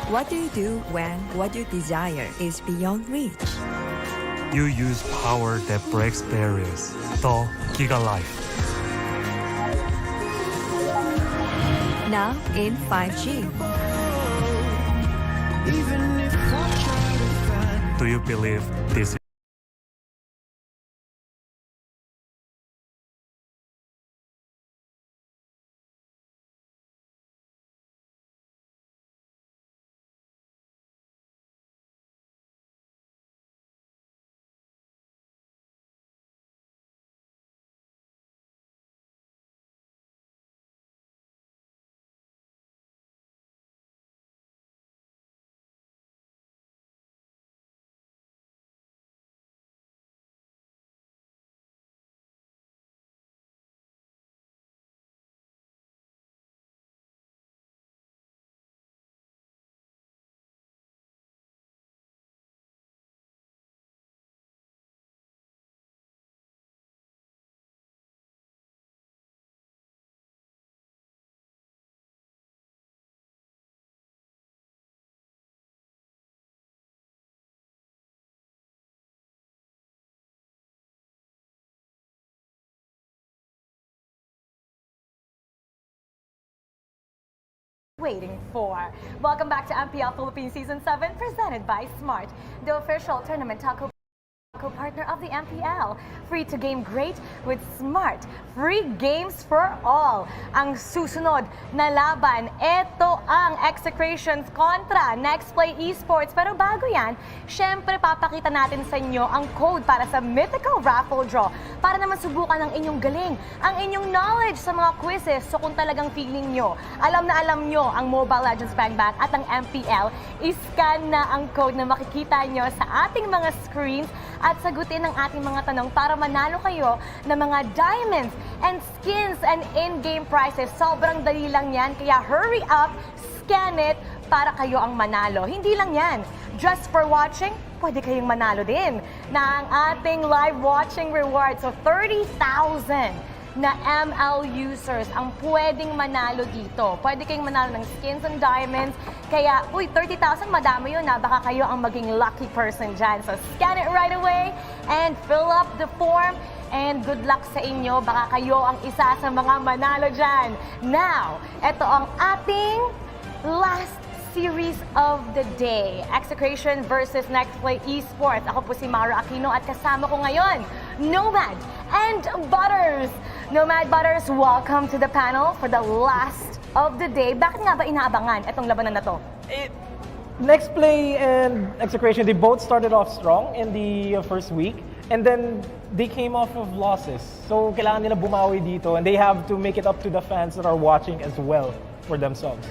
What do you do when what you desire is beyond reach? You use power that breaks barriers. The Giga Life. Now in 5G. Do you believe this is waiting for. Welcome back to MPL Philippines Season 7 presented by Smart, the official tournament taco partner of the MPL. Free to game great with Smart. Free games for all. Ang susunod na laban, ito ang Execrations kontra Next Play Esports. Pero bago yan, syempre papakita natin sa inyo ang code para sa Mythical Raffle Draw para naman subukan ang inyong galing, ang inyong knowledge sa mga quizzes. So kung talagang feeling nyo, alam na alam nyo ang Mobile Legends Bang Bang at ang MPL, iscan na ang code na makikita nyo sa ating mga screens at sagutin ang ating mga tanong para manalo kayo ng mga diamonds and skins and in-game prizes. Sobrang dali lang yan, kaya hurry up, scan it para kayo ang manalo. Hindi lang yan, just for watching, pwede kayong manalo din na ang ating live watching reward. So 30,000 na ML users ang pwedeng manalo dito. Pwede kayong manalo ng skins and diamonds. Kaya, 30,000, madami yun na. Baka kayo ang maging lucky person dyan. So, scan it right away and fill up the form. And good luck sa inyo. Baka kayo ang isa sa mga manalo dyan. Now, ito ang ating last series of the day. Execration versus Next Play Esports. Ako po si Maru Aquino at kasama ko ngayon, Nomad and Butters. Nomad Butters, welcome to the panel for the last of the day. Bakit nga ba inaabangan itong labanan na to? Next Play and Execration, they both started off strong in the first week. And then they came off of losses. So kailangan nila bumawi dito and they have to make it up to the fans that are watching as well for themselves.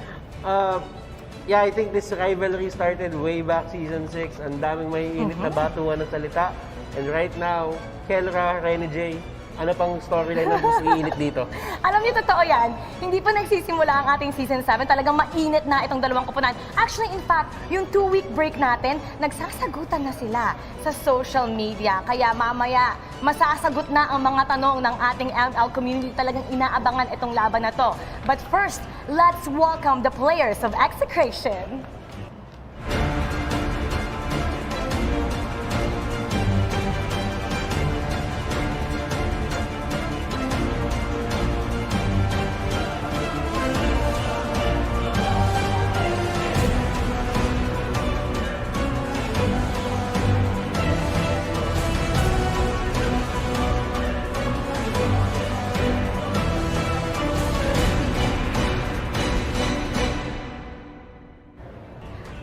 Yeah, I think this rivalry started way back season 6. Ang daming may init na batuan ng salita. And right now, Kelra, Rene J, ano pang storyline na gusto iinit dito? Alam niyo, totoo yan. Hindi pa nagsisimula ang ating season 7. Talagang mainit na itong dalawang koponan. Actually, in fact, yung 2-week break natin, nagsasagutan na sila sa social media. Kaya mamaya, masasagot na ang mga tanong ng ating ML community. Talagang inaabangan itong laban na to. But first, let's welcome the players of Execration.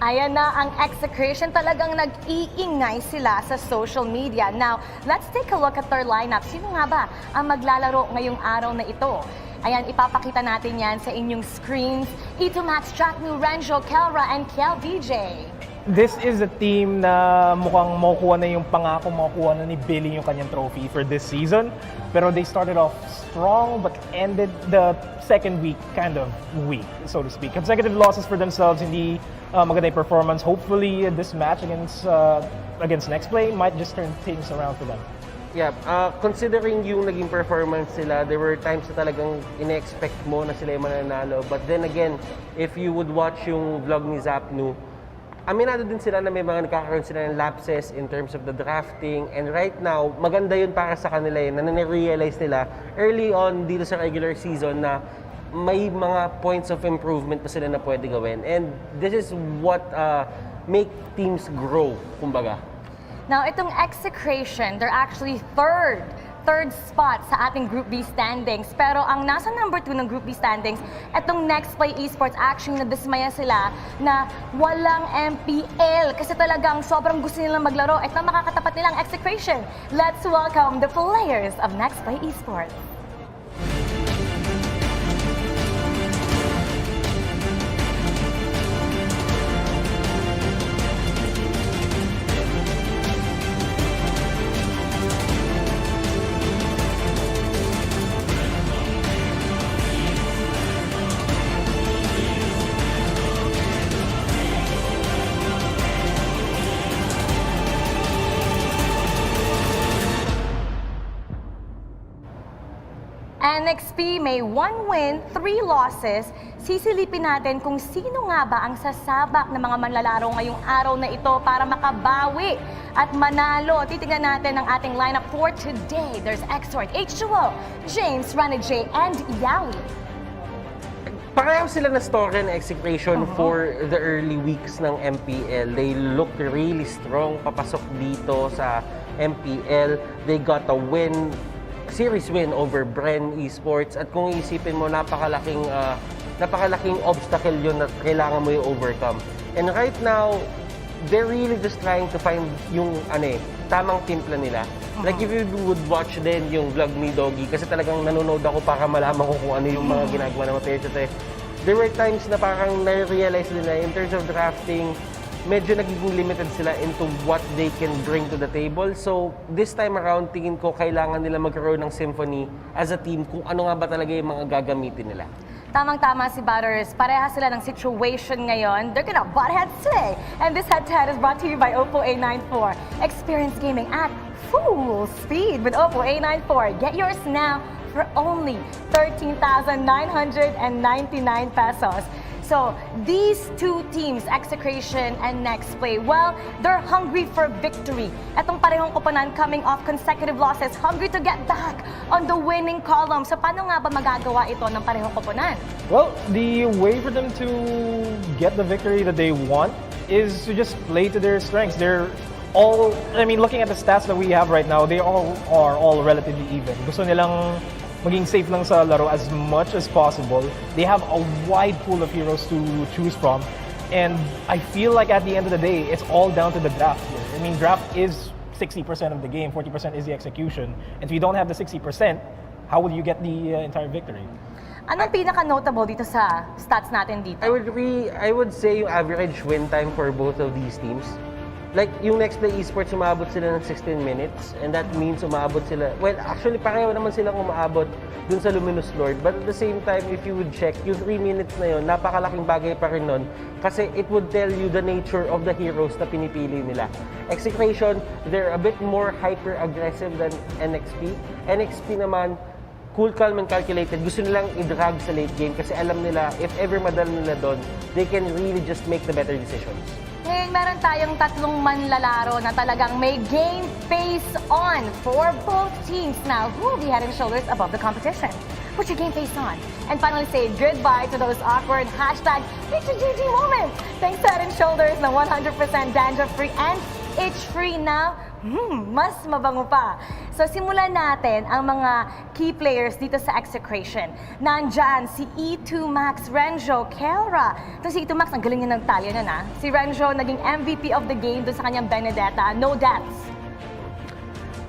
Ayan na ang Execration, talagang nag-iingay sila sa social media. Now, let's take a look at their lineup. Sino nga ba ang maglalaro ngayong araw na ito? Ayan, ipapakita natin yan sa inyong screens. Ito Max, Jack New, Renjo, Kelra, and Kel DJ. This is a team na mukhang makukuha na yung pangako, makukuha na ni Billy yung kanyang trophy for this season. Pero they started off strong but ended the second week kind of weak, so to speak. Consecutive losses for themselves, hindi maganda yung performance. Hopefully, this match against Next Play might just turn things around for them. Yeah, considering yung naging performance nila, there were times na talagang ine-expect mo na sila yung mananalo. But then again, if you would watch yung vlog ni Zapnu, aminado din sila na may mga nagkakaroon sila ng lapses in terms of the drafting. And right now, maganda yun para sa kanila yun, na nare-realize nila early on dito sa regular season na may mga points of improvement pa sila na pwede gawin. And this is what make teams grow, kumbaga. Now, itong Execration, they're actually third spot sa ating Group B standings. Pero ang nasa number 2 ng Group B standings, itong Next Play Esports, actually nadismaya sila na walang MPL kasi talagang sobrang gusto nilang maglaro. Ito makakatapat nilang Execration. Let's welcome the players of Next Play Esports. NXP may 1 win, 3 losses. Sisilipin natin kung sino nga ba ang sasabak ng mga manlalaro ngayong araw na ito para makabawi at manalo. Titignan natin ang ating lineup for today. There's Exort, H2O, James, Renegade, and Yawi. Pareho sila na story and execution for the early weeks ng MPL. They look really strong papasok dito sa MPL. They got a win, series win over Bren Esports, at kung iisipin mo, napakalaking obstacle yun na kailangan mo i-overcome. And right now, they're really just trying to find yung tamang timpla nila. Like if you would watch din yung vlog ni Doggy, kasi talagang nanonood ako para malaman ko kung ano yung mga ginagawa ng mga players. There were times na parang na-realize nila in terms of drafting, medyo nagiging limited sila into what they can bring to the table. So, this time around, tingin ko kailangan nila magkaroon ng symphony as a team kung ano nga ba talaga yung mga gagamitin nila. Tamang-tama si Butters. Pareha sila ng situation ngayon. They're gonna butt heads today. And this head-to-head is brought to you by Oppo A94. Experience gaming at full speed with Oppo A94. Get yours now for only 13,999 pesos. So, these two teams, Execration and Next Play, well, they're hungry for victory. Etong parehong koponan coming off consecutive losses, hungry to get back on the winning column. So, paano nga ba magagawa ito ng parehong koponan? Well, the way for them to get the victory that they want is to just play to their strengths. They're all, looking at the stats that we have right now, they all are relatively even. Gusto nilang maging safe lang sa laro as much as possible. They have a wide pool of heroes to choose from. And I feel like at the end of the day, it's all down to the draft here. Draft is 60% of the game, 40% is the execution. And if you don't have the 60%, how will you get the entire victory? Anong pinaka-notable dito sa stats natin dito? I would say yung average win time for both of these teams. Like, yung Next Play Esports, umabot sila ng 16 minutes. And that means umabot sila, well, actually, pareho naman silang umaabot dun sa Luminous Lord. But at the same time, if you would check, yung 3 minutes na yun, napakalaking bagay pa rin nun. Kasi it would tell you the nature of the heroes na pinipili nila. Execration, they're a bit more hyper-aggressive than NXP. NXP naman, cool, calm, and calculated. Gusto nilang i-drag sa late game kasi alam nila, if ever madala nila doon, they can really just make the better decisions. Ngayon, meron tayong tatlong manlalaro na talagang may game face on for both teams. Now, who will be head and shoulders above the competition? Put your game face on. And finally, say goodbye to those awkward #GG moments. Thanks to Head and Shoulders na 100% dandruff-free and itch-free na mas mabango pa. So, simulan natin ang mga key players dito sa Execration. Nandyan si E2 Max, Renjo, Kelra. Ito si E2 Max, ang galing niya ng talyo na na. Si Renjo, naging MVP of the game doon sa kanyang Benedetta. No deaths.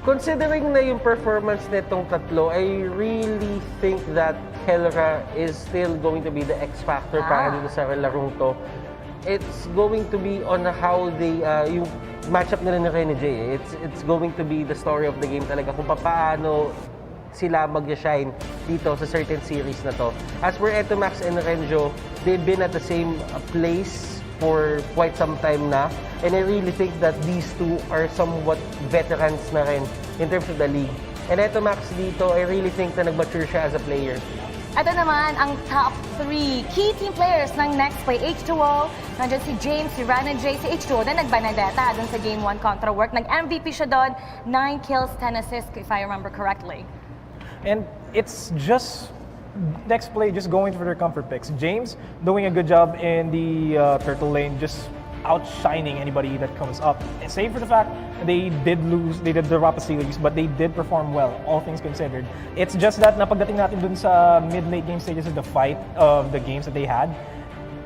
Considering na yung performance nitong tatlo, I really think that Kelra is still going to be the X factor para dito sa larong to. It's going to be on how they, yung matchup nila ni Renegade. It's going to be the story of the game talaga kung paano sila mag-shine dito sa certain series na to. As for Etomax and Renjo, they've been at the same place for quite some time na. And I really think that these two are somewhat veterans na rin in terms of the league. And eto Max dito, I really think na nag-mature siya as a player. Ito naman ang top 3 key team players ng next play. H2O, nandiyan si James, si Rana J, si H2O na nag-Benedetta dun sa Game 1 contra work. Nag-MVP siya doon, 9 kills, 10 assists, if I remember correctly. And it's just next play, just going for their comfort picks. James doing a good job in the turtle lane, just outshining anybody that comes up. And save for the fact they did drop a series, but they did perform well, all things considered. It's just that napagdating natin dun sa mid-late game stages of the fight of the games that they had,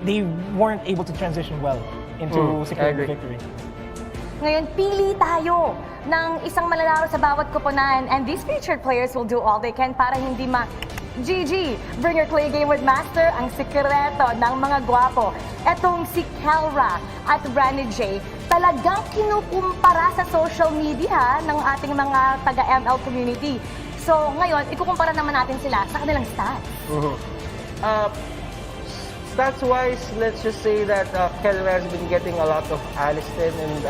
they weren't able to transition well into securing the victory. Ngayon, pili tayo ng isang malalaro sa bawat koponan, and these featured players will do all they can para hindi GG! Bring your clay game with Master, ang sikreto ng mga gwapo. Etong si Kelra at Rana J, talagang kinukumpara sa social media ng ating mga taga-ML community. So ngayon, ikukumpara naman natin sila sa kanilang stats. Stats-wise, let's just say that Kelra has been getting a lot of Aliston, and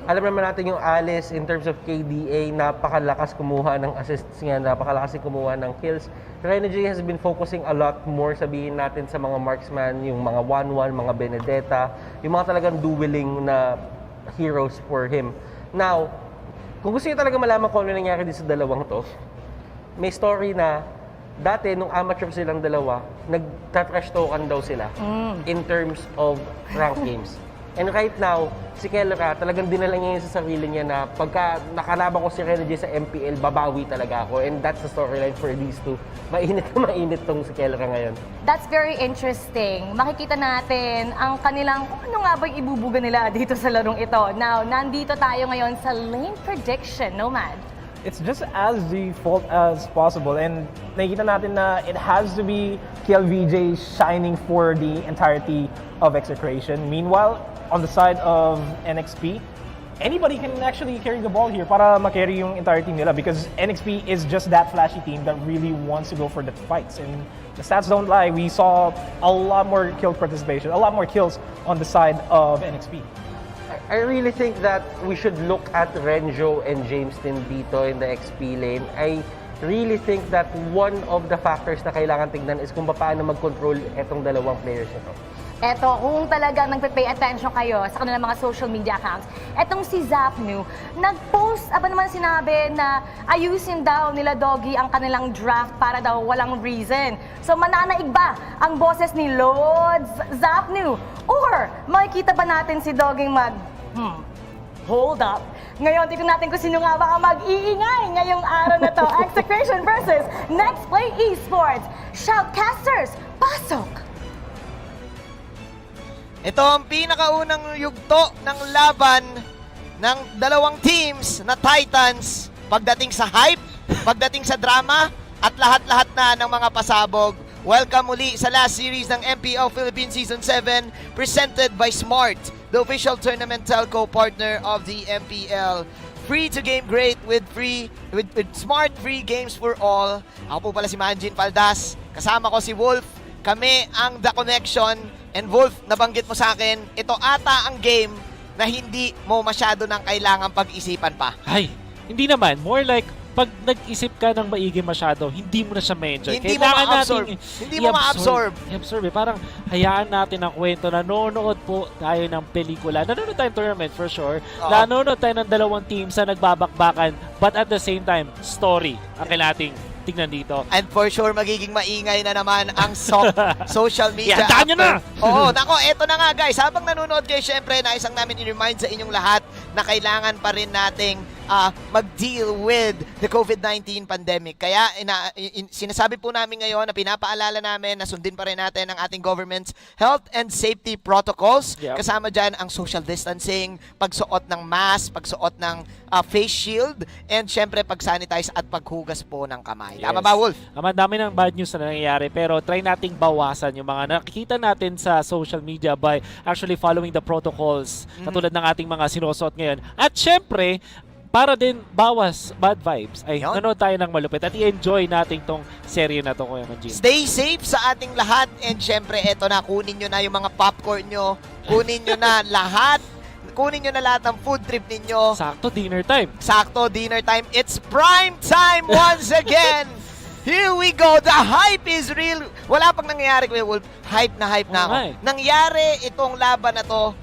alam naman natin yung Alice in terms of KDA, napakalakas kumuha ng assists niya, napakalakas din kumuha ng kills. Rana J has been focusing a lot more, sabihin natin, sa mga marksman, yung mga 1-1, mga Benedetta, yung mga talagang dueling na heroes for him. Now, kung gusto niyo talaga malaman kung ano nangyari dito sa dalawang to, may story na dati, nung amateur silang dalawa, nagtatrash talkan daw sila in terms of rank games. And right now, si Kelra, talagang dinala niya yun sa sarili niya na pagka nakalaban ko si Rana J sa MPL, babawi talaga ako. And that's the storyline for these two. Mainit na mainit tong si Kelra ngayon. That's very interesting. Makikita natin ang kanilang, kung ano nga ba yung ibubuga nila dito sa larong ito. Now, nandito tayo ngayon sa lane prediction, Nomad. It's just as default as possible, and nakikita natin na it has to be KLVJ shining for the entirety of Execration. Meanwhile, on the side of NXP, anybody can actually carry the ball here para makarry yung entire team nila, because NXP is just that flashy team that really wants to go for the fights. And the stats don't lie, we saw a lot more kill participation, a lot more kills on the side of NXP. I really think that we should look at Renjo and Jameson dito in the XP lane. I really think that one of the factors na kailangan tignan is kung paano mag-control etong dalawang players ito. Eto, kung talagang nagpe-pay attention kayo sa kanilang mga social media accounts, etong si Zapnu, nag-post, naman sinabi na ayusin daw nila Doggy ang kanilang draft para daw walang reason. So mananaig ba ang boses ni Lord Zapnu? Or makikita ba natin si Doggy hold up. Ngayon, tignan natin kung sino nga ba ang mag-iingay ngayong araw na to. Execration versus Next Play Esports. Shoutcasters, pasok! Ito ang pinakaunang yugto ng laban ng dalawang teams na Titans pagdating sa hype, pagdating sa drama, at lahat-lahat na ng mga pasabog. Welcome muli sa last series ng MPL Philippines Season 7 presented by Smart, the official tournament telco partner of the MPL. Free to game great with Smart free games for all. Ako po pala si Manjin Paldas, kasama ko si Wolf. Kami ang The Connection. And Wolf, nabanggit mo sa akin, ito ata ang game na hindi mo masyado nang kailangan pag-isipan pa. Ay, hindi naman. More like, pag nag-isip ka ng maigi masyado, hindi mo na siya ma-enjoy. Hindi mo ma-absorb. Hindi mo ma-absorb. I-absorb eh. Parang hayaan natin ang kwento. Nanonood po tayo ng pelikula. Nanonood tayo ng tournament for sure. Nanonood tayo ng dalawang teams na nagbabakbakan. But at the same time, story ang kailangang tignan dito. And for sure, magiging maingay na naman ang social media. Ihandaan nyo na! Oo, nako, eto na nga guys. Habang nanonood kayo, syempre, naisang namin i-remind sa inyong lahat na kailangan pa rin nating mag-deal with the COVID-19 pandemic. Kaya sinasabi po namin ngayon na pinapaalala namin na sundin pa rin natin ang ating government's health and safety protocols. Yep. Kasama dyan ang social distancing, pagsuot ng mask, pagsuot ng face shield, and syempre pag-sanitize at paghugas po ng kamay. Yes. Tama ba, Wolf? Ang dami ng bad news na nangyayari, pero try nating bawasan yung mga nakikita natin sa social media by actually following the protocols katulad ng ating mga sinusuot ngayon. At syempre, para din bawas bad vibes, ay Yun. nanood tayo ng malupit at i-enjoy natin tong serye na to, Kuya Manjin. Stay safe sa ating lahat, and syempre eto na, kunin nyo na yung mga popcorn nyo, kunin nyo na lahat. Kunin nyo na lahat ng food trip ninyo. Sakto, dinner time. Sakto, dinner time. It's prime time once again. Here we go. The hype is real. Wala pang nangyayari, Kuya Wolf. Hype na ako. Okay. Nangyari itong laban na to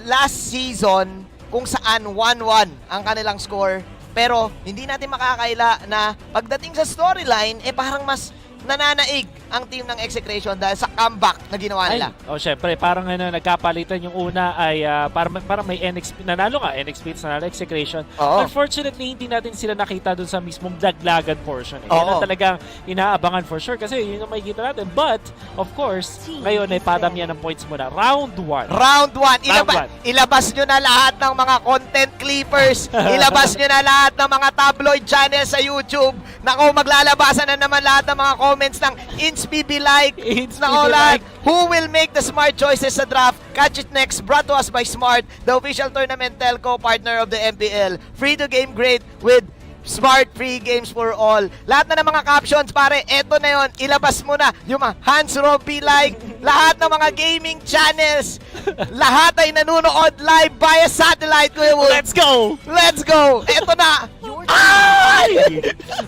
last season kung saan 1-1 ang kanilang score. Pero hindi natin makakaila na pagdating sa storyline, parang mas nananaig ang team ng Execration dahil sa comeback na ginawa nila. Syempre, parang nagkapalitan yung una ay parang may NXP, nanalo nga, NXP nanalo, Execration. Oo. Unfortunately, hindi natin sila nakita dun sa mismong daglagan portion. Oo. Yan ang talagang inaabangan for sure kasi yun ang makikita natin. But, of course, ngayon ay padamihan ng points muna. Round 1. Round 1. Round one. Ilabas nyo na lahat ng mga content clippers. Ilabas nyo na lahat ng mga tabloid channels sa YouTube. Nako, maglalabasan na naman lahat ng mga comments ng InsBB like. Nako, lahat. Who will make the smart choices sa draft? Catch it next. Brought to us by Smart, the official tournament telco partner of the MPL. Free to game great with Smart free games for all. Lahat na ng mga captions, pare, eto na yon. Ilabas mo na yung mga Hans Robby like, lahat ng mga gaming channels. Lahat ay nanonood live via satellite, Kuya Wolf. Let's go! Let's go! Eto na! Ay!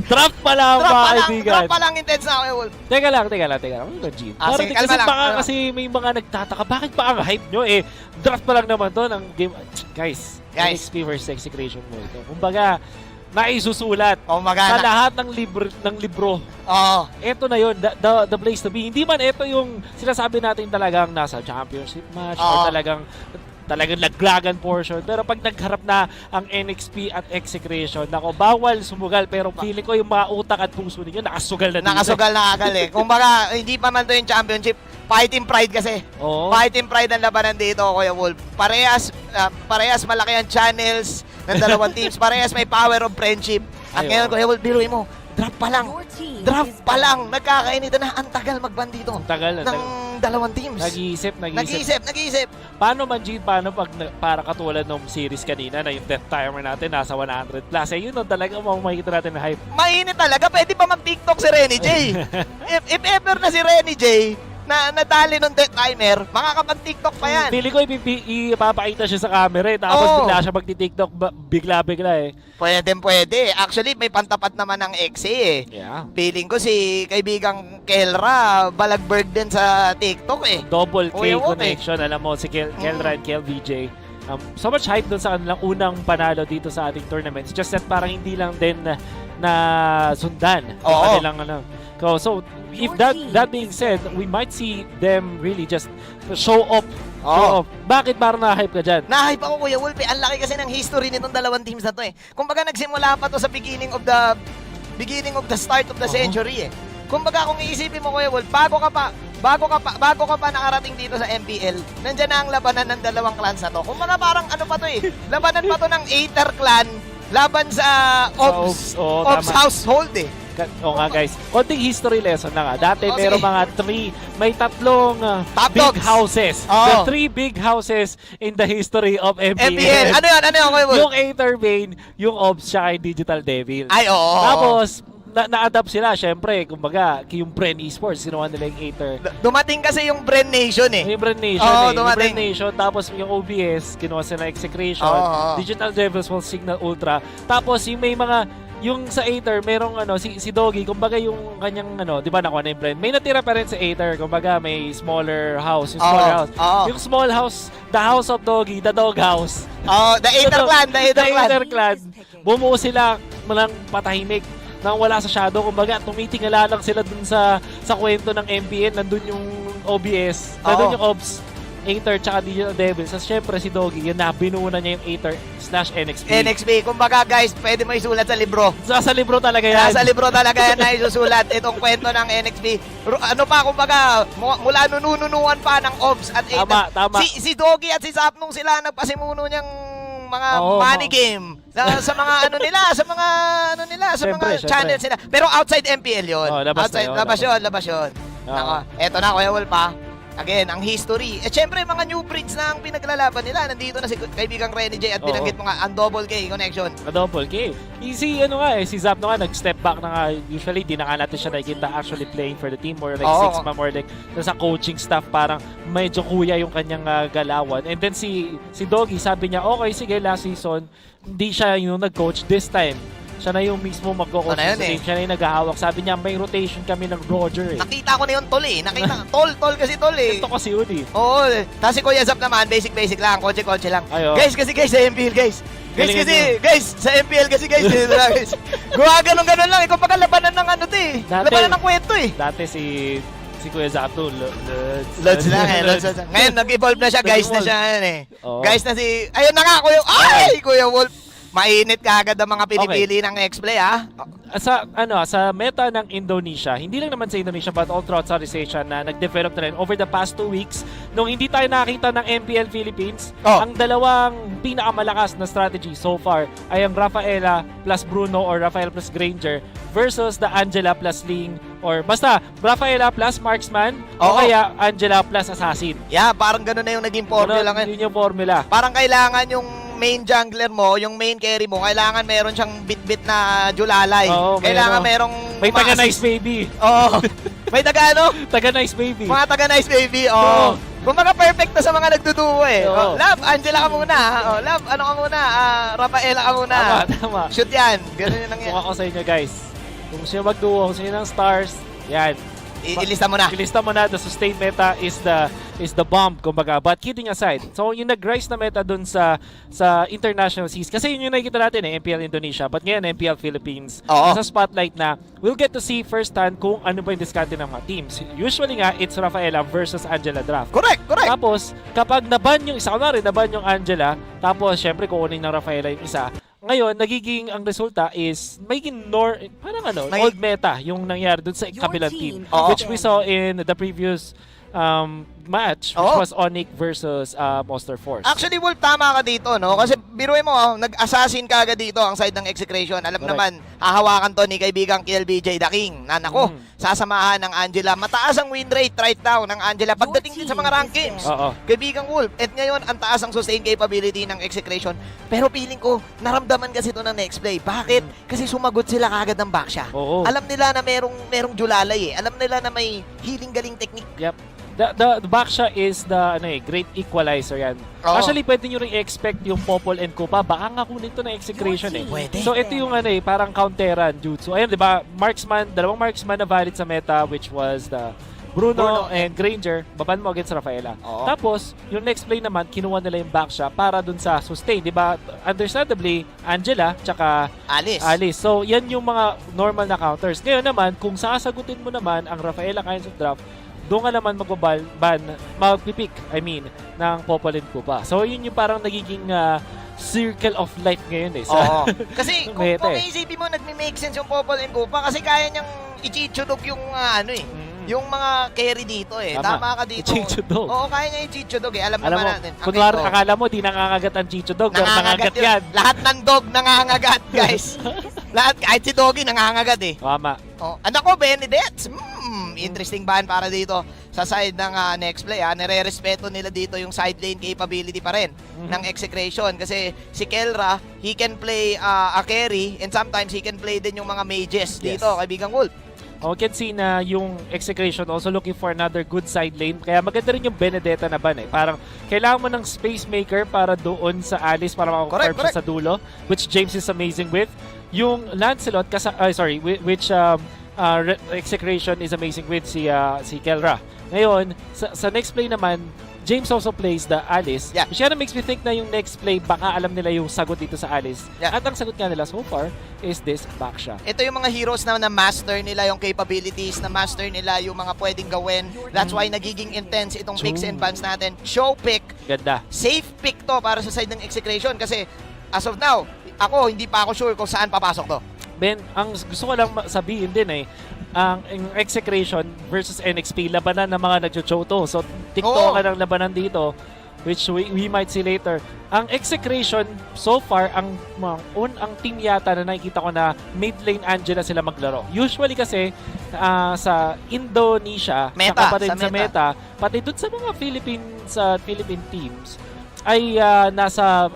Drop pa lang, mga kaibigan. Drop pa lang intense na, Kuya Wolf. Teka lang. Gene. Sige, Kasi kalma lang. baka kasi may mga nagtataka, bakit pa ang hype nyo? Draft pa lang naman to ng game. Guys, NXP versus Execration mo ito. Kumbaga, naisusulat sa lahat ng libro. Oo. Ito na yun, the place to be. Hindi man ito yung sinasabi natin talagang nasa championship match or talagang laglagan portion. Pero pag nagharap na ang NXP at Execration, nako, bawal sumugal. Pero feeling ko yung mga utak at puso ninyo nakasugal na dito. Nakasugal na agad Kumbaga, hindi pa man to yung championship. Fighting pride kasi. Oo. Fighting pride ang labanan dito, Kuya Wolf. Parehas malaki ang channels ng dalawang teams. Parehas may power of friendship. At ngayon, Kuya Wolf, biruin mo, draft pa lang. Nagkakainita na. Ang tagal magban dito. Ang tagal. Ng dalawang teams. Nag-iisip. Paano man, Gene, para katulad ng series kanina na yung death timer natin nasa 100 plus. Yun talaga makikita natin na hype. Mainit talaga. Pwede pa mag-TikTok si Renny J. if ever na si Renny J na nadali ng death timer, makakapag-TikTok pa yan. Feeling ko ipapakita siya sa camera tapos bigla siya magti-TikTok bigla Pwede. Actually, may pantapat naman ng XA Yeah. Feeling ko si kaibigang Kelra, Balagberg din sa TikTok Double K Kuya Wolf, connection. Alam mo, si Kelra and Kel VJ. So much hype doon sa kanilang unang panalo dito sa ating tournaments. Just that parang hindi lang din na sundan. Oo. Kanilang So, if that being said, we might see them really just show off. Bakit parang na-hype ka dyan? Na-hype ako, Kuya Wolf. Ang laki kasi ng history nitong dalawang teams na to Kumbaga nagsimula pa to sa beginning of the start of the century Kumbaga kung iisipin mo, Kuya Wolf, bago ka pa nakarating dito sa MPL, nandiyan na ang labanan ng dalawang clans na to. Kumbaga parang ano pa to labanan pa to ng Aether clan laban sa Ops household Oo nga guys, konting history lesson na nga. Dati meron mga may tatlong big houses. The 3 big houses in the history of MPL. Ano yun, Kuya Wolf? Yung Aether Bane, yung Ops, tsaka yung Digital Devil. Ay, oo. Tapos, na-adapt sila, syempre, kumbaga, yung Bren Esports, ginawa nila yung Aether. Dumating kasi yung Bren Nation Yung Bren Nation Yung Bren Nation, tapos yung OBS, ginawa sila Execration. Digital Devils, Signal Ultra. Tapos, yung may mga yung sa Aether, merong si Doggy, kumbaga yung kanyang di ba nakuha na yung brand. May natira pa rin sa Aether, kumbaga may smaller house, yung smaller house. Yung small house, the house of Doggy, the dog house. The Aether clan, the Aether clan. Bumuo sila ng patahimik nang wala sa shadow, kumbaga tumitingala lang sila dun sa kwento ng MPN, nandun yung OBS, nandun yung Ops, Aether tsaka Digital Devils. So, syempre si Doggy, yun na, binuuna niya yung Aether/NXP. NXP. Kumbaga guys, pwede mo isulat sa libro. Sa libro talaga yan. Sa libro talaga yan na isusulat itong kwento ng NXP. Kumbaga, mula nununuan pa ng Ops at Aether. Tama. Si Doggy at si Sapnong sila nagpasimuno niyang mga money game. Sa mga Siyempre. channels nila. Pero outside MPL yun. Labas Labas yun. Nako, eto na, Kuya Wolf Again, ang history. Syempre, mga new breeds na ang pinaglalaban nila. Nandito na si kaibigang Renny J at Oo. binanggit mo nga, ang double K connection. Double K. Si Zap na nga, nag-step back na nga. Usually, di na nga natin siya nakikita actually playing for the team or like Oo. 6 or like sa coaching staff parang medyo kuya yung kanyang galawan. And then si Doggy, sabi niya, okay, sige, last season, hindi siya yung nag-coach this time. Siya na yung mismo mag-coach Ano yun sa team. eh. Siya na yung naghahawak. Sabi niya, may rotation kami ng Roger eh. Nakita ko na yung tol eh. Tol kasi tol eh. Ito kasi yun eh. Oo. Tapos si Kuya Zap naman, basic lang. Kotse lang. Ayo. Guys, kasi sa MPL, guys. Galingan Sa MPL kasi guys. Guys. Ganon lang. Ikaw pagka labanan ng ano to eh. Dati. Labanan ng kwento eh. Dati si Kuya Zato, Lods lang eh. Ngayon, nag-evolve na siya. Guys na siya yan eh. Oo. Guys na si... Ayun na nga, Kuya Wolf. Mainit ka agad ang mga pinipili ng X-Play, ha? Sa meta ng Indonesia, hindi lang naman sa Indonesia but all throughout Southeast Asia na nag-develop na rin over the past 2 weeks nung hindi tayo nakita ng MPL Philippines, ang dalawang pinakamalakas na strategy so far ay ang Rafaela plus Bruno or Rafael plus Granger versus the Angela plus Ling or basta Rafaela plus Marksman o Oo. kaya Angela plus Assassin. Yeah, parang gano'n na yung naging formula ngayon. Yun yung formula. Parang kailangan yung main jungler mo, yung main carry mo, kailangan meron siyang bit-bit na julalay. Oo, Kailangan merong May taga nice uma-assist. baby. Oo. May taga ano? Taga nice baby. Mga taga nice baby. Oo. Kumbaga perfect na sa mga nagduduo eh. Oo. Love, Angela ka muna. Love, ano ka muna? Rafaela ka muna. Tama. Shoot yan. Ganun yung nangyari. Kung ako sa inyo guys, kung sino magduo, kung sino ng stars, yan. Ilista mo na. Ilista mo na, the sustained meta is the bomb, kumbaga. But kidding aside, so yung nag-rise na meta dun sa international seas, kasi yun yung nakikita natin eh, MPL Indonesia, but ngayon MPL Philippines, Oo. sa spotlight na we'll get to see firsthand kung ano ba yung diskarte ng mga teams. Usually nga, it's Rafaela versus Angela draft. Correct. Tapos, kapag naban yung isa, kunwari, naban yung Angela, tapos, syempre, kukunin ng Rafaela yung isa, ngayon, ang resulta is, parang old meta yung nangyari dun sa kabilang team. Oo. Which we saw in the previous match, which Oo. was Onyx versus Monster Force. Actually, Wolf, tama ka dito, no? Kasi biruin mo, nag-assassin ka agad dito ang side ng execration. Alam Correct. naman, hahawakan to ni kaibigang KLBJ The King. Nako, sasamahan ng Angela. Mataas ang win rate right now ng Angela pagdating din sa mga rank games. Oo. Kaibigang Wolf. At ngayon, ang taas ang sustain capability ng execration. Pero feeling ko, naramdaman kasi ito ng next play. Bakit? Kasi sumagot sila kagad ng backsha. Oo. Alam nila na merong julalay eh. Alam nila na may healing galing technique. Yep. The backsha is the great equalizer yan. Oo. Actually, pwede nyo rin i-expect yung Popol and Kupa. Baka nga kunin to ng execration eh. Pwede. So ito yung parang counteran jutsu. Ayun, di ba? Dalawang marksman na valid sa meta, which was the Bruno and Granger. Baban mo against Rafaela. Oo. Tapos, yung next play naman, kinuha nila yung backsha para dun sa sustain. Di ba? Understandably, Angela, tsaka Alice. So, yan yung mga normal na counters. Ngayon naman, kung sasagutin mo naman ang Rafaela kinds of draft, doon ka naman magpipick, ng Popol and Kupa. So, yun yung parang nagiging circle of life ngayon eh. Oo. Kasi kung meta eh. isipin mo, nagme-make sense yung Popol and Kupa kasi kaya niyang ichichudog yung yung mga carry dito eh. Tama ka dito. Ichichudog. Oo, kaya niya ichichudog eh. Alam Alam naman mo, natin. kunwari akala mo di nangangagat ang Chicho Dog, pero nangangagat yun. yan. Lahat ng dog nangangagat, guys. Lahat, kahit si Doggy nangangagat eh. Tama. Oh, anak ko, Benedetz. Interesting ban para dito sa side ng next play. Nire-respeto nila dito yung side lane capability pa rin ng execration. Kasi si Kelra, he can play a carry and sometimes he can play din yung mga mages dito, kaibigang Wolf. We can see na yung execration also looking for another good side lane. Kaya maganda rin yung Benedetta na ban eh. Parang kailangan mo ng space maker para doon sa Alice para makakarp siya sa dulo, which James is amazing with. Yung Lancelot, which execration is amazing with si Kelra. Ngayon, sa next play naman, James also plays the Alice. Yeah. Which kind of makes me think na yung next play, baka alam nila yung sagot dito sa Alice. Yeah. At ang sagot nga nila so far is this backsha. Ito yung mga heroes na master nila yung capabilities, na master nila yung mga pwedeng gawin. That's why nagiging intense itong picks and bans natin. Show pick, Ganda. safe pick to para sa side ng execration kasi as of now, hindi pa ako sure kung saan papasok to. Ben, ang gusto ko lang sabihin din ang execration versus NXP, labanan ng mga nagchochoto. So, TikTok ka ng labanan dito. which we might see later. Ang Execration, so far, ang team yata na nakikita ko na mid lane Angela sila maglaro. Usually kasi sa Indonesia, Meta, saka pa rin sa sa meta, pati dun sa mga Philippine teams, ay nasa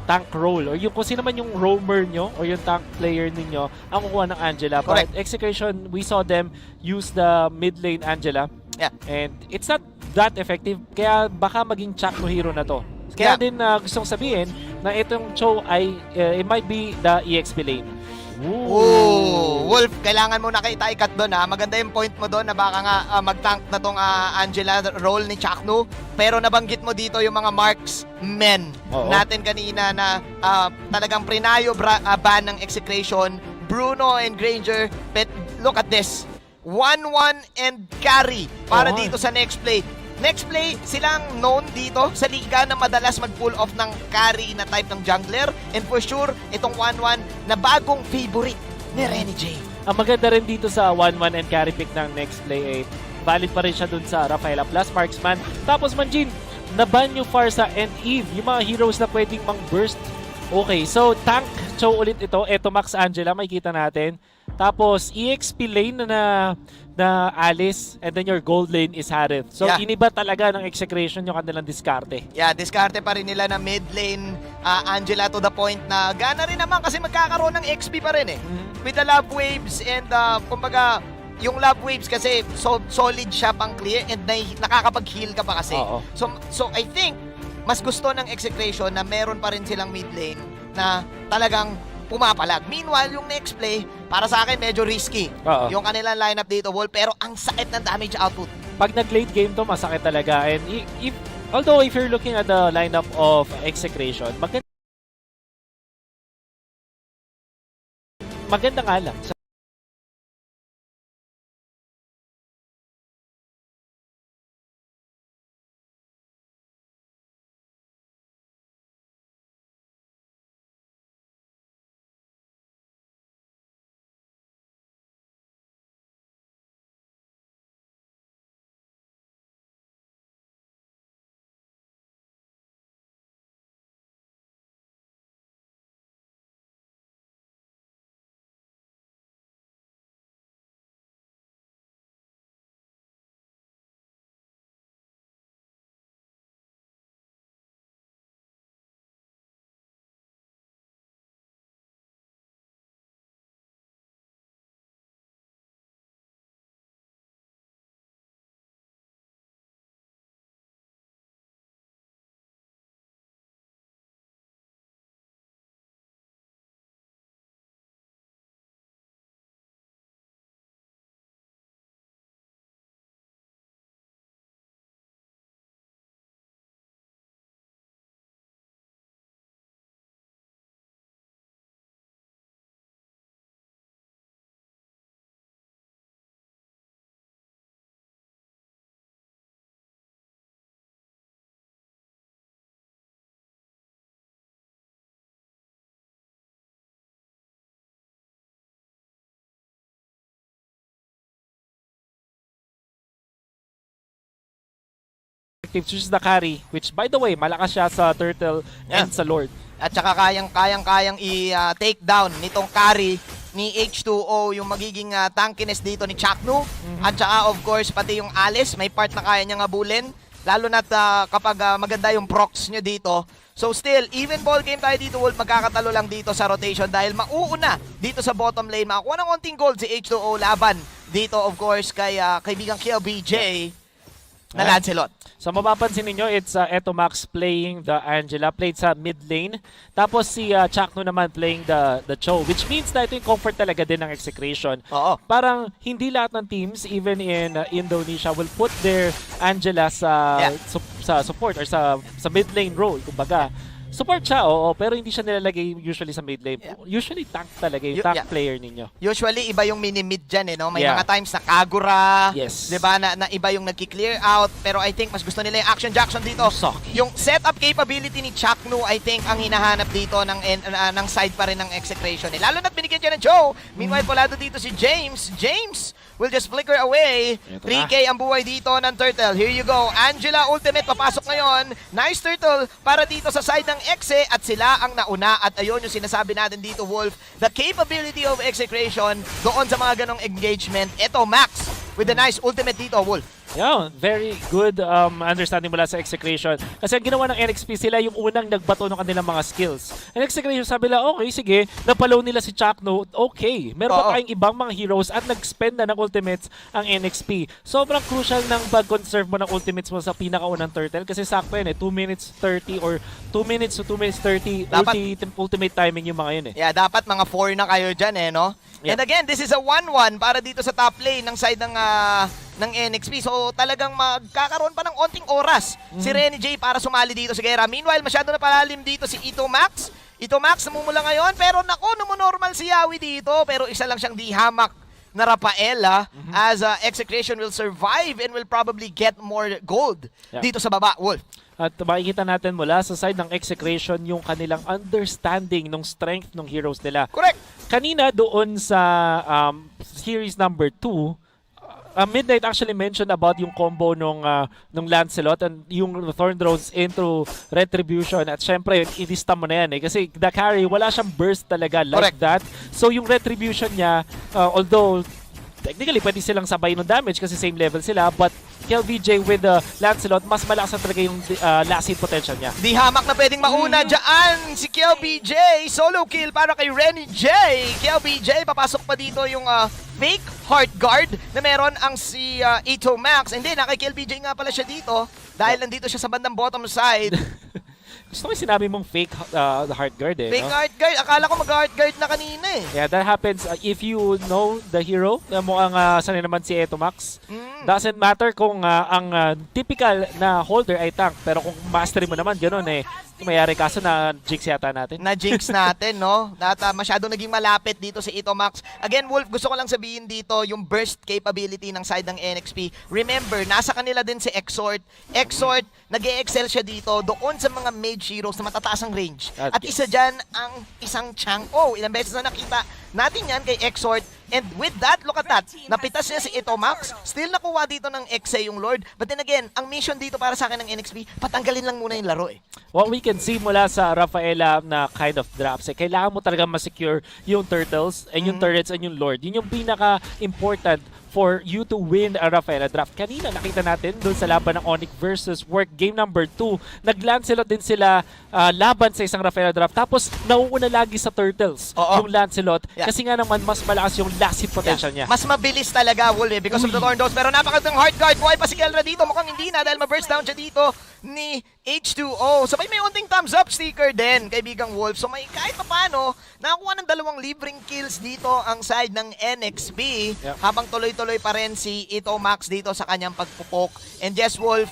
tank role, or yung kung sino man yung roamer nyo or yung tank player ninyo ang kukuha ng Angela. Correct. But Execution, we saw them use the mid lane Angela. Yeah. And it's not that effective, kaya baka maging Chuck no hero na to. Kaya Yeah. din gustong sabihin na itong Cho ay it might be the EXP lane. Ooh, Wolf, kailangan mo na kita ikat doon ha. Maganda yung point mo doon na baka nga mag-tank na tong Angela role ni Chaknu. Pero nabanggit mo dito yung mga marksmen Oo. natin kanina na talagang prinayo ban ng Execration. Bruno and Granger, but look at this. 1-1 and carry para Oo. dito sa next play. Next play, silang known dito sa liga na madalas mag-pull off ng carry na type ng jungler. And for sure, itong 1-1 na bagong favorite ni Renny J. Ang maganda rin dito sa 1-1 and carry pick ng next play 8. Valid pa rin siya dun sa Rafaela plus Marksman. Tapos Manjin, naban yung Farsa and Eve, yung mga heroes na pwedeng mang-burst. Okay, so tank Cho ulit ito. Eto Max Angela, makikita natin. Tapos EXP lane na Alice, and then your gold lane is Harith. So Yeah. iniba talaga ng Execration yung kanilang diskarte. Yeah, diskarte pa rin nila na mid lane Angela to the point na gana rin naman kasi magkakaroon ng XP pa rin eh. With the love waves and kumbaga yung love waves kasi solid siya pang clear and nakakapag-heal ka pa kasi. Oo. So I think mas gusto ng Execration na meron pa rin silang mid lane na talagang pumapalag. Meanwhile, yung next play, para sa akin medyo risky. Oo. Yung kanilang lineup dito, Wolf, pero ang sakit ng damage output. Pag nag-late game to, masakit talaga. And although if you're looking at the lineup of Execration, maganda nga lang. Which is the carry, which by the way, malakas siya sa Turtle and sa Lord. At saka kayang-kayang i-take down nitong carry ni H2O yung magiging tankiness dito ni Chaknu. At saka of course pati yung Alice, may part na kaya niyang abulin. Lalo na't kapag maganda yung procs nyo dito. So still, even ball game tayo dito, Wolf, magkakatalo lang dito sa rotation dahil mauuna dito sa bottom lane. Makakuha ng konting gold si H2O laban dito of course kay kaibigang KLBJ na Lancelot. So mapapansin ninyo, it's Eto Max playing the Angela, played sa mid lane. Tapos si Chakno naman playing the Cho, which means na ito yung comfort talaga din ng Execration. Oo. Parang hindi lahat ng teams, even in Indonesia, will put their Angela sa sa support or sa mid lane role, kumbaga. Support siya, oo, pero hindi siya nilalagay usually sa mid lane. Usually tank talaga, yung tank player ninyo. Usually, iba yung mini-mid dyan, eh, no? May Yeah. mga times na Kagura, Yes. diba, na iba yung nagki-clear out. Pero I think mas gusto nila yung Action Jackson dito. Yung setup capability ni Chaknu, I think, ang hinahanap dito ng side pa rin ng Execration. Eh. Lalo na't binigyan siya ng Joe. Meanwhile, polado dito si James. James, will just flicker away. Ito 3K ang buhay dito ng Turtle. Here you go. Angela ultimate papasok ngayon. Nice Turtle para dito sa side ng Exe at sila ang nauna. At ayun yung sinasabi natin dito, Wolf. The capability of execration doon sa mga ganong engagement. Ito, Max with the nice ultimate dito, Wolf. Yeah, very good understanding mula sa execration. Kasi ang ginawa ng NXP, sila yung unang nagbato ng kanilang mga skills. And execration, sabi nila, okay, sige, napalow nila si Chakno, okay. Meron pa tayong ibang mga heroes at nag-spend na ng ultimates ang NXP. Sobrang crucial ng pag-conserve mo ng ultimates mo sa pinakaunang turtle kasi sakto yun 2 minutes 30 or 2 minutes to 2 minutes 30 ultimate timing yung mga yun Yeah, dapat mga 4 na kayo dyan no? Yep. And again, this is a 1-1 para dito sa top lane ng side ng NXP. So talagang magkakaroon pa ng onting oras si Renny J para sumali dito sa gera. Meanwhile, masyado na palalim dito si Ito Max. Ito Max namumula ngayon pero nako, normal si Yawi dito pero isa lang siyang dihamak na Rafaela as execration will survive and will probably get more gold dito sa baba, Wolf. At makikita natin mula sa side ng execration yung kanilang understanding ng strength ng heroes nila. Correct. Kanina doon sa series number 2, Midnight actually mentioned about yung combo nung Lancelot and yung Thorn Drones into Retribution. At syempre, i-dista mo na yan kasi the carry, wala siyang burst talaga like that. So yung Retribution niya, although technically pwede silang sabay ng damage kasi same level sila, but KLBJ with the Lancelot, mas malakas na talaga yung last hit potential niya. Di hamak na pwedeng mauna dyan si KLBJ. Solo kill para kay Renny J. KLBJ, papasok pa dito yung fake heart guard na meron ang si Ito Max. Hindi, kay KLBJ nga pala siya dito dahil nandito siya sa bandang bottom side. Gusto ko yung sinabi mong fake heart guard Fake heart guard? Akala ko mag-heart guard na kanina Yeah, that happens if you know the hero na mukhang sanay naman si Ito Max. Doesn't matter kung ang typical na holder ay tank, pero kung mastery mo naman, ganun mayari kaso na jinx yata natin. Na-jinx natin, no? Masyado naging malapit dito si Ito Max. Again, Wolf, gusto ko lang sabihin dito yung burst capability ng side ng NXP. Remember, nasa kanila din si Exort. Exort, nag-e-excel siya dito doon sa mga mage heroes na matataas ang range. At isa dyan ang isang Chang'o. Ilang beses na nakita natin yan kay Exort. And with that, look at that. Napitas niya si Ito Max. Still nakuha dito ng Exe yung Lord. But then again, ang mission dito para sa akin ng NXP, patanggalin lang muna yung laro What we can see mula sa Rafaela na kind of drops, kailangan mo talaga ma-secure yung turtles and yung turrets and yung Lord. Yun yung pinaka-important for you to win a Rafaela draft. Kanina nakita natin doon sa laban ng Onyx versus Work game number 2. Nag-Lancelot din sila laban sa isang Rafaela draft. Tapos nauuna lagi sa turtles yung Lancelot kasi nga naman mas malakas yung last hit potential niya. Mas mabilis talaga, Wolf, because of the Thorn Drones. Pero napakagandang heart guard. Buhay pa si Kelra dito. Mukhang hindi na dahil ma-burst down siya dito ni H2O. Sabay may unting thumbs up sticker din, kaibigang Wolf. So may kahit pa paano, nakakuha ng 2 libreng kills dito ang side ng NXP habang tuloy-tuloy pa rin si Ito Max dito sa kanyang pagpupok. And yes, Wolf,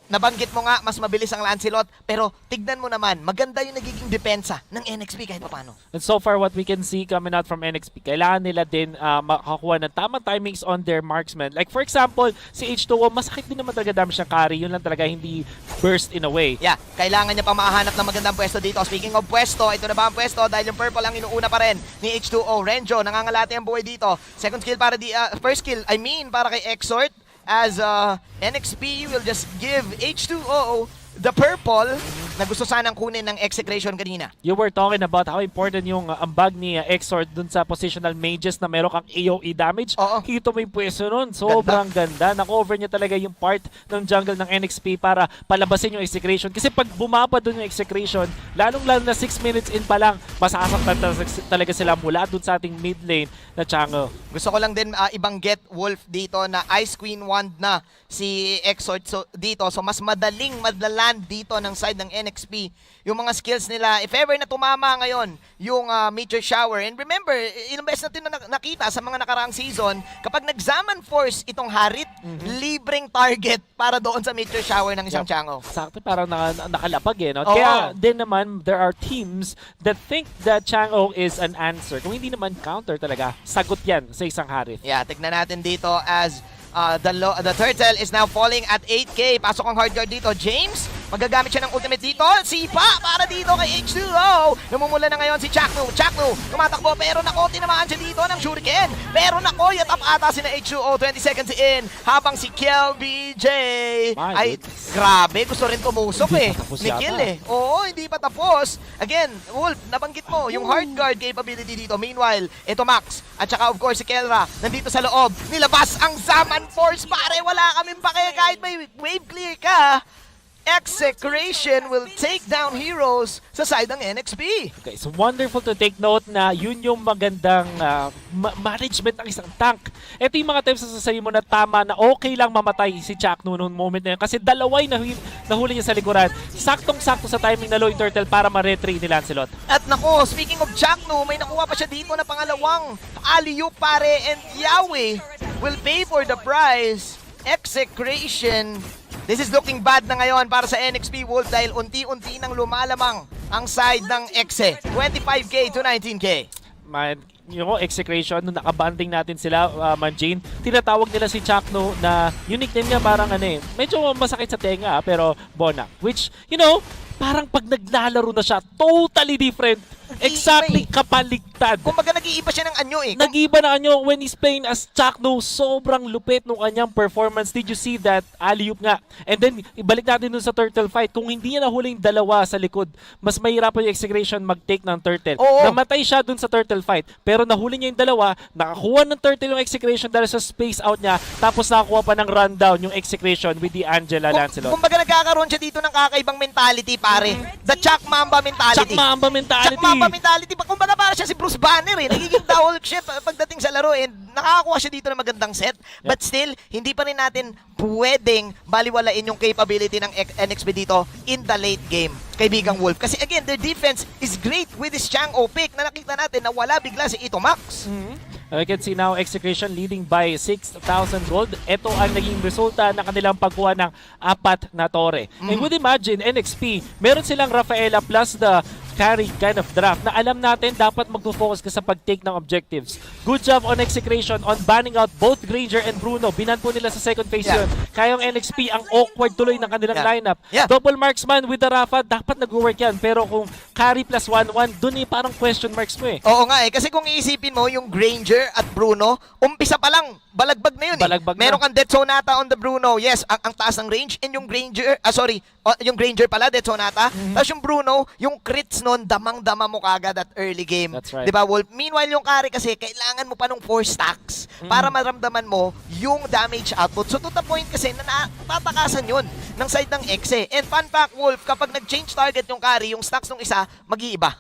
nabanggit mo nga, mas mabilis ang Lancelot, pero tignan mo naman, maganda yung nagiging depensa ng NXP kahit paano. And so far, what we can see coming out from NXP, kailangan nila din makakuha ng tamang timings on their marksman. Like for example, si H2O, masakit din naman talaga damage ng carry. Yun lang talaga, hindi burst in a way. Yeah, kailangan niya pa makahanap ng magandang pwesto dito. Speaking of pwesto, ito na ba ang pwesto? Dahil yung purple ang inuuna pa rin ni H2O. Renjo, nangangalati ang buhay dito. Second skill para first skill, para kay Exort. As NXP will just give H2O the purple na gusto sanang kunin ng execration kanina. You were talking about how important yung ambag ni Exort dun sa positional mages na meron kang AoE damage. Kita mo yung pwesto nun. Sobrang ganda. Na-cover niya talaga yung part ng jungle ng NXP para palabasin yung execration. Kasi pag bumaba dun yung execration, lalong-lalo na 6 minutes in pa lang, masasaktan talaga sila mula dun sa ating mid lane na Chang'o. Gusto ko lang din ibanggit, Wolf, dito na Ice Queen Wand na si Exort dito. So mas madaling madlaland dito ng side ng NXP yung mga skills nila. If ever na tumama ngayon yung Meteor Shower. And remember, ilang beses natin nakita sa mga nakaraang season, kapag nag-Zaman Force itong Harit, libreng target para doon sa Meteor Shower ng isang Chang'o. Sakto, parang nakalapag no? Kaya din naman, there are teams that think that Chang'o is an answer. Kung hindi naman counter talaga, sagot yan sa isang Harit. Yeah, tignan natin dito as the turtle is now falling at 8K. Pasok ang hard guard dito. James, Magagamit siya ng ultimate dito. Sipa para dito kay H2O. Namumula na ngayon si Chaknu. Chaknu, tumatakbo pero nako, tinamaan siya dito ng Shuriken. Pero nako, yatap ata si na H2O. 20 seconds in. Habang si KelVJ ay grabe, gusto rin tumusok Hindi eh. pa tapos Ni yata. Kill eh. Oo, hindi pa tapos. Again, Wolf, nabanggit mo yung hard guard capability dito. Meanwhile, ito Max at saka of course si Kelra nandito sa loob. Nilabas ang Zaman Force, pare. Wala kaming pake kahit may wave clear ka. Execration will take down heroes sa side ng NXP. Okay, so wonderful to take note na yun yung magandang management ng isang tank. Ito yung mga times na sasabihin mo na tama na okay lang mamatay si Chaknu noong moment na yun kasi dalaway nahuli niya sa likuran. Saktong-sakto sa timing na low in turtle para ma-retry ni Lancelot. At nako, speaking of Chaknu, may nakuha pa siya dito na pangalawang alley-oop, pare, and Yahweh will pay for the prize. Execration. This is looking bad na ngayon para sa NXP Wolf dahil unti-unti nang lumalamang ang side ng Exe. 25k to 19k. Man, yung execration, nung nakabanding natin sila, Manjin, tinatawag nila si Chaknu na unique name niya parang medyo masakit sa tenga pero Bonak. Which, parang pag naglalaro na siya, totally different. Exactly, kapaligtad. Kumbaga nag-iiba siya ng anyo eh. Nag-iba na kanyo when he's playing as Chaknu, sobrang lupit nung kanyang performance. Did you see that? Alley-oop nga. And then, ibalik natin dun sa turtle fight. Kung hindi niya nahuli yung dalawa sa likod, mas mahirapan yung execution mag-take ng turtle. Oo. Namatay siya dun sa turtle fight. Pero nahuli niya yung dalawa, nakakuha ng turtle yung execution dahil sa space out niya, tapos nakakuha pa ng rundown yung execution with the Angela Lancelot. Kumbaga nagkakaroon siya dito ng kakaibang mentality, pare. The Chak Mamba mentality. Chak Mamba mentality. Chak Mamba mentality. Kumbaga para siya si Bruce Banner eh. Nagiging Hulk siya pagdating sa laro and nakakakuha siya dito ng magandang set. But still, hindi pa rin natin pwedeng baliwalain yung capability ng NXP dito in the late game, kaibigang Wolf. Kasi again, their defense is great with this Chang'o pick na nakita natin na wala bigla si Ito Max. We can see now execution leading by 6,000 gold. Ito ang naging resulta ng kanilang pagkuha ng 4 na tore. And would imagine, NXP, meron silang Rafaela plus the carry kind of draft na alam natin dapat magpo-focus ka sa pag-take ng objectives. Good job on execution on banning out both Granger and Bruno. Binan po nila sa second phase yun. Kayong NXP ang awkward tuloy ng kanilang lineup. Double marksman with the Rafa, dapat nag-work yan. Pero kung carry plus 1-1, dun parang question marks mo eh. Oo nga eh, kasi kung iisipin mo yung Granger at Bruno, umpisa pa lang, balagbag na yun eh. Balagbag Meron na. kang Death Sonata on the Bruno. Yes, ang taas ng range. And yung Granger, yung Granger pala, Death Sonata. Tapos yung Bruno, yung crits nun, damang-dama mo kagad at early game. That's right. Diba, Wolf? Meanwhile, yung carry kasi, kailangan mo pa nung 4 stacks para maramdaman mo yung damage output. So to the point kasi, na tatakasan yun ng side ng Exe. And fun fact, Wolf, kapag nag-change target yung carry, yung stacks ng isa, mag-iiba.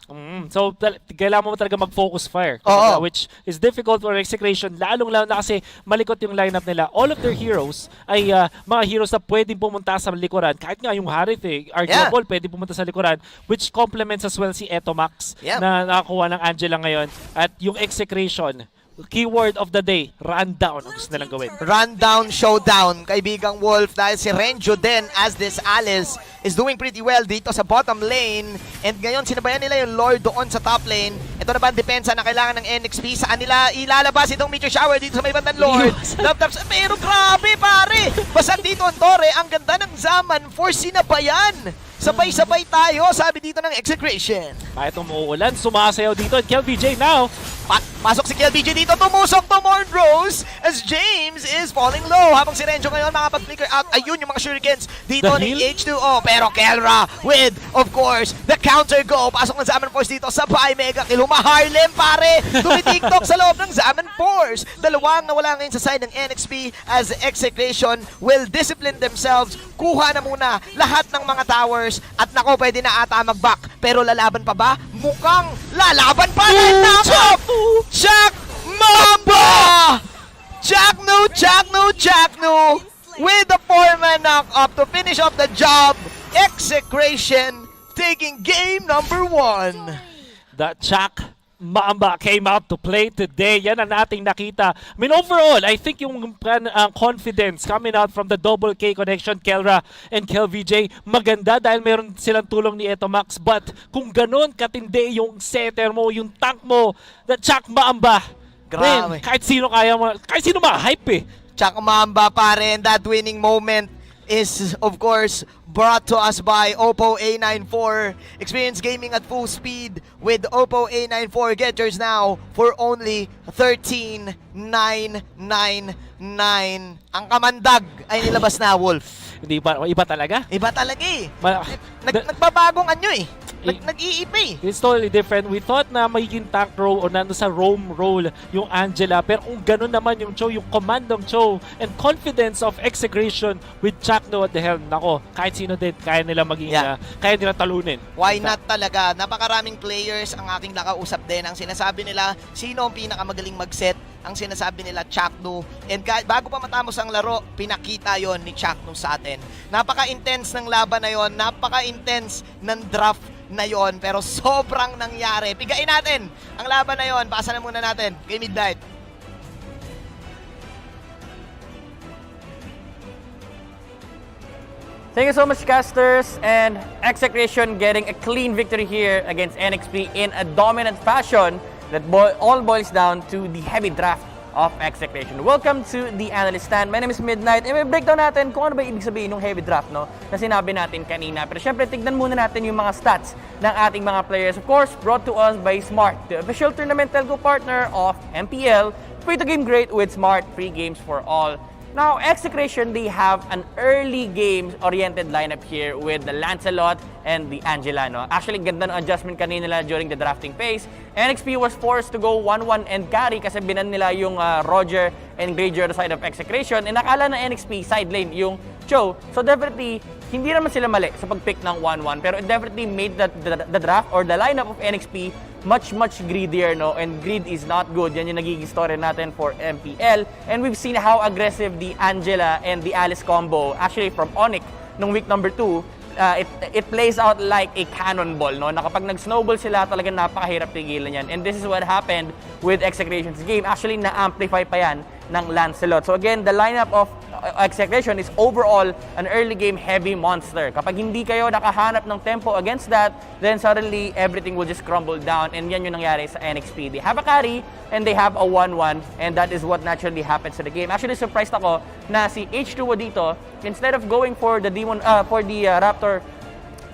So, kailangan mo talaga mag-focus fire. Oo. Which is difficult for execution. Lalong-lalo na kasi malikot yung lineup nila. All of their heroes ay mga heroes na pwedeng pumunta sa likuran. Kahit nga yung Harith arguable, pwedeng pumunta sa likuran. Which complements as well si Eto Max na nakakuha ng Angela ngayon. At yung execution, keyword of the day, rundown ang gusto nilang gawin. Rundown showdown, kaibigang Wolf, dahil si Renjo din as this Alice is doing pretty well dito sa bottom lane. And ngayon, sinabayan nila yung Lord doon sa top lane. Ito na ba ang depensa na kailangan ng NXP? Saan nila ilalabas itong Meteor Shower dito sa may bandang Lord? Pero grabe, pare! Basag dito ang Tore, ang ganda ng Zaman Force, sinabayan! Sabay-sabay tayo, sabi dito ng Execration. Kahit umuulan, sumasayaw dito. And KelVJ now, Pasok si KelVJ dito, tumusok to Mordros as James is falling low. Habang si Renjo ngayon makapag-flicker out. Ayun yung mga shurikens dito ni H2O. Pero Kelra with, of course, the counter go. Pasok ng Zaman Force dito, sabay mega kill. Harlem, pare! Tumitiktok sa loob ng Zaman Force. Dalawang nawala ngayon sa side ng NXP as Execration will discipline themselves. Kuha na muna lahat ng mga towers at nako, pwede na ata mag-back. Pero lalaban pa ba? Mukhang lalaban pa rin na ako! Chak Mamba! Chaknu with the 4-man knock-up to finish off the job. Execration taking game number 1. the Chak Mamba came out to play today. Yan ang ating nakita. I mean, overall, I think yung confidence coming out from the double K connection, Kelra and KelVJ, maganda dahil meron silang tulong ni Eto Max. But kung ganun katindi yung setter mo, yung tank mo, the Chak Mamba, Grabe. kahit sino kaya mo, kahit sino ma-hype eh. Chak Mamba pare, and that winning moment is, of course, brought to us by Oppo A94. Experience gaming at full speed with Oppo A94. Get yours now for only 13,999. Ang kamandag ay nilabas na, Wolf. Hindi ba, iba talaga? Iba talaga eh. Ma- Nagbabagong anyo eh. Eh, Nag-iipa eh. It's totally different. We thought na magiging tank role o nando sa roam role yung Angela. Pero kung ganun naman yung Cho, yung command ng Cho and confidence of execution with Chakno at the helm. Nako, kahit sino din, kaya nila maging, Yeah. kaya nila talunin. Why not talaga? Napakaraming players ang aking nakausap din. Ang sinasabi nila, sino ang pinakamagaling mag-set? Ang sinasabi nila, Chakno. And bago pa matapos ang laro, pinakita yon ni Chakno sa atin. Napaka-intense ng laban na yon, napaka-intense ng draft na yon, pero sobrang nangyari. Pigain natin ang laban na yon. Pasa na muna natin kay Midnight. Thank you so much, casters, and Execration getting a clean victory here against NXP in a dominant fashion that all boils down to the heavy draft of Execration. Welcome to the Analyst Stand. My name is Midnight, and may breakdown natin kung ano ba ibig sabihin ng heavy draft, no? Na sinabi natin kanina. Pero syempre, tignan muna natin yung mga stats ng ating mga players. Of course, brought to us by Smart, the official tournament telco partner of MPL. Free to game great with Smart, free games for all. Now, Execration, they have an early game-oriented lineup here with the Lancelot and the Angela, no? Actually, ganda ng adjustment kanina nila during the drafting phase. NXP was forced to go 1-1 and carry kasi binan nila yung Roger and Granger on the side of Execration. And nakala na NXP side lane yung Cho. So definitely, hindi naman sila mali sa pag-pick ng 1-1. Pero it definitely made the draft or the lineup of NXP much greedier, no? And greed is not good. Yan yung nagiging story natin for MPL. And we've seen how aggressive the Angela and the Alice combo, actually from Onyx, nung week number 2, it plays out like a cannonball, no? Na kapag nag-snowball sila, talagang napakahirap tigilan yan. And this is what happened with Execration's game. Actually, na-amplify pa yan ng Lancelot. So again, the lineup of Execration is overall an early game heavy monster. Kapag hindi kayo nakahanap ng tempo against that, then suddenly everything will just crumble down, and yan yung nangyari sa NXP. They have a carry and they have a 1-1, and that is what naturally happens to the game. Actually, surprised ako na si H2O dito, instead of going for the Raptor,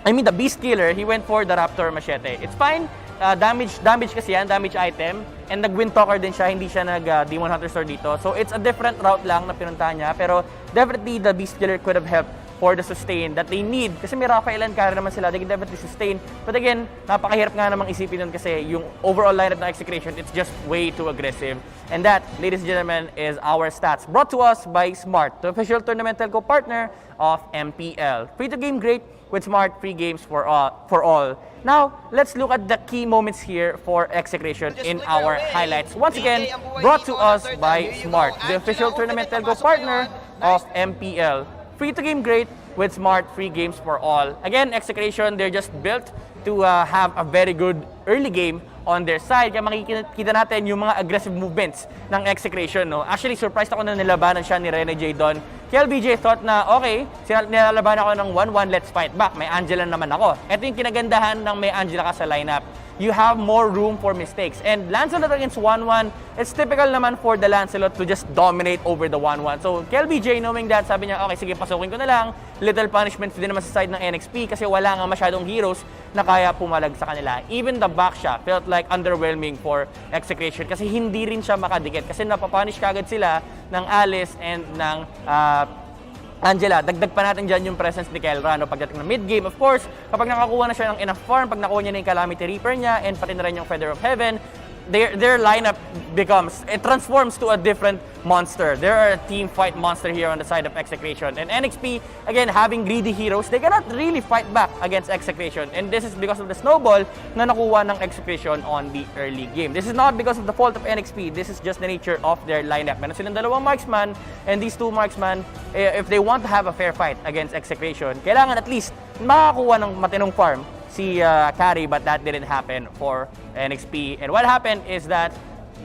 I mean the Beast Killer, he went for the Raptor Machete. It's fine. Damage kasi yan, damage item. And nag-Wind Talker din siya, hindi siya nag-Demon Hunter Sword dito. So it's a different route lang na pinuntahan niya. Pero definitely the Beast Killer could have helped for the sustain that they need. Kasi may Raphael and Kara naman sila, they can definitely sustain. But again, napakahirap nga namang isipin nun kasi yung overall lineup ng Execration, it's just way too aggressive. And that, ladies and gentlemen, is our stats. Brought to us by Smart, the official tournament telco partner of MPL. Free to game great with Smart, free games for all. Now, let's look at the key moments here for Execration in our highlights. Once again, brought to us by Smart, the official tournament telco partner of MPL. Free to game great with Smart, free games for all. Again, Execration, they're just built to have a very good early game on their side. Kaya makikita natin yung mga aggressive movements ng Execration, no? Actually, surprised ako na nilabanan siya ni Rene J. Don. KLBJ thought na, okay, nilalaban ako ng 1-1, let's fight back. May Angela naman ako. Ito yung kinagandahan ng may Angela ka sa lineup. You have more room for mistakes. And Lancelot against 1-1, it's typical naman for the Lancelot to just dominate over the 1-1. So, KLBJ, knowing that, sabi niya, okay, sige, pasukin ko na lang. Little punishments din naman sa side ng NXP kasi wala nga masyadong heroes na kaya pumalag sa kanila. Even the back shot felt like underwhelming for Execration kasi hindi rin siya makadikit kasi napapunish kagad sila ng Alice and ng Angela. Dagdag pa natin dyan yung presence ni Kelra, no? Pagdating ng mid-game, of course, kapag nakakuha na siya ng enough farm, pag nakuha niya na yung Calamity Reaper niya and pati na rin yung Feather of Heaven, their lineup it transforms to a different monster. They're a team fight monster here on the side of Execration. And NXP, again, having greedy heroes, they cannot really fight back against Execration. And this is because of the snowball na nakuha ng Execration on the early game. This is not because of the fault of NXP. This is just the nature of their lineup. Meron silang dalawang marksman, and these two marksman, if they want to have a fair fight against Execration, kailangan at least makakuha ng matinong farm si Carry, but that didn't happen for NXP. And what happened is that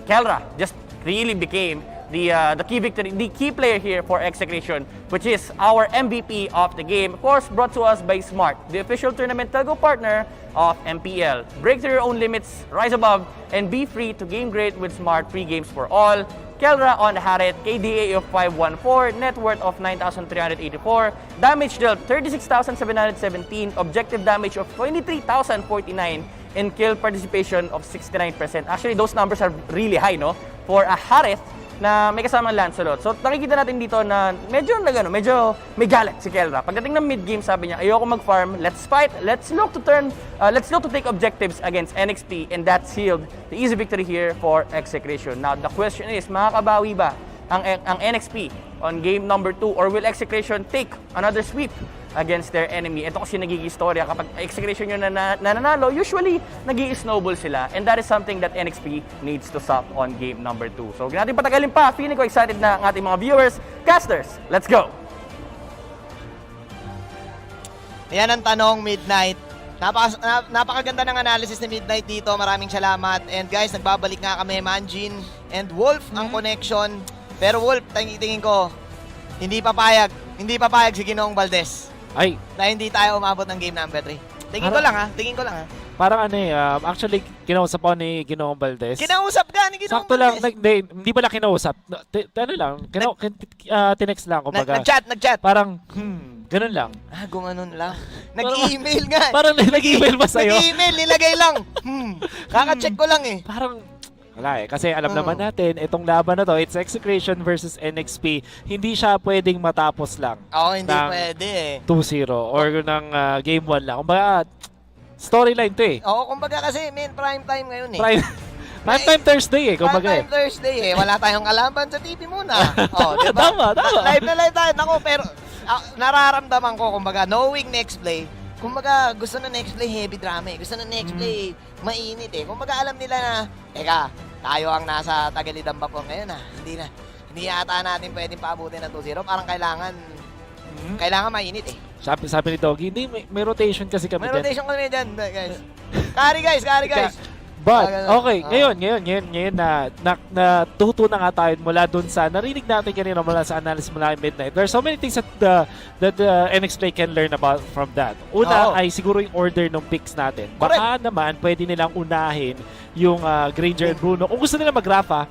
Kelra just really became the key player here for Execration, which is our MVP of the game. Of course, brought to us by Smart, the official tournament telco partner of MPL. Break through your own limits, rise above, and be free to game great with Smart, free games for all. Kelra on Harriet, KDA of 514, net worth of 9,384, damage dealt 36,717, objective damage of 23,049, and kill participation of 69%. Actually, those numbers are really high, no? For a Harriet na may kasamang Lancelot. So nakikita natin dito na medyo may galit si Kelra. Pagdating ng mid-game, sabi niya, ayoko mag-farm, let's fight, let's look to take objectives against NXP, and that sealed the easy victory here for Execration. Now, the question is, makakabawi ba ang NXP on game number 2, or will Execration take another sweep against their enemy? Ito kasi nagiging istorya. Kapag Execration yung nananalo, usually nag-i-snowball sila. And that is something that NXP needs to stop on game number 2. So, natin patagalin pa. Feeling ko excited na ang ating mga viewers. Casters, let's go! Ayan ang tanong, Midnight. Napakaganda ng analysis ni Midnight dito. Maraming salamat. And guys, nagbabalik nga kami, Manjin and Wolf ang connection. Pero Wolf, tingin ko, hindi papayag si Ginoong Valdez Ay, na hindi tayo umabot ng game number 3. Tingin ko lang ha. parang ano actually, kinausap ako ni Ginoong Valdez. Kinausap ka ni Ginoong Sakto lang, Valdez. hindi pala kinausap. Ano lang, tinext lang, kumbaga. Nag-chat. Parang, ganun lang. Gumanon lang. Nag-email nga. Parang nag-email ba sa'yo? Nag-email, nilagay lang. Kaka-check ko lang eh. Parang, wala eh. Kasi alam naman natin, itong laban na to, it's Execration versus NXP. Hindi siya pwedeng matapos lang. Oo, hindi ng pwede eh. 2-0 or ng game 1 lang. Kumbaga, storyline to eh. Oo, kumbaga kasi, prime time ngayon eh. Prime time Thursday eh, kumbaga Prime time Thursday eh. Wala tayong kalaban sa TV muna. Oh, diba? Tama. Live na live tayo. Naku, pero nararamdaman ko, kumbaga, knowing next play, kumbaga, gusto na next play heavy drama eh. Gusto na next play mainit eh. Kumbaga, alam nila na, teka, tayo ang nasa Tagalidang Vapor ngayon ah. Hindi yata natin pwedeng paabutin ng 2-0. Parang kailangan mainit eh. Sabi ni Doggy, hindi, may rotation kasi kami May dyan. rotation kami dyan, guys. Carry guys. But, okay, ngayon na natuto na nga tayo mula dun sa, narinig natin kanina mula sa analysis mula kay Midnight. There are so many things that the NX Play can learn about from that. Una ay siguro yung order ng picks natin. Baka naman, pwede nilang unahin yung Granger and Bruno. Kung gusto nila mag-Rafa,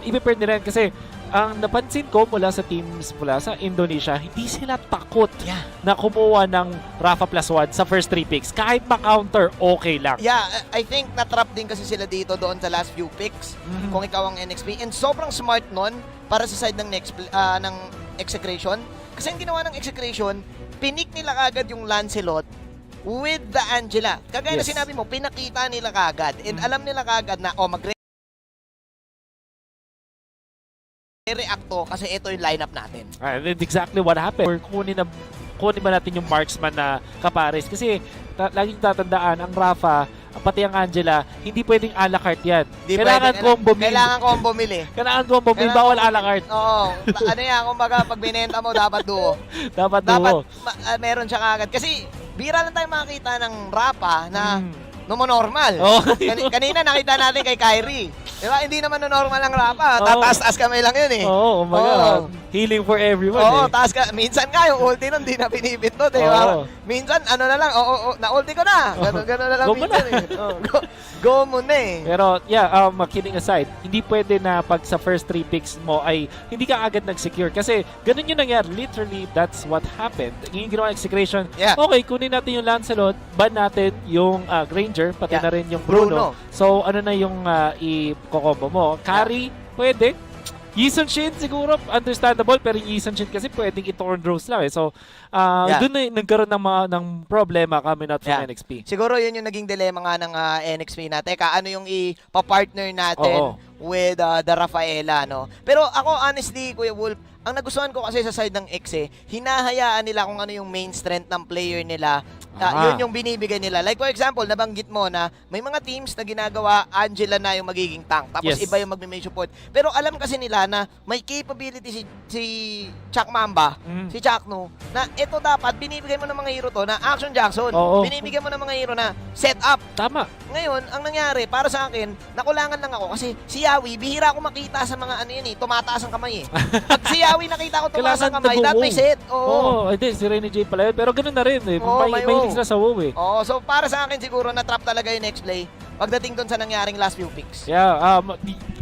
i-prepare nila kasi ang napansin ko mula sa teams mula sa Indonesia, hindi sila takot na kumuha ng Rafa +1 sa first 3 picks. Kahit ma-counter, okay lang. Yeah, I think na-trap din kasi sila dito doon sa last few picks kung ikaw ang NXP. And sobrang smart nun para sa side ng ng Execration. Kasi ang ginawa ng Execration, pinik nila kagad yung Lancelot with the Angela. Kagaya na sinabi mo, pinakita nila kagad. And alam nila kagad na, react to kasi ito yung lineup natin. That's exactly what happened. Or kunin ba natin yung marksman na kapares? Kasi laging tatandaan, ang Rafa, pati ang Angela, hindi pwedeng a la carte yan. Kailangan combo meal. Kailangan combo meal, bawal a la carte. Oo. Ano yan, kumbaga pag binenta mo, dapat duo. Dapat duo. Meron siya kagad. Kasi bira lang tayo makakita ng Rafa na normal. Kanina nakita natin kay Kyrie. Diba? Hindi naman normal ang Rafa. Tataas-taas kamay lang yun eh. Oo, healing for everyone taas ka. Minsan nga yung ulti nun, di na pinipit to. Diba? Minsan, ano na lang, na-ulti ko na. Gano'n na lang minsan eh. Go muna eh. Pero, kidding aside, hindi pwede na pag sa first 3 picks mo ay hindi ka agad nag-secure. Kasi ganun yung nangyari. Literally, that's what happened. Yung ginawa Execration, okay, kunin natin yung Lancelot, ban natin yung Granger, pati na rin yung Bruno. So, ano na yung i-combo mo? Carry, pwede. Yi Sun-shin siguro understandable, pero yung Yi Sun-shin kasi pwedeng i-torn rose lang eh. So doon na nagkaroon ng problema kami not from NXP. Siguro yun yung naging dilemma nga ng NXP na, teka, ano yung ipa-partner natin with the Rafaela, no? Pero ako honestly, Kuya Wolf, ang nagustuhan ko kasi sa side ng X hinahayaan nila kung ano yung main strength ng player nila. Yun yung binibigay nila. Like for example, nabanggit mo na may mga teams na ginagawa Angela na yung magiging tank. Tapos iba yung magme-main support. Pero alam kasi nila na may capability si Chuck Mamba, si Chuck No, na ito dapat binibigay mo ng mga hero to na Action Jackson. Binibigay mo ng mga hero na set up. Tama. Ngayon, ang nangyari, para sa akin, nakulangan lang ako kasi si Yawi, bihira ako makita sa mga ano yun tumataas ang kamay eh. Pag si Yawi nakita ko tumaas ang kamay, that may set. Hindi, si Rene J pala yun. Pero ganun na rin eh. May sila sa WoW eh. So para sa akin siguro na-trap talaga yung next play pagdating doon sa nangyaring last few picks.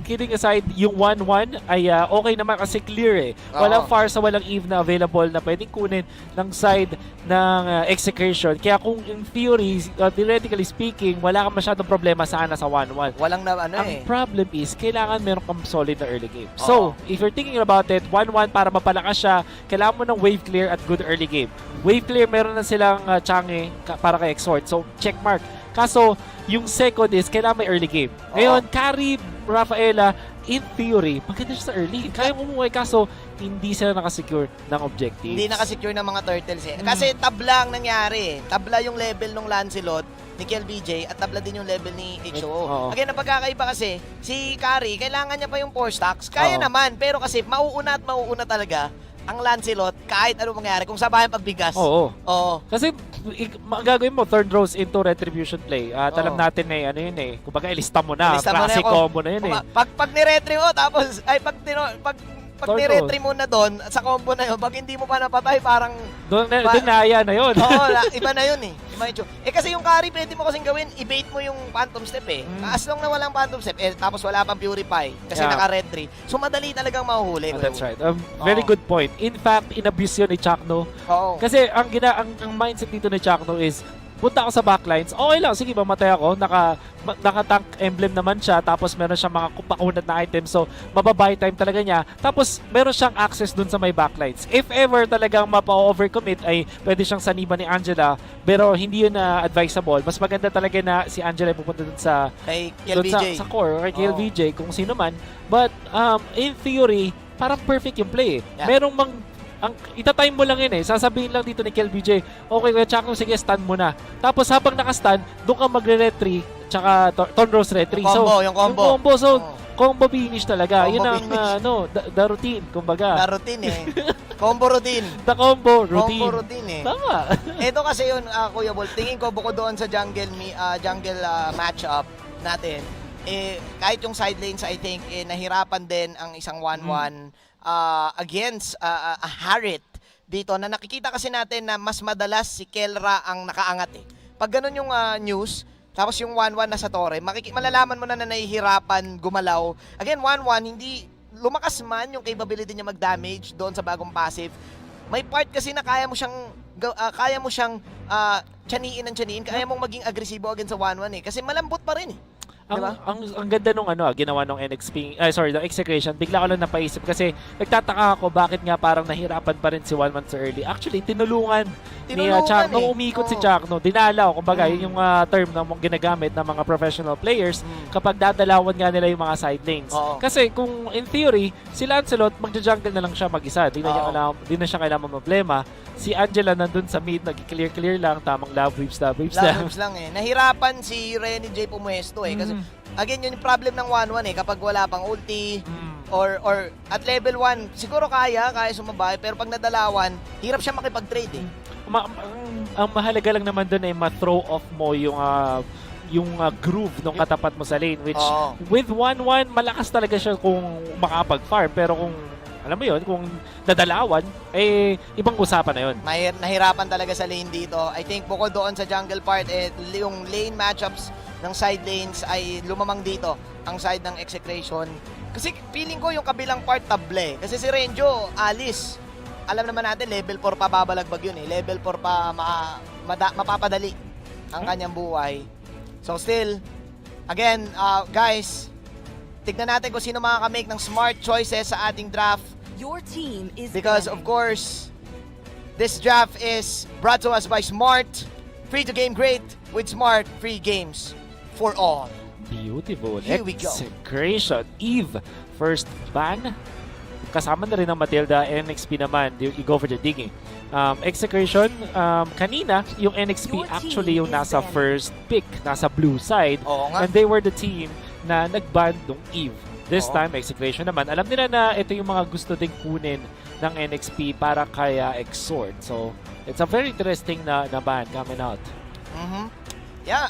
kidding aside, yung 1-1 ay okay naman kasi clear eh. Walang Oo. Farsa, walang Eve na available na pwedeng kunin ng side ng Execution. Kaya kung in theory, theoretically speaking, wala kang masyadong problema sana sa 1-1. Walang na ano Ang eh. problem is, kailangan meron kang solid na early game. So, if you're thinking about it, 1-1 para mapalakas siya, kailangan mo ng wave clear at good early game. Wave clear, meron na silang Chang'e para kay Exort. So, check mark. Kaso, yung second is, kailangan may early game. Ngayon, Carry, Rafaela, in theory, maganda siya sa early. Kaya umuwi, kaso hindi sila nakasecure ng objectives. Hindi nakasecure ng mga turtles eh. Kasi tabla ang nangyari eh. Tabla yung level ng Lancelot ni KLBJ at tabla din yung level ni HO. Oo. Again, ang pagkakaiba kasi, si Kari, kailangan niya pa yung 4 stacks. Kaya Oo. naman, pero kasi mauuna at mauuna talaga ang Lancelot kahit ano mangyari. Kung sabayan pagbigas. Oo. Oo. Kasi gagawin mo third rows into retribution play. At alam Oo. natin eh, ano yun eh. Kumbaga ilista mo na. Ilista mo na Classic yung combo na yun eh. Pag ni-retry mo, tapos, ay pag Third ni-retry mo na doon, sa combo na yun, pag hindi mo pa napatay, parang Doon naya na yun. Oo, iba na yun eh. Iba yung tsura. Kasi yung carry, pwede mo kasing gawin, i-bait mo yung phantom step eh. As long na walang phantom step, tapos wala pang purify, kasi Yeah. naka-red 3. So, madali talagang mahuhuli. That's right. Very good point. In fact, inabuse yun ni Chakno. Oo. Kasi ang mindset dito ni Chakno is, punta ako sa backlines, okay lang, sige, mamatay ako, naka-tank emblem naman siya, tapos meron siyang mga pakunat na items, so mababay time talaga niya, tapos meron siyang access dun sa may backlines. If ever talagang mapa-overcommit, ay pwede siyang saniba ni Angela, pero hindi yun na advisable. Mas maganda talaga na si Angela ay pupunta dun sa Kay doon KLBJ. sa core, kay KLBJ, kung sino man. But, in theory, parang perfect yung play eh. Yeah. Merong itatime mo lang yun eh. Sasabihin lang dito ni KLBJ, okay, Kuya Chakno, sige, stun mo na. Tapos habang nakastun, doon ka magre-retry, tsaka Tonrose retry. Yung combo. So, combo finish talaga. Combo Yun ang, finish. the routine, kumbaga. Na routine eh. Combo routine. The combo routine. Combo routine eh. Tama. Ito kasi yun, Kuya Bol, tingin ko bukod doon sa jungle matchup natin, kahit yung side lanes, I think, nahirapan din ang isang 1-1 against a Harit dito, na nakikita kasi natin na mas madalas si Kelra ang nakaangat eh. Pag ganun yung news, tapos yung 1-1 na sa Torre, malalaman mo na nahihirapan gumalaw. Again, 1-1, hindi lumakas man yung capability niya mag-damage doon sa bagong passive. May part kasi na kaya mo siyang tsaniin, kaya mong maging agresibo against sa 1-1 eh. Kasi malambot pa rin eh. Diba? Ang ganda nung ginawa nung NXP, the Execration, bigla ko lang napaisip kasi nagtataka ako bakit nga parang nahirapan pa rin si 1-1 sa early. Actually, tinulungan ni Chak. Nung umikot si Chakno, dinalaw, kumbaga, yun yung term na ginagamit ng mga professional players kapag dadalawan nga nila yung mga side lanes. Kasi kung in theory, si Lancelot, magja-jungle na lang siya mag-isa. Di na siya kailangan problema. Si Angela nandun sa mid, nag-clear lang, tamang love waves Love waves lang eh. Nahirapan si Renny J pumuesto eh. Kasi, again, yun yung problem ng 1-1 eh. Kapag wala pang ulti, or at level 1, siguro kaya sumabay. Pero pag nadalawan, hirap siya makipag-trade eh. Ang mahalaga lang naman dun ay ma-throw off mo yung groove nung katapat mo sa lane, which with 1-1 malakas talaga siya kung makapag-farm, pero kung alam mo yun, kung dadalawan, ibang usapan na yun. Nahirapan talaga sa lane dito. I think bukod doon sa jungle part, yung lane matchups ng side lanes ay lumamang dito, ang side ng Execration. Kasi feeling ko yung kabilang part table. Kasi si Renjo, Alice, alam naman natin, level 4 pa babalagbag yun eh. Level 4 pa mapapadali ang kanyang buhay. So still, again, guys, tignan natin kung sino makaka-make ng smart choices sa ating draft. Your team is Because of course, this draft is brought to us by Smart. Free to game great with Smart, free games for all. Beautiful. Here we go. Execration. Eve, first ban. Kasama na rin ang Matilda. NXP naman, you go for the digging. Execration, kanina, yung NXP actually yung nasa first pick, nasa blue side. Oo nga. And they were the team na nag-ban nung Eve. This time, Execration naman, alam nila na ito yung mga gusto ding kunin ng NXP para kaya Exort. So, it's a very interesting na ban coming out. Yeah,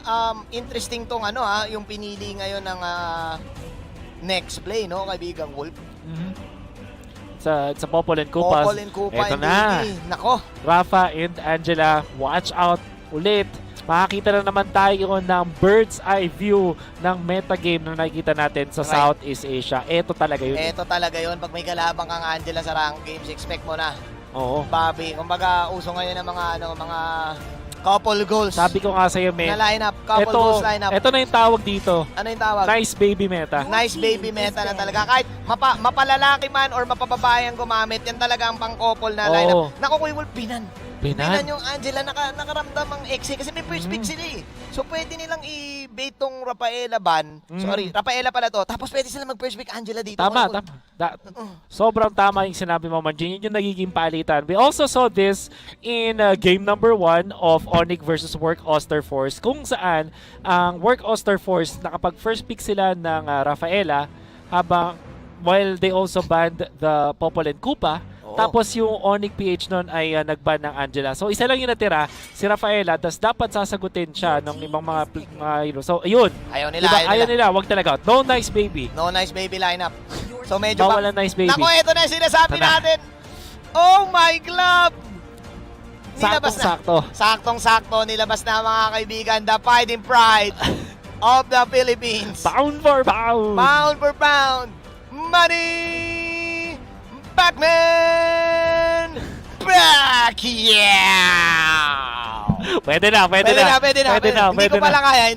interesting tong yung pinili ngayon ng next play, no, kaibigang Wolf. It's a Popol and Kupas. Popol and Kupa. Ito na. Nako. Rafa and Angela, watch out ulit. makakita na naman tayo ng bird's eye view ng metagame na nakikita natin sa Right. Southeast Asia. Ito talaga yun. Ito talaga yun. Pag may kalabang kang Angela sa rank games, expect mo na. Oo. Bobby, kumbaga uso ngayon ng mga couple goals. Sabi ko nga sa'yo, na men. lineup, couple goals lineup. Ito na yung tawag dito. Ano yung tawag? Nice baby meta. Nice baby meta na talaga. Kahit mapalalaki man or mapababae ang gumamit, yan talaga ang pang-couple na Oo. lineup. Naku, Kuya Wolf, Binan Binan. yung Angela, nakaramdam ang exe kasi may first pick sila eh. So pwede nilang i-bait tong Rafaela ban. Sorry, Rafaela pala to. Tapos pwede sila mag-first pick Angela dito. Tama, Kuya Wolf. tama. Sobrang tama yung sinabi mo, Manjin. Yun yung nagiging palitan. We also saw this in game number 1 of Onyx versus Work Oster Force, kung saan ang Work Oster Force, nakapag first pick sila ng Rafaela, habang while they also banned the Popol and Koopa. Tapos yung Onyx PH nun ay nag-ban ng Angela. So isa lang yung natira, si Rafaela, tas dapat sasagutin siya ng ibang mga hero. So ayun. Ayaw nila, Diba? ayaw Ayaw nila. nila. Wag talaga. No nice baby. No nice baby lineup. So medyo Bawal ang nice baby. Naku, ito na yung sinasabi Ito na. natin. Oh my glove! Nilabas na. Saktong-sakto. Saktong-sakto, nilabas na mga kaibigan, the fighting pride of the Philippines. Pound for pound. Pound for pound. Money Pacman Pacquiao. Pwede na. Pwede na. Hindi ko pala kaya.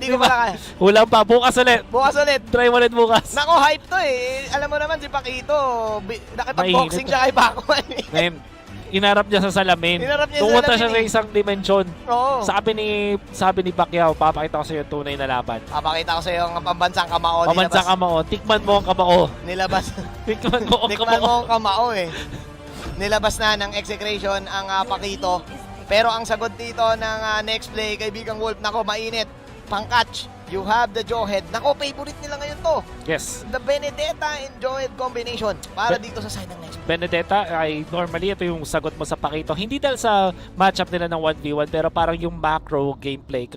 Ulang pa. Bukas ulit. Bukas ulit. Try mo ulit bukas. Nako, hype to eh. Alam mo naman si Paquito, nakipag-boxing Mainit. siya kay Pacman. Men, inarap niya sa salamin. Inarap niya sa Tumunta siya salamin sa isang dimensyon. Oo. Sabi ni Pacquiao, papakita ko sa iyo tunay na laban. Papakita ko sa iyo ang pambansang kamao. Pamansang kamao. Tikman mo ang kamao. Nilabas. Tikman mo ang Tikman mo kamao. ang kamao eh. Nilabas na ng execration ang Paquito. Pero ang sagot dito ng next play, kaibigang Wolf, nako, mainit. Pang-catch. You have the Jawhead. Nako, favorite nila ngayon to. Yes. The Benedetta and Jawhead combination. Para dito sa side ng next play. Benedetta ay normally ito yung sagot mo sa Paquito. Hindi dahil sa matchup nila ng 1v1 pero parang yung macro gameplay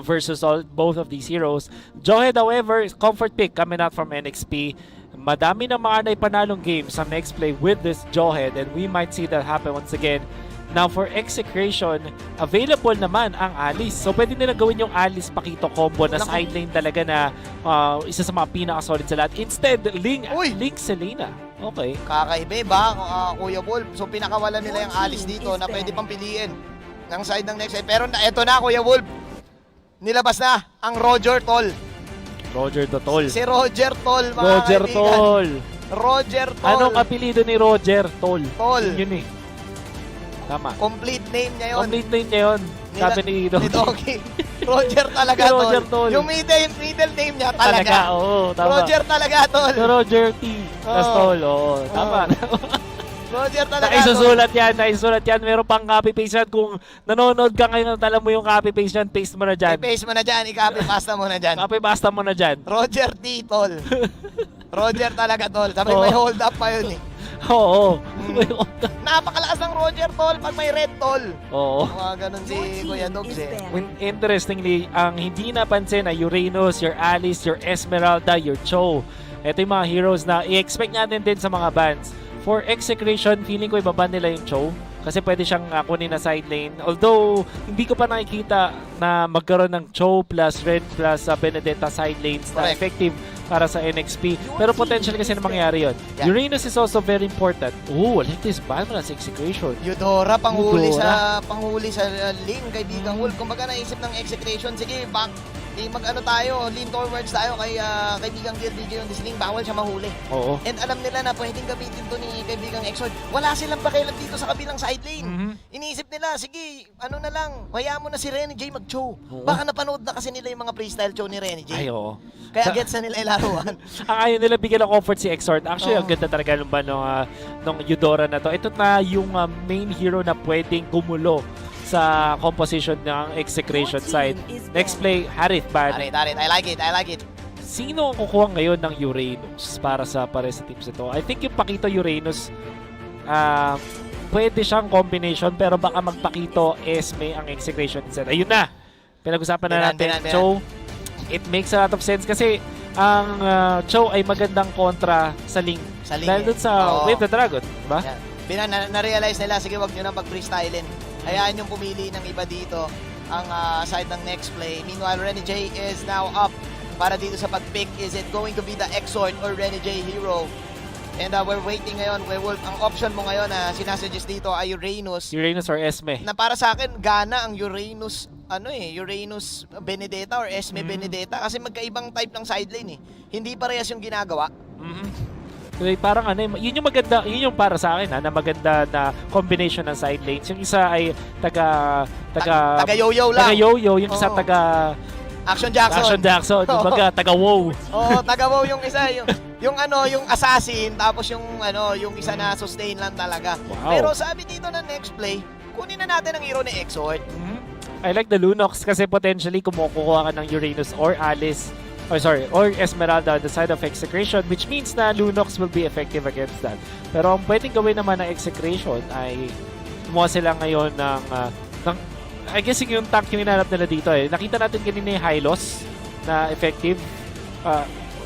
versus both of these heroes. Jawhead, however, comfort pick coming out from NXP. Madami na mga naipanalong games sa next play with this Jawhead and we might see that happen once again. Now for Execration, available naman ang Alice. So pwede nila gawin yung Alice Paquito combo na Naku. side lane talaga na isa sa mga pinaka-solid sa lahat. Instead, Link Selena. Okay. Kakaiba ba, Kuya Wolf? So pinakawalan nila yung Alice dito na pwede pang piliin ng side ng next side. Pero eto na, Kuya Wolf. Nilabas na ang Roger Toll. Roger Tol. Si Roger Toll, mga Roger kaibigan. Tol. Roger Toll. Anong apelido ni Roger? Tol. Tol. Yun eh. Tama. Complete name niya yun. Complete name niya yun. Sabi ni Ni Doggy. Roger talaga, Si Roger Tol. Tol. Yung middle name niya talaga. Oo, tama. Roger talaga, Tol. Si Roger T. Tas Oo. Tol, oo. Tama. Roger talaga, Tol. Naisusulat yan. Meron pang copy-paste yan. Kung nanonood ka ngayon at alam mo yung copy-paste yan, paste mo na dyan. I-paste mo na dyan, i-copy-pasta mo na dyan. Copy-pasta mo na dyan. Roger T. Tol. Roger talaga, Tol. Sabi may Oo. hold up pa yun eh. Oo. Napakalakas ng Roger Tol pag may red Tol. Oo. Mga ganun si Kuya Dogs eh. Interestingly, ang hindi napansin ay Uranus, your Alice, your Esmeralda, your Cho. Ito yung mga heroes na i-expect natin din sa mga bans. For Execration, feeling ko ibaban nila yung Cho. Kasi pwede siyang kunin na side lane. Although, hindi ko pa nakikita na magkaroon ng Cho plus Red plus Benedetta side lanes na Correct. effective para sa NXP. Pero potential kasi na mangyari yun. Yeah. Uranus is also very important. Ooh, I like this ban mo na sa Execration. Eudora, panghuli Eudora. sa lane, kaibigang Wolf. Kumbaga naisip ng Execration, sige, back. Mag-ano tayo, lean towards tayo kay kaibigang Gear DJ on this lane. Bawal siya mahuli. Oo. And alam nila na pwedeng gamitin to ni kaibigang Exord. Wala silang pakialam dito sa kabilang side lane. Mhm. Iniisip nila, sige, ano na lang, hayaan mo na si Renny J mag-show. Oo. Baka napanood na kasi nila yung mga freestyle show ni Renny J. Ay, oo. Kaya gets na nila ilaruan. Ang ayaw nila bigyan ng comfort si Exort. Actually, ang Oo. ganda talaga nung nung Eudora na to. Ito na yung main hero na pwedeng gumulo sa composition ng Execration side. Next play, Harith ban. Tarit, I like it. Sino ang kukuha ngayon ng Uranus para sa teams ito? I think yung Paquito Uranus, pwede siyang combination pero baka magpakito Esme ang Execration instead. Ayun na! Pinag-usapan na natin. Binan. So, it makes a lot of sense kasi ang Cho ay magandang kontra sa Link. Sa Link, Dahil eh. dun sa Oo. Wave the Dragon, diba? Yan. Na-realize nila, sige, wag nyo na pag-freestylein. Hayaan yung pumili ng iba dito. ang side ng next play. Meanwhile, Renny J is now up para dito sa pag-pick. Is it going to be the Exort or Renny J Hero? And we're waiting ngayon. Werewolf, ang option mo ngayon na sinasuggest dito ay Uranus. Uranus or Esme. Na para sa akin, gana ang Uranus, Uranus Benedetta or Esme Benedetta kasi magkaibang type ng side lane eh. Hindi parehas yung ginagawa. Kaya parang yun yung maganda, yun yung para sa akin na maganda na combination ng side lanes. Yung isa ay Taga-yo-yo lang. taga-yo-yo, yung isa Oo. taga Action Jackson. Action Jackson, kumbaga taga-wow. Oo, taga-wow yung isa, yung assassin, tapos yung isa na sustain lang talaga. Wow. Pero sabi dito ng next play, kunin na natin ang hero ni Exort. I like the Lunox kasi potentially kumukuha ka ng Uranus or Alice or Esmeralda on the side of Execration, which means na Lunox will be effective against that. Pero ang pwedeng gawin naman ng Execration ay kumuha sila ngayon ng I guess yung tank yung hinanap nila dito eh. Nakita natin kanina yung Hylos na effective.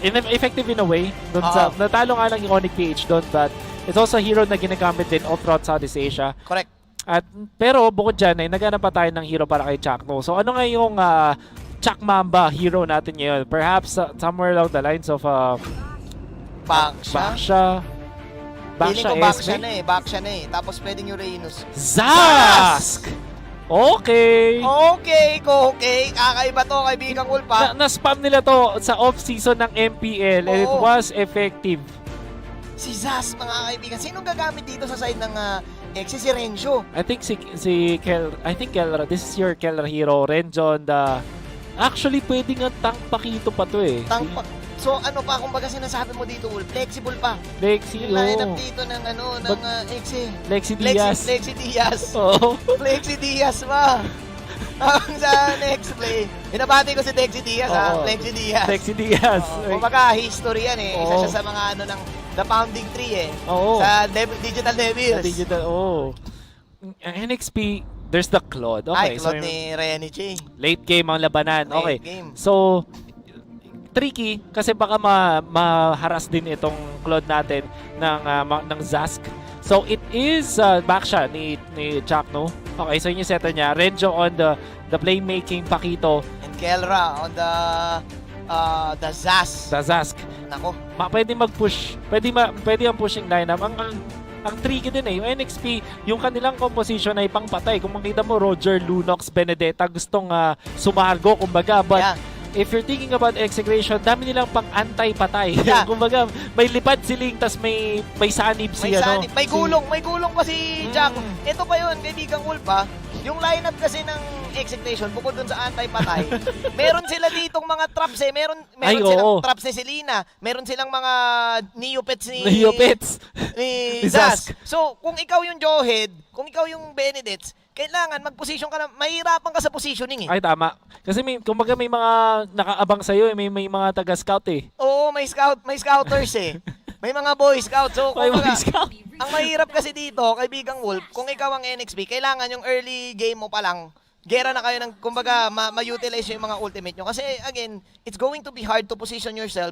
Effective in a way. Natalo nga lang yung Onyx PH doon, but it's also a hero na ginagamit din all throughout Southeast Asia. Correct. Pero bukod dyan ay naghanap pa tayo ng hero para kay Chakno. So ano nga yung Chak Mamba hero natin ngayon? Perhaps somewhere along the lines of Baksha. Feeling ko Baksha Esme? na eh. Tapos pwedeng Uranus. Zask! Okay! Okay. Kakaiba to, kaibigang Ulpa. Na-spam nila to sa off-season ng MPL and it Oo. was effective. Si Zaz, mga kaibigan. Sinong gagamit dito sa side ng Exe? Si Renjo. I think Kelra, this is your Kelra hero, Renjon, actually pwede nga tank pakito pa to eh. So ano pa, kumbaga sinasabi mo dito, Ulf, flexible pa. Lexi, Yung lineup dito ng Exe. Lexi Diaz. Lexi Diaz. Oo. Lexi Diaz pa. Ang sa next play. Binabati ko si Lexi Diaz Oo. Lexi Diaz. Lexi Diaz. Kumbaga, history yan eh. Isa Oo. siya sa mga ng The Founding Tree eh. Oo. Sa Digital Devils. Sa digital, NXP, there's the Claude. Ay, Okay, Claude so ni Renny J. late game ang labanan. Late Okay. game. So, tricky kasi baka maharas din itong Claude natin ng Zask. So, it is Baksha ni Chakno. Okay, so yun yung setter niya. Renjo on the playmaking Pakito. And Kelra on the Zaz. The Zask. Nako. Pwede mag-push. Pwede ang pushing lineup. Ang tricky din eh. Yung NXP, yung kanilang composition ay pangpatay. Kung makita mo, Roger, Lunox, Benedetta, gustong sumargo, kumbaga. But Yeah. if you're thinking about Execration, dami nilang pang antay-patay. Yeah. Kumbaga, may lipad siling, tas may sanib si May gulong pa si Jack. Mm. Ito pa yun, kaibigang Ulpa. Yung lineup kasi ng Execution, bukod dun sa antay-patay, meron sila ditong mga traps eh. Meron Ay, silang oo. traps ni Selena. Meron silang mga Neopets ni Neopets. ni Ni Zaz. Zask. So, kung ikaw yung Jawhead, kung ikaw yung Benedetts, kailangan mag-position ka na, mahirapan ka sa positioning eh. Ay, tama. Kasi kumbaga may mga nakaabang sa'yo, may mga taga-scout eh. Oo, may scouters eh. May mga boy scout. So, May kumbaga, mga scout. ang mahirap kasi dito, kaibigang Wolf, kung ikaw ang NXP, kailangan yung early game mo pa lang, gera na kayo ng, kumbaga, ma-utilize yung mga ultimate nyo. Kasi, again, it's going to be hard to position yourself.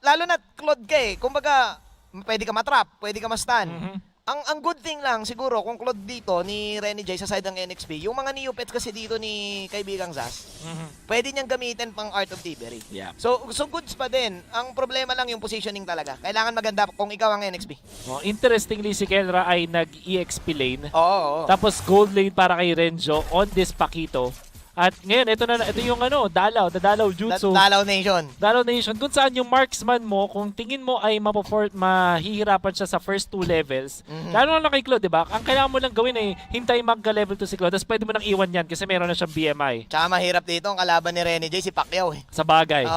Lalo na Claude ka eh. Kumbaga, pwede ka matrap, pwede ka ma-stun. Ang good thing lang, siguro, kung Claude dito, ni Renny J sa side ng NXP, yung mga Neopets kasi dito ni kaibigang Zaz, pwede niyang gamitin pang Art of Thievery. Yeah. So goods pa din. Ang problema lang yung positioning talaga. Kailangan maganda kung ikaw ang NXP. Interestingly, si Kelra ay nag-EXP lane. Oo. Tapos gold lane para kay Renjo on this Pakito. At ngayon, ito yung the Dalaw Jutsu. Dalaw Nation. Dalaw Nation, kung saan yung marksman mo, kung tingin mo ay mahihirapan siya sa first 2 levels, lalo na kay Claude, diba? Ang kailangan mo lang gawin ay hintay magka-level 2 si Claude, tapos pwede mo nang iwan yan kasi meron na siyang BMI. Tsaka mahirap dito ang kalaban ni Renny J, si Pacquiao eh. Sa bagay.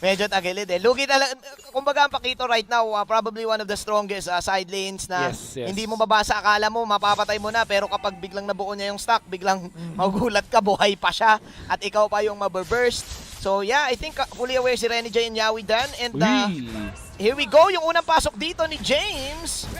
Medyo tagilid eh. Lugi talaga. Kumbaga ang Pakito right now, probably one of the strongest side lanes na Yes. hindi mo mabasa, akala mo mapapatay mo na, pero kapag biglang nabuo niya yung stock, biglang magulat ka, buhay pa siya at ikaw pa yung maburburst. So yeah, I think fully aware si Renny J and Yawi Dan. And here we go, yung unang pasok dito ni James.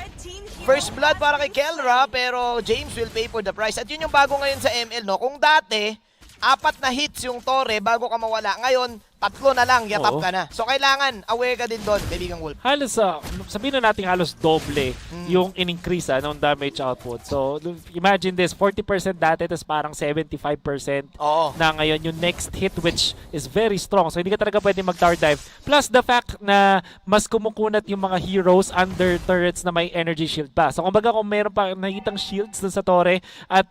First blood para kay Kelra, pero James will pay for the price. At yun yung bago ngayon sa ML, no? Kung dati, 4 na hits yung Torre bago ka mawala. Ngayon, tatlo na lang, yatap Oo. ka na. So kailangan, aware ka din doon, kaibigang Wolf. Halos, sabihin na natin halos doble yung in-increase ng damage output. So, imagine this, 40% dati, tapos parang 75% Oo. na ngayon yung next hit, which is very strong. So, hindi ka talaga pwede mag-tower dive. Plus, the fact na mas kumukunat yung mga heroes under turrets na may energy shield pa. So, kumbaga kung meron pa nakitang shields dun sa torre at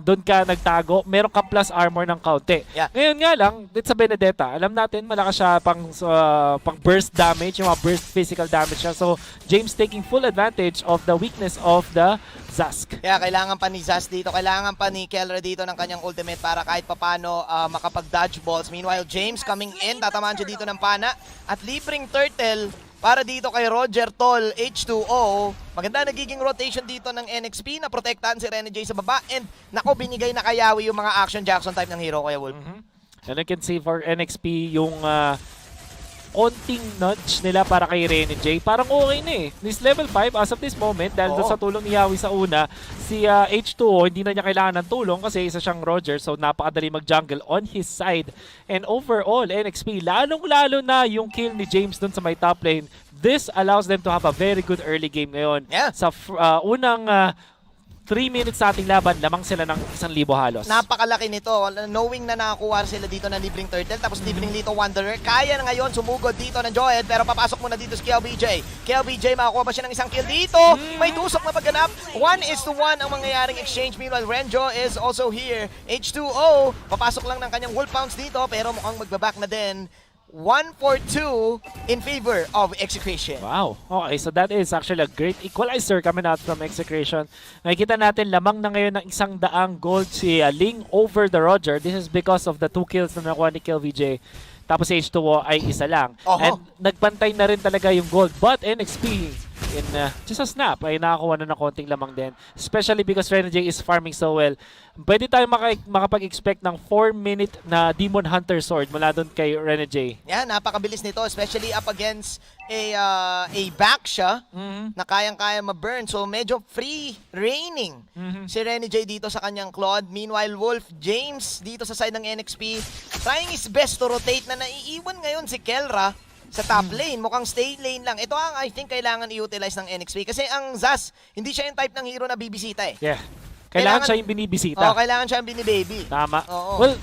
doon ka nagtago, meron ka plus armor ng kaunti. Yeah. Ngayon nga lang, it's a Benedetta. Alam natin, malakas siya pang burst damage, yung mga burst physical damage siya. So, James taking full advantage of the weakness of the Zask. Kaya kailangan pa ni Zaz dito, kailangan pa ni Kelra dito ng kanyang ultimate para kahit papano makapag-dodge balls. Meanwhile, James coming in, tatamaan siya dito ng pana at libreng turtle para dito kay Roger Tol, H2O. Maganda nagiging rotation dito ng NXP na protektahan si Rene J sa baba and nako binigay na kay Yawi yung mga action Jackson type ng hero kaya Wolf. And I can see for NXP yung konting nudge nila para kay Rene J. Parang okay na eh. This level 5 as of this moment dahil doon sa tulong ni Yawi sa una, si H2O hindi na niya kailangan ng tulong kasi isa siyang Roger so napakadali mag-jungle on his side. And overall, NXP, lalong-lalo na yung kill ni James doon sa may top lane, this allows them to have a very good early game ngayon. Yeah. Sa unang 3 minutes sa ating laban, lamang sila ng 1,000 halos. Napakalaki nito. Knowing na nakakuha sila dito ng libreng turtle tapos libreng Lito Wanderer. Kaya na ngayon sumugod dito ng Joed pero papasok muna dito si KLBJ. KLBJ makakuha ba siya ng isang kill dito? May tusok na pagganap. 1-1 ang mangyayaring exchange. Meanwhile, Renjo is also here. H2O, papasok lang ng kanyang Wolf Pounds dito pero mukhang magbaback na din. 1-4-2 in favor of Execration. Wow. Okay, so that is actually a great equalizer coming out from Execration. Nakikita natin lamang na ngayon ng 100 gold si Ling over the Roger. This is because of the 2 kills na nakuha ni KLVJ. Tapos si H2O ay isa lang. And nagpantay na rin talaga yung gold. But NXP in just a snap ay nakakuha na ng konting lamang din. Especially because Rene J is farming so well. Pwede tayo makapag-expect ng 4-minute na Demon Hunter Sword mula doon kay Rene J. Yeah, napakabilis nito, especially up against a back siya na kayang-kaya ma-burn. So medyo free reigning si Rene J dito sa kanyang Claude. Meanwhile, Wolf James dito sa side ng NXP trying his best to rotate na naiiwan ngayon si Kelra sa top lane. Mukhang stay lane lang. Ito ang I think kailangan i-utilize ng NXP kasi ang Zaz, hindi siya yung type ng hero na bibisita eh. Yeah. Kailangan siya yung binibisita. Oo, kailangan siya yung binibaby. Tama. Oo. Well,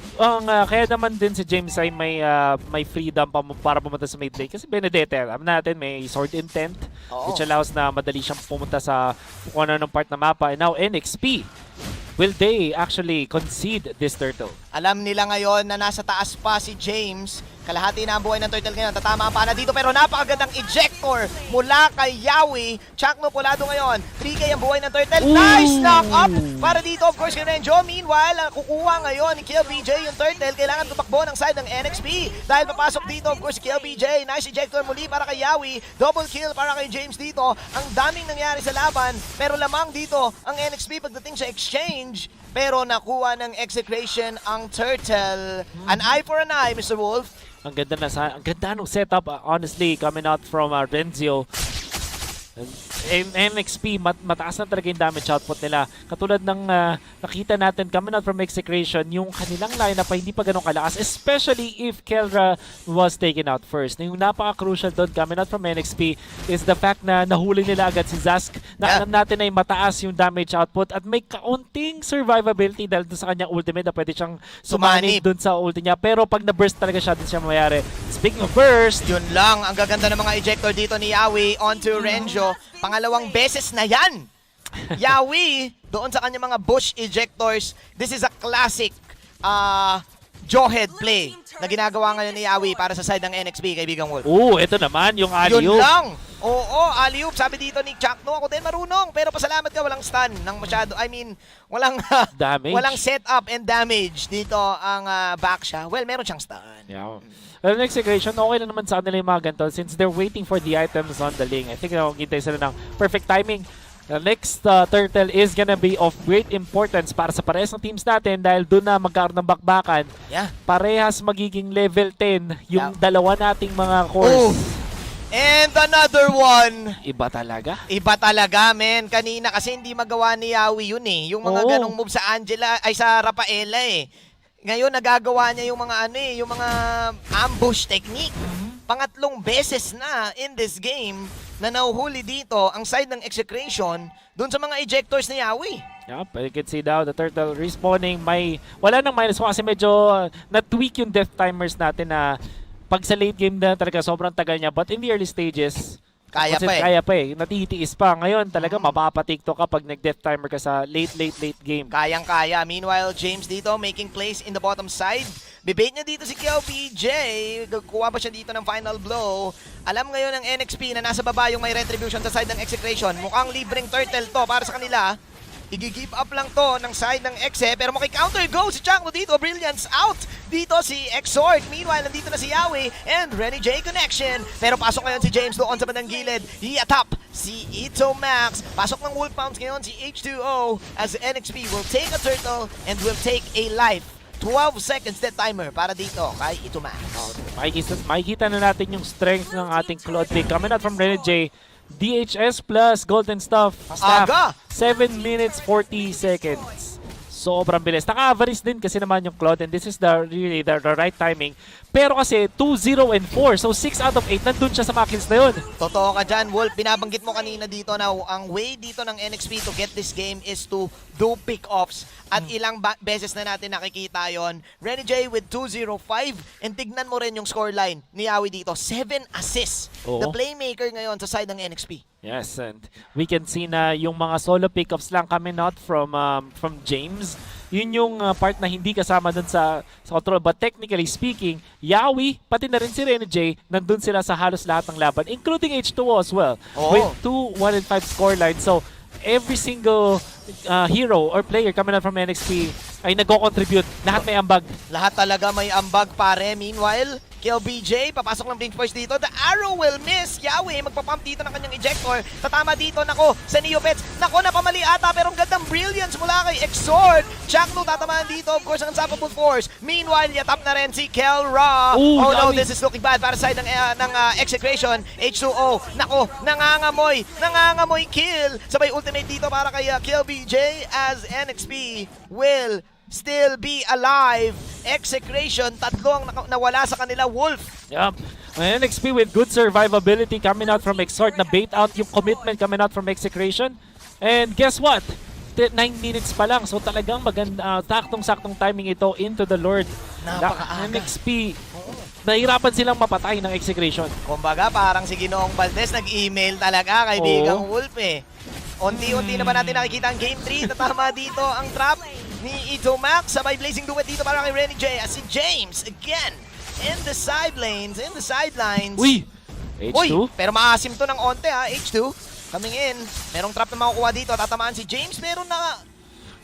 kaya naman din si James ay may freedom para pumunta sa mid lane. Kasi Benedetta, alam natin, may sword intent, which allows na madali siyang pumunta sa kung ano ng part na mapa. And now, NXP, will they actually concede this turtle? Alam nila ngayon na nasa taas pa si James. Kalahati na ang buhay ng turtle ngayon. Tatama pa na dito pero napakagandang ejector mula kay Yawi. Chakno Polado ngayon. 3K ang buhay ng turtle. Nice knock up para dito of course kay Renjo. Meanwhile, kukuha ngayon ni KLBJ yung turtle. Kailangan tumakbo ng side ng NXP. Dahil papasok dito of course si KLBJ. Nice ejector muli para kay Yawi. Double kill para kay James dito. Ang daming nangyari sa laban. Pero lamang dito ang NXP pagdating sa exchange. Pero nakuha ng Execration ang turtle. An eye for an eye, Mr. Wolf. Ang ganda ng setup, honestly, coming out from Renzio. And NXP, mataas na talaga yung damage output nila. Katulad ng nakita natin coming out from Execration, yung kanilang lineup ay hindi pa ganun kalakas, especially if Kelra was taken out first. Yung napaka-crucial doon coming out from NXP is the fact na nahuli nila agad si Zask na alam natin ay mataas yung damage output at may kaunting survivability dahil doon sa kanyang ultimate na pwede siyang sumanib doon sa ulti niya. Pero pag na-burst talaga siya, doon siya mayari. Speaking of burst, yun lang. Ang gaganda ng mga ejector dito ni Yawi onto Renjo. Pangalawang beses na yan. Yawi, doon sa kanyang mga bush ejectors, this is a classic jawhead play na ginagawa ngayon ni Yawi para sa side ng NXP, kaibigang Wolf. ito naman yung alley-oop. Yun lang. Oo, alley-oop. Sabi dito ni Chakno, ako din marunong. Pero pasalamat ka, walang stun ng masyado. I mean, walang damage. Walang setup and damage dito ang back siya. Well, meron siyang stun. Yeah. Well, next Execration, okay lang naman sa kanila yung mga ganito since they're waiting for the items on the link. I think nakikita sila ng perfect timing. The next turtle is gonna be of great importance para sa parehas ng teams natin dahil doon na magkaroon ng bakbakan. Yeah. Parehas magiging level 10 yung dalawa nating mga cores. And another one. Iba talaga. Iba talaga, men. Kanina kasi hindi magawa ni Yawi yun eh. Yung mga ganong move sa Angela, ay sa Rafaela eh. Ngayon nagagawa niya yung mga yung mga ambush technique. Pangatlong beses na in this game na nahuhuli dito ang side ng Execration doon sa mga ejectors ni Yawi. Yup, you can see now the turtle respawning. Wala nang -1 kasi medyo na-tweak yung death timers natin na pag sa late game na talaga sobrang tagal niya. But in the early stages, Kaya pa eh. Natitiis pa. Ngayon talaga mapapatikto ka pag nag-death timer ka sa late game. Kayang-kaya. Meanwhile, James dito making plays in the bottom side. Bibait niya dito si KLBJ. Kuha pa siya dito ng final blow. Alam ngayon ng NXP na nasa baba yung may retribution sa side ng Execration. Mukhang libreng turtle to para sa kanila. I-give up lang to ng side ng Exe, pero maki-counter go si Changlo dito. Brilliance out dito si Exort. Meanwhile, nandito na si Yawi and Renny J connection. Pero pasok ngayon si James doon sa bandang gilid. I-atop si Ito Max. Pasok ng Wolf Pounds ngayon si H2O as NXP will take a turtle and will take a life. 12 seconds dead timer para dito kay Ito Max. Makikita na natin yung strength ng ating Claude pick. Coming out from Renny J. DHS plus Golden Staff. Aga! 7 minutes 40 seconds. Sobrang bilis. Naka-average din kasi naman yung Claude and this is really the right timing. Pero kasi 2-0 and 4. So 6 out of 8 nandun siya sa mga kills na yun. Totoo ka dyan, Wolf. Binabanggit mo kanina dito na ang way dito ng NXP to get this game is to do pick-offs. At ilang beses na natin nakikita yon. Renny J with 2-0-5. And tignan mo rin yung scoreline ni Yawi dito. 7 assists. Oo. The playmaker ngayon sa side ng NXP. Yes, and we can see na yung mga solo pickups lang coming out from James. Yun yung part na hindi kasama dun sa control. But technically speaking, Yawi, pati na rin si Renny J, nandun sila sa halos lahat ng laban, including H2O as well. Oo. With 2-1-5 scoreline. So, every single hero or player coming out from NXP ay nagko-contribute. Lahat may ambag. Lahat talaga may ambag, pare. Meanwhile, KLBJ, papasok ng blink force dito. The arrow will miss. Yawi, magpapump dito ng kanyang ejector. Tatama dito, nako, sa Neopets. Nako, napamali ata, pero ang gandang brilliance mula kay Exort. Chakno tatamaan dito, of course, ang unstoppable force. Meanwhile, yatap na rin si Kelra. Ooh, Oh no, dami. this is looking bad para sa side ng Execration. H2O, nako, nangangamoy kill. Sabay ultimate dito para kay KLBJ as NXP will still be alive. Execration, tatlo ang nawala sa kanila. Wolf. Yup. NXP with good survivability coming out from Exort na bait out yung commitment coming out from Execration. And guess what? 9 minutes pa lang. So talagang maganda, saktong-saktong timing ito into the Lord. Napakaaga. NXP, nahirapan silang mapatay ng Execration. Kumbaga, parang si Ginoong Valdez nag-email talaga kay Bigang Wolf eh. Unti-unti na ba natin nakikita ang Game 3? Tatama dito ang trap ni Ito Max. Sabay blazing duet dito para kay Renny J. As si James, again, in the sidelines. Uy! H2? Uy, pero maasim to ng onte ha, H2. Coming in. Merong trap na makukuha dito. Tatamaan si James. Meron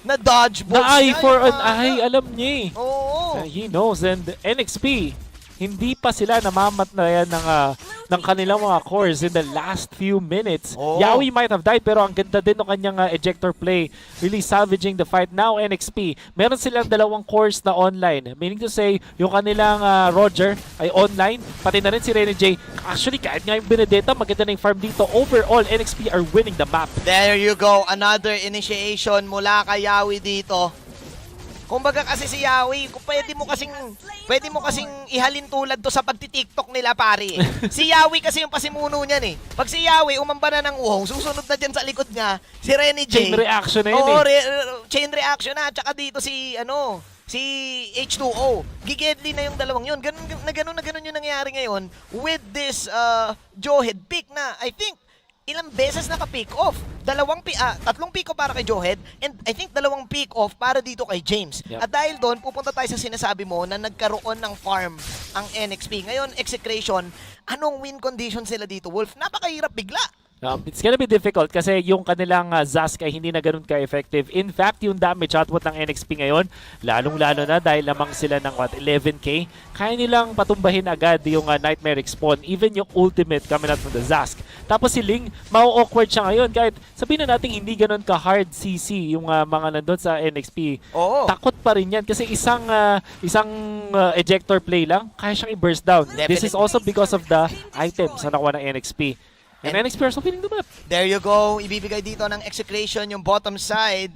na dodge box Na-eye niya, for yung an eye. Alam niya eh. Oo. He knows. And NXP, hindi pa sila namamatnayan ng kanilang mga cores in the last few minutes. Oh. Yawi might have died pero ang ganda din ng kanyang ejector play. Really salvaging the fight. Now NXP, meron silang 2 cores na online. Meaning to say, yung kanilang Roger ay online. Pati na rin si Renny J. Actually, kahit nga yung Benedetta, maganda na yung farm dito. Overall, NXP are winning the map. There you go. Another initiation mula kay Yawi dito. Kumbaga kasi si Yawi, kung pwede mo kasing ihalin tulad to sa pagti-TikTok nila, pare. Si Yawi kasi yung pasimuno niyan eh. Pag si Yawi umamba na ng uhong, susunod na dyan sa likod niya, si Renny J. Chain reaction na yun Oo, eh. chain reaction na. Tsaka dito si H2O. Gigedly na yung dalawang yun. Ganun yung nangyari ngayon with this Joehead pick na I think ilang beses naka-pick off. 3 pick off para kay Joehead and I think 2 pick off para dito kay James. Yep. At dahil doon, pupunta tayo sa sinasabi mo na nagkaroon ng farm ang NXP. Ngayon, Execration, anong win condition sila dito, Wolf? Napakahirap bigla. It's gonna be difficult kasi yung kanilang Zask ay hindi na ganun ka-effective. In fact, yung damage output ng NXP ngayon, lalong-lalo na dahil lamang sila ng 11k, kaya nilang patumbahin agad yung Nightmare Respawn, even yung ultimate coming out from the Zask. Tapos si Ling, mau-awkward siya ngayon kahit sabihin na natin hindi ganun ka-hard CC yung mga nandun sa NXP. Oo. Takot pa rin yan kasi isang ejector play lang, kaya siyang i-burst down. This is also because of the items na nakuha ng NXP. And NXP are still feeling the map. There you go. Ibibigay dito ng Execration yung bottom side.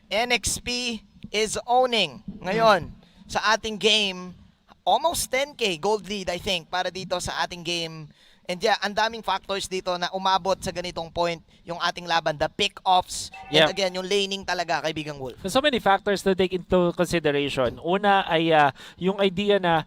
NXP is owning ngayon sa ating game. Almost 10k gold lead, I think, para dito sa ating game. And yeah, ang daming factors dito na umabot sa ganitong point yung ating laban. The pick-offs, and Yeah. again, yung laning talaga, kaibigang Wolf. So many factors to take into consideration. Una ay yung idea na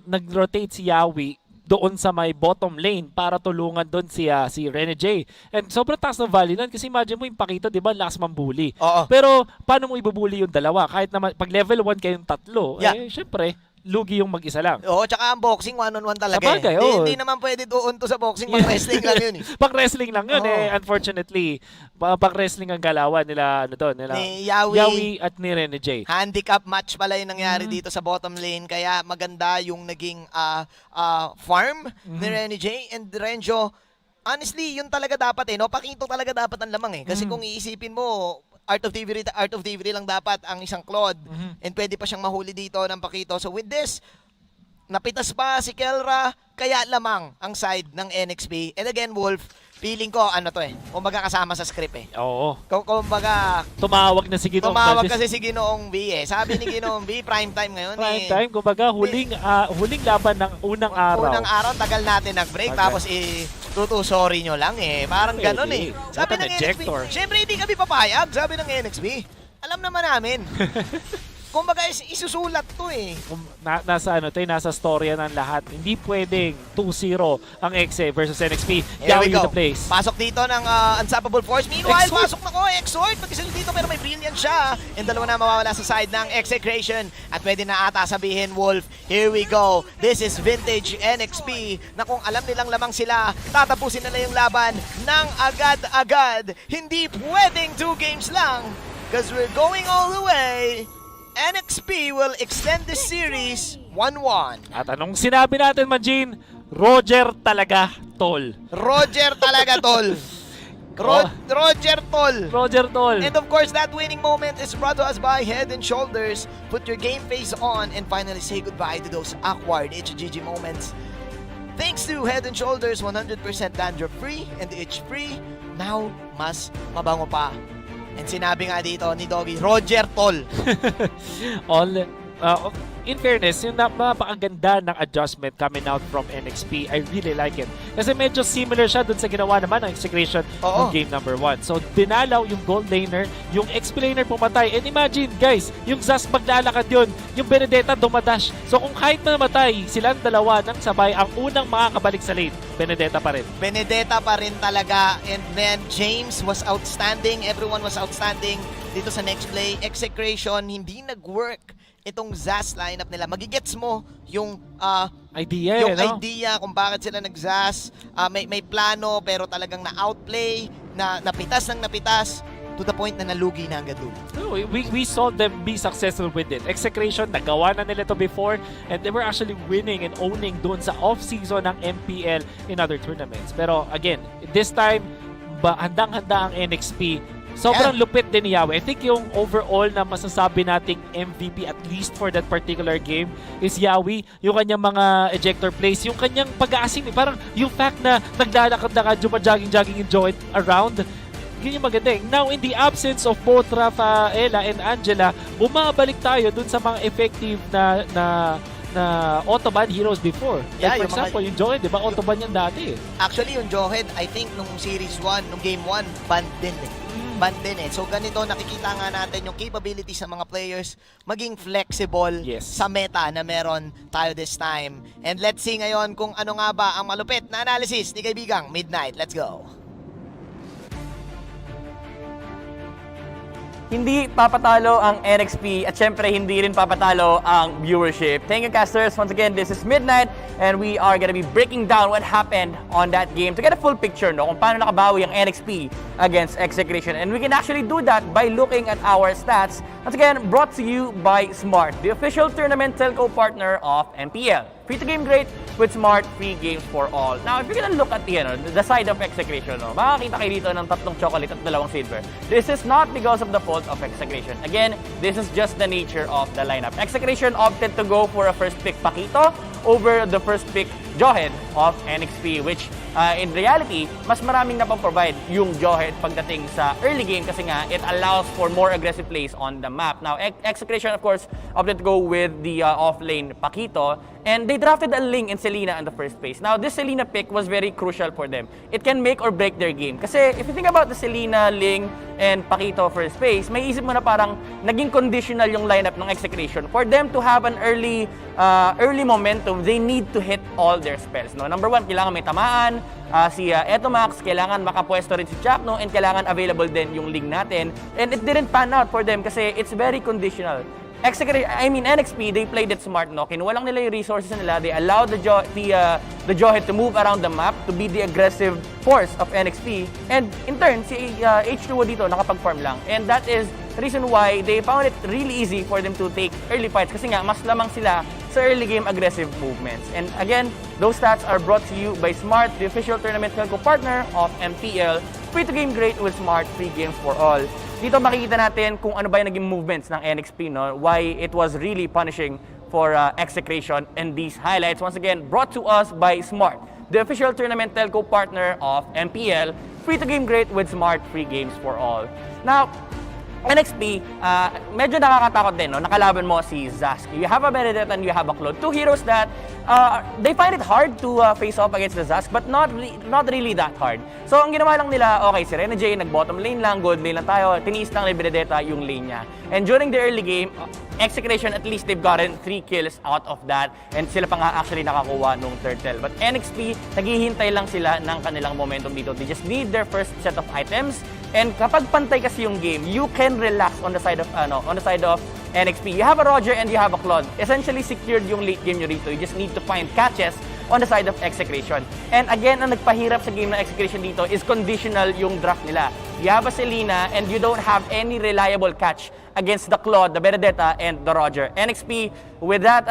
nag-rotate si Yawi doon sa may bottom lane para tulungan doon si Rene J. And sobrang taas ng value nun kasi imagine mo yung Pakito, di ba, last mambuli. Oo. Pero paano mo ibubuli yung dalawa? Kahit naman, pag level 1 kayong tatlo, Yeah. syempre, lugi yung mag-isa lang. Oo, tsaka ang boxing, one-on-one talaga Sabagay, eh. oo. Hindi naman pwede doon to sa boxing, pang wrestling lang yun eh. Pang wrestling lang yun Oo. unfortunately. Pang wrestling ang galawan nila, nila Ni Yawi. at ni Rene J. Handicap match pala yung nangyari dito sa bottom lane, kaya maganda yung naging farm ni Rene J and Renjo. Honestly, yun talaga dapat eh, no? Pakito talaga dapat ang lamang eh. Kasi kung iisipin mo, Art of Thievery lang dapat ang isang Claude. And pwede pa siyang mahuli dito ng Pakito. So with this, napitas pa si Kelra, kaya lamang ang side ng NXP. And again, Wolf, feeling ko, kumbaga kasama sa script eh. Oo. Kumbaga, Tumawag na si Ginoong tumawag Francis. kasi si Ginoong B eh. Sabi ni Ginoong B, prime time ngayon Prime eh. time, kumbaga huling laban ng unang araw. Unang araw, tagal natin nag-break, Okay. tapos sorry nyo lang eh. Parang Pwede. ganun eh. Sabi What an ng ejector. NXP, syempre hindi kami papayag, sabi ng NXP. Alam naman namin. Kumbaga isusulat to eh. Nasa storya ng lahat. Hindi pwedeng 2-0 ang XA versus NXP. Here we Yawi go. the place. Pasok dito ng Unstoppable Force. Meanwhile, Exort. pasok na ko, Exort. Mag-isa dito pero may Brilliant siya. And dalawa na mawawala sa side ng Execration. At pwede na ata sabihin, Wolf, here we go. This is vintage NXP na kung alam nilang lamang sila, tatapusin nila yung laban ng agad-agad. Hindi pwedeng 2 games lang. Because we're going all the way. NXP will extend the series 1-1. At anong sinabi natin, Manjin? Roger talaga, tol. Roger talaga, tol. Roger Tol. Roger tol. And of course, that winning moment is brought to us by Head and Shoulders. Put your game face on and finally say goodbye to those awkward HGG moments. Thanks to Head and Shoulders, 100% dandruff-free and itch-free. Now, mas mabango pa. And sinabi nga dito ni Doggy, Roger Tol. In fairness, yung napakaganda ng adjustment coming out from NXP, I really like it. Kasi medyo similar siya dun sa ginawa naman ng Execration Oo. ng game number 1. So, dinalaw yung gold laner, yung XP laner pumatay. And imagine, guys, yung Zas maglalakad yun, yung Benedetta dumadash. So, kung kahit na namatay, silang dalawa ng sabay, ang unang makakabalik sa lane, Benedetta pa rin. Benedetta pa rin talaga. And then James was outstanding. Everyone was outstanding dito sa next play. Execration, hindi nag-work itong Zas lineup nila. Magigets mo yung Idea yung no? idea kung bakit sila nag-Zas. May plano pero talagang na-outplay, napitas ng napitas to the point na nalugi na hanggang dulo. No, we saw them be successful with it. Execration, nagawa na nila to before and they were actually winning and owning doon sa off-season ng MPL in other tournaments. Pero again, this time, handang-handa ang NXP. Sobrang lupit din ni Yawi. I think yung overall na masasabi nating MVP at least for that particular game is Yawi. Yung kanyang mga ejector plays, yung kanyang pag-aasim. Parang yung fact na naglalakad na jogging enjoy it around. Yun yung maganda eh. Now, in the absence of both Rafaela and Angela, bumabalik tayo dun sa mga effective na autoban heroes before. Yeah, Like for yung example, yung Joy, di ba? Autoban yan dati eh. Actually, yung Johead, I think nung Series 1, nung Game 1, banned din eh. Banned din eh. So ganito, nakikita nga natin yung capabilities ng mga players maging flexible Yes. sa meta na meron tayo this time. And let's see ngayon kung ano nga ba ang malupit na analysis ni kaibigang Midnight. Let's go! Hindi papatalo ang NXP at syempre hindi rin papatalo ang viewership. Thank you, casters. Once again, this is Midnight and we are gonna be breaking down what happened on that game to get a full picture kung paano nakabawi ang NXP against Execration. And we can actually do that by looking at our stats. Once again, brought to you by Smart, the official tournament telco partner of MPL. Free to game great with Smart, free games for all. Now, if you're gonna look at the side of Execration, makakita kayo dito ng 3 chocolate at 2 silver. This is not because of the fault of Execration. Again, this is just the nature of the lineup. Execration opted to go for a first pick Pakito over the first pick Johed of NXP, which in reality, mas maraming napaprovide yung Johed pagdating sa early game kasi nga it allows for more aggressive plays on the map. Now, Execration, of course, opted to go with the off-lane Pakito, and they drafted a Ling and Selena in the first place. Now, this Selena pick was very crucial for them. It can make or break their game. Kasi if you think about the Selena, Ling, and Pakito first phase, may isip mo na parang naging conditional yung lineup ng Execration. For them to have an early momentum, they need to hit all their spells. No? Number one, kailangan may tamaan. Si Etomax, kailangan makapwesto rin si Chapno, and kailangan available din yung Ling natin. And it didn't pan out for them kasi it's very conditional. NXP, they played it smart, no? Kinuha lang nila yung resources nila. They allowed the Johed to move around the map to be the aggressive force of NXP. And in turn, si H2O dito nakapag-farm lang. And that is the reason why they found it really easy for them to take early fights kasi nga, mas lamang sila sa early game aggressive movements. And again, those stats are brought to you by Smart, the official tournament telco partner of MPL. Free to game great with Smart, free games for all. Dito makikita natin kung ano ba yung naging movements ng NXP, no? Why it was really punishing for Execration, and these highlights, once again, brought to us by Smart, the official tournament telco partner of MPL. Free to game great with Smart, free games for all. Now, NXP, medyo nakakatakot din, no? Nakalaban mo si Zask. You have a Benedetta and you have a Claude. Two heroes that they find it hard to face off against the Zask, but not really that hard. So, ang ginawa lang nila, okay, si Rene J, nag-bottom lane lang, gold lane lang tayo, tiniis lang ni Benedetta yung lane niya. And during the early game, Execration, at least they've gotten 3 kills out of that, and sila pa nga actually nakakuha nung turtle. But NXP, naghihintay lang sila ng kanilang momentum dito. They just need their first set of items. And kapag pantay kasi yung game, you can relax on the side of NXP. You have a Roger and you have a Claude. Essentially secured yung late game nyo rito. You just need to find catches on the side of Execration. And again, ang nagpahirap sa game ng Execration dito is conditional yung draft nila. You have a Selena and you don't have any reliable catch against the Claude, the Benedetta, and the Roger. NXP, with that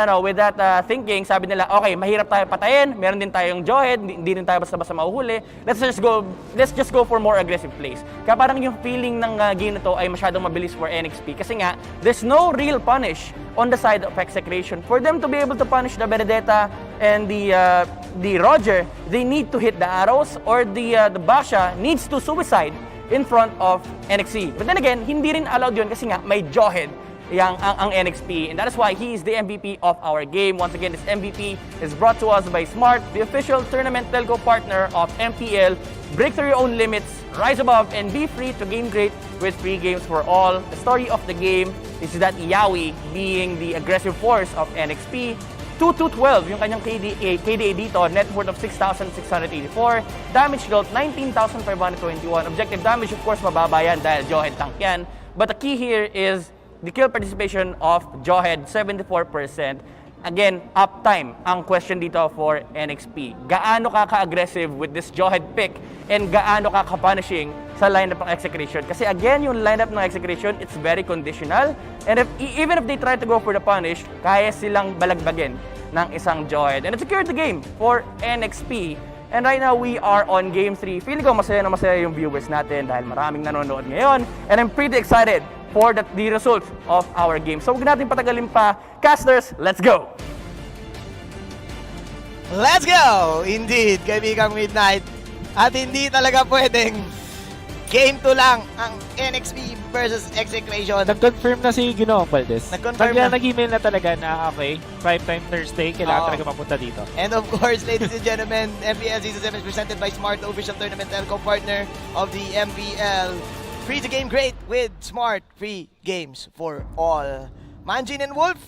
thinking, sabi nila, okay, mahirap tayo patayin, meron din tayong Johed, hindi din tayo basta-basta mahuhuli. Let's just go for more aggressive plays. Kaya parang yung feeling ng game na to ay masyadong mabilis for NXP kasi nga, there's no real punish on the side of Execration. For them to be able to punish the Benedetta and the Roger, they need to hit the arrows, or the Basha needs to suicide in front of NXT. But then again, hindi rin allowed yun kasi nga may Johed ang NXP. And that is why he is the MVP of our game. Once again, this MVP is brought to us by Smart, the official tournament telco partner of MPL. Break through your own limits, rise above, and be free to game great with free games for all. The story of the game is that Yawi, being the aggressive force of NXP, 2-2-12 yung kanyang KDA dito, net worth of 6,684, damage dealt 19,521, objective damage of course mababa yan dahil Johed tank yan, but the key here is the kill participation of Johed, 74%. Again, uptime ang question dito for NXP. Gaano ka ka-aggressive with this Johed pick and gaano ka ka-punishing sa lineup ng Execration? Kasi again, yung lineup ng Execration, it's very conditional. And even if they try to go for the punish, kaya silang balagbagin ng isang Johed. And it secured the game for NXP. And right now, we are on Game 3. Feeling ko masaya na masaya yung viewers natin dahil maraming nanonood ngayon. And I'm pretty excited for the results of our game. So huwag natin patagalin pa. Casters, let's go! Let's go! Indeed, kaibigang Midnight. At hindi talaga pwedeng Game 2 lang ang NXP versus Execration. Nag-confirm na si Ginoong Valdez. Nag-confirm na. Nag-email na talaga na okay, prime time Thursday, kailangan talaga mapunta dito. And of course, ladies and gentlemen, MPL Season 7 is presented by Smart, the official tournament telco partner of the MPL. Free to game great with Smart, free games for all. Manjin and Wolf,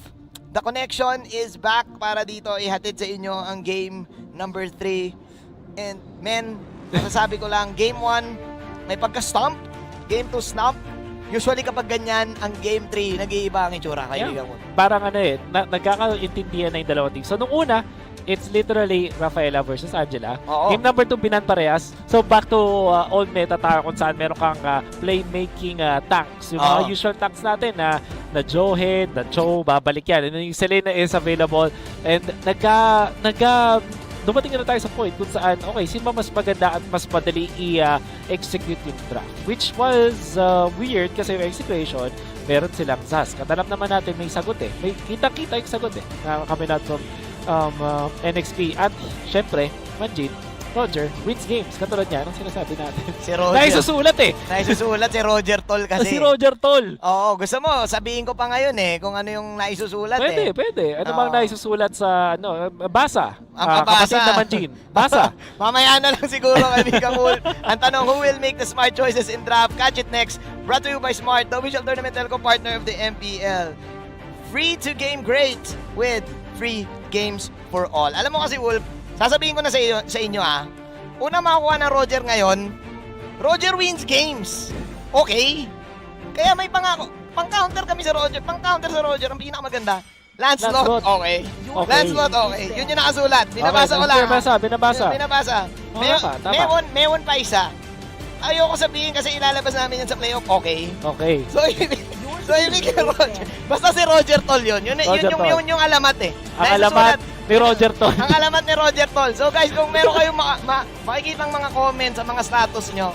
the connection is back para dito ihatid sa inyo ang game number 3. And men, nasasabi ko lang, game 1, may pagka-stomp. Game 2, stomp. Usually kapag ganyan, ang game 3, nag-iiba ang itsura. Kaibigan mo. Parang nagkakaintindihan na yung dalawang team. So nung una, it's literally Rafaela versus Angela. Oo. Game number 2, binanparehas. So back to old meta tayo kung saan meron kang playmaking tanks. Yung mga usual tanks natin na Johed, na Cho, babalik yan. And yung Selena is available. And dumating na tayo sa point kung saan, okay, sino ba mas maganda at mas madali i-execute yung draft? Which was weird kasi yung Execration, meron silang Zask. At alam naman natin may sagot eh. May kita-kita yung sagot eh. Na kami natin NXP. At syempre, Manjin, Roger, wins games. Katulad niya, anong sinasabi natin? Si Roger. Naisusulat eh. Naisusulat si Roger Toll kasi. Si Roger Toll. Oo, gusto mo, sabihin ko pa ngayon kung ano yung naisusulat Pwede, pwede. Ano bang Oo. naisusulat sa, basa? Ang pabasa. Kapatid na Manjin. Basa. Mamaya na lang siguro, kaibigang Wolf. Ang tanong, who will make the smart choices in draft? Catch it next. Brought to you by Smart, the official tournament telco partner of the MPL. Free to game great with free games for all. Alam mo kasi, Wolf, sasabihin ko na sa inyo una makakuha ng Roger ngayon, Roger wins games. Okay? Kaya may pang-counter kami sa Roger. Pang-counter sa Roger, ang pinakamaganda. Lancelot, Lancelot. okay. Okay. Lancelot, okay. Yun yung nakasulat. Binabasa ko lang. Binabasa. Binabasa. Tama. Meron pa isa. Ayoko sabihin kasi ilalabas namin yan sa playoff. Okay. Okay. So, ibig kay Roger. Basta si Roger Toll yun. Yun yung alamat eh. Ang Dahil alamat susulat- ni Roger Toll. ang alamat ni Roger Toll. So guys, kung meron kayong makikita mga comments sa mga status nyo,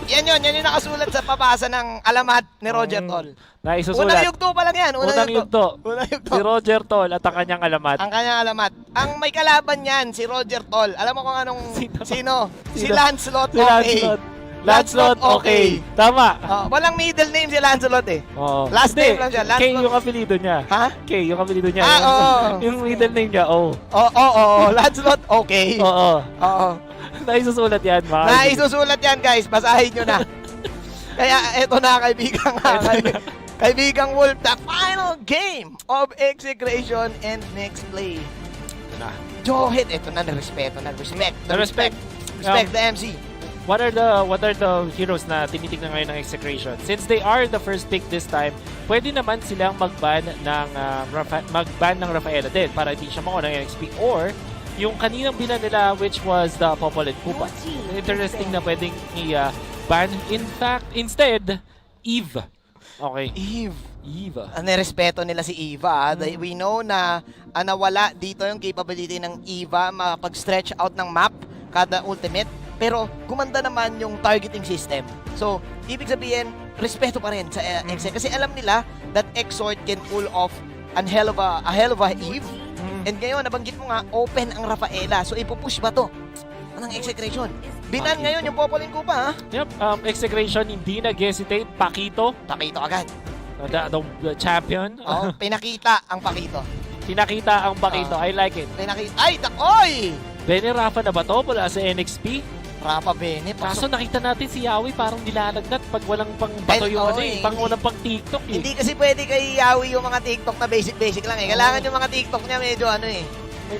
yan yung nakasulat sa pabasa ng alamat ni Roger Toll. Naisusulat. Unang yugto pa lang yan. Unang yugto. Unang yugto. Si Roger Toll at ang kanyang alamat. Ang kanyang alamat. Ang may kalaban yan, si Roger Toll. Alam mo kung anong sino? Si Lancelot, Si okay. Lancelot, okay. Tama. Walang middle name si Lancelot eh. Oo. Last Hindi, name lang siya, K Lancelot. yung apelido niya. Ha? K yung apelido niya. Oo. Yung middle name niya, O. Oo. Lancelot, okay. Oo. Oo. Naisusulat yan, mga kaibigan. Naisusulat yan guys, basahin nyo na. Kaya eto na kaibigang Wolf, the final game of execration and next play. Ito na. Johit, eto na, respect. Respect the MC. What are the heroes na tinitignan ngayon ng Execration? Since they are the first pick this time, pwede naman silang mag-ban ng Rafaela din para hindi siya makuha ng NXP, or yung kaninang binan nila, which was the Popol and Pupa. Interesting na pwedeng i-ban. In fact, instead, Eve. Okay. Eve. Eve. Nirespeto nila si Eva. We know na nawala dito yung capability ng Eva makapag-stretch out ng map kada ultimate. Pero gumanda naman yung targeting system. So, ibig sabihin, respeto pa rin sa Exec. Kasi alam nila that Exort can pull off a hell of a Eve. And ngayon, nabanggit mo nga, open ang Rafaela. So, ipupush ba to ng Execration? Binan ngayon yung Popolin ko pa, ha? Yep. Execration hindi nag-hesitate. Pakito. Pakito agad. The champion. Oh, pinakita ang Pakito. Pinakita ang Pakito. I like it. Pinakita. Ay, oy! Benny Rafa na ba to mula sa NXP? Rafa Bene. Kaso nakita natin si Yawi parang nilalagnat pag walang pang bato yung pang walang pang TikTok eh. Hindi kasi pwede kay Yawi yung mga TikTok na basic lang eh. Kailangan yung mga TikTok niya medyo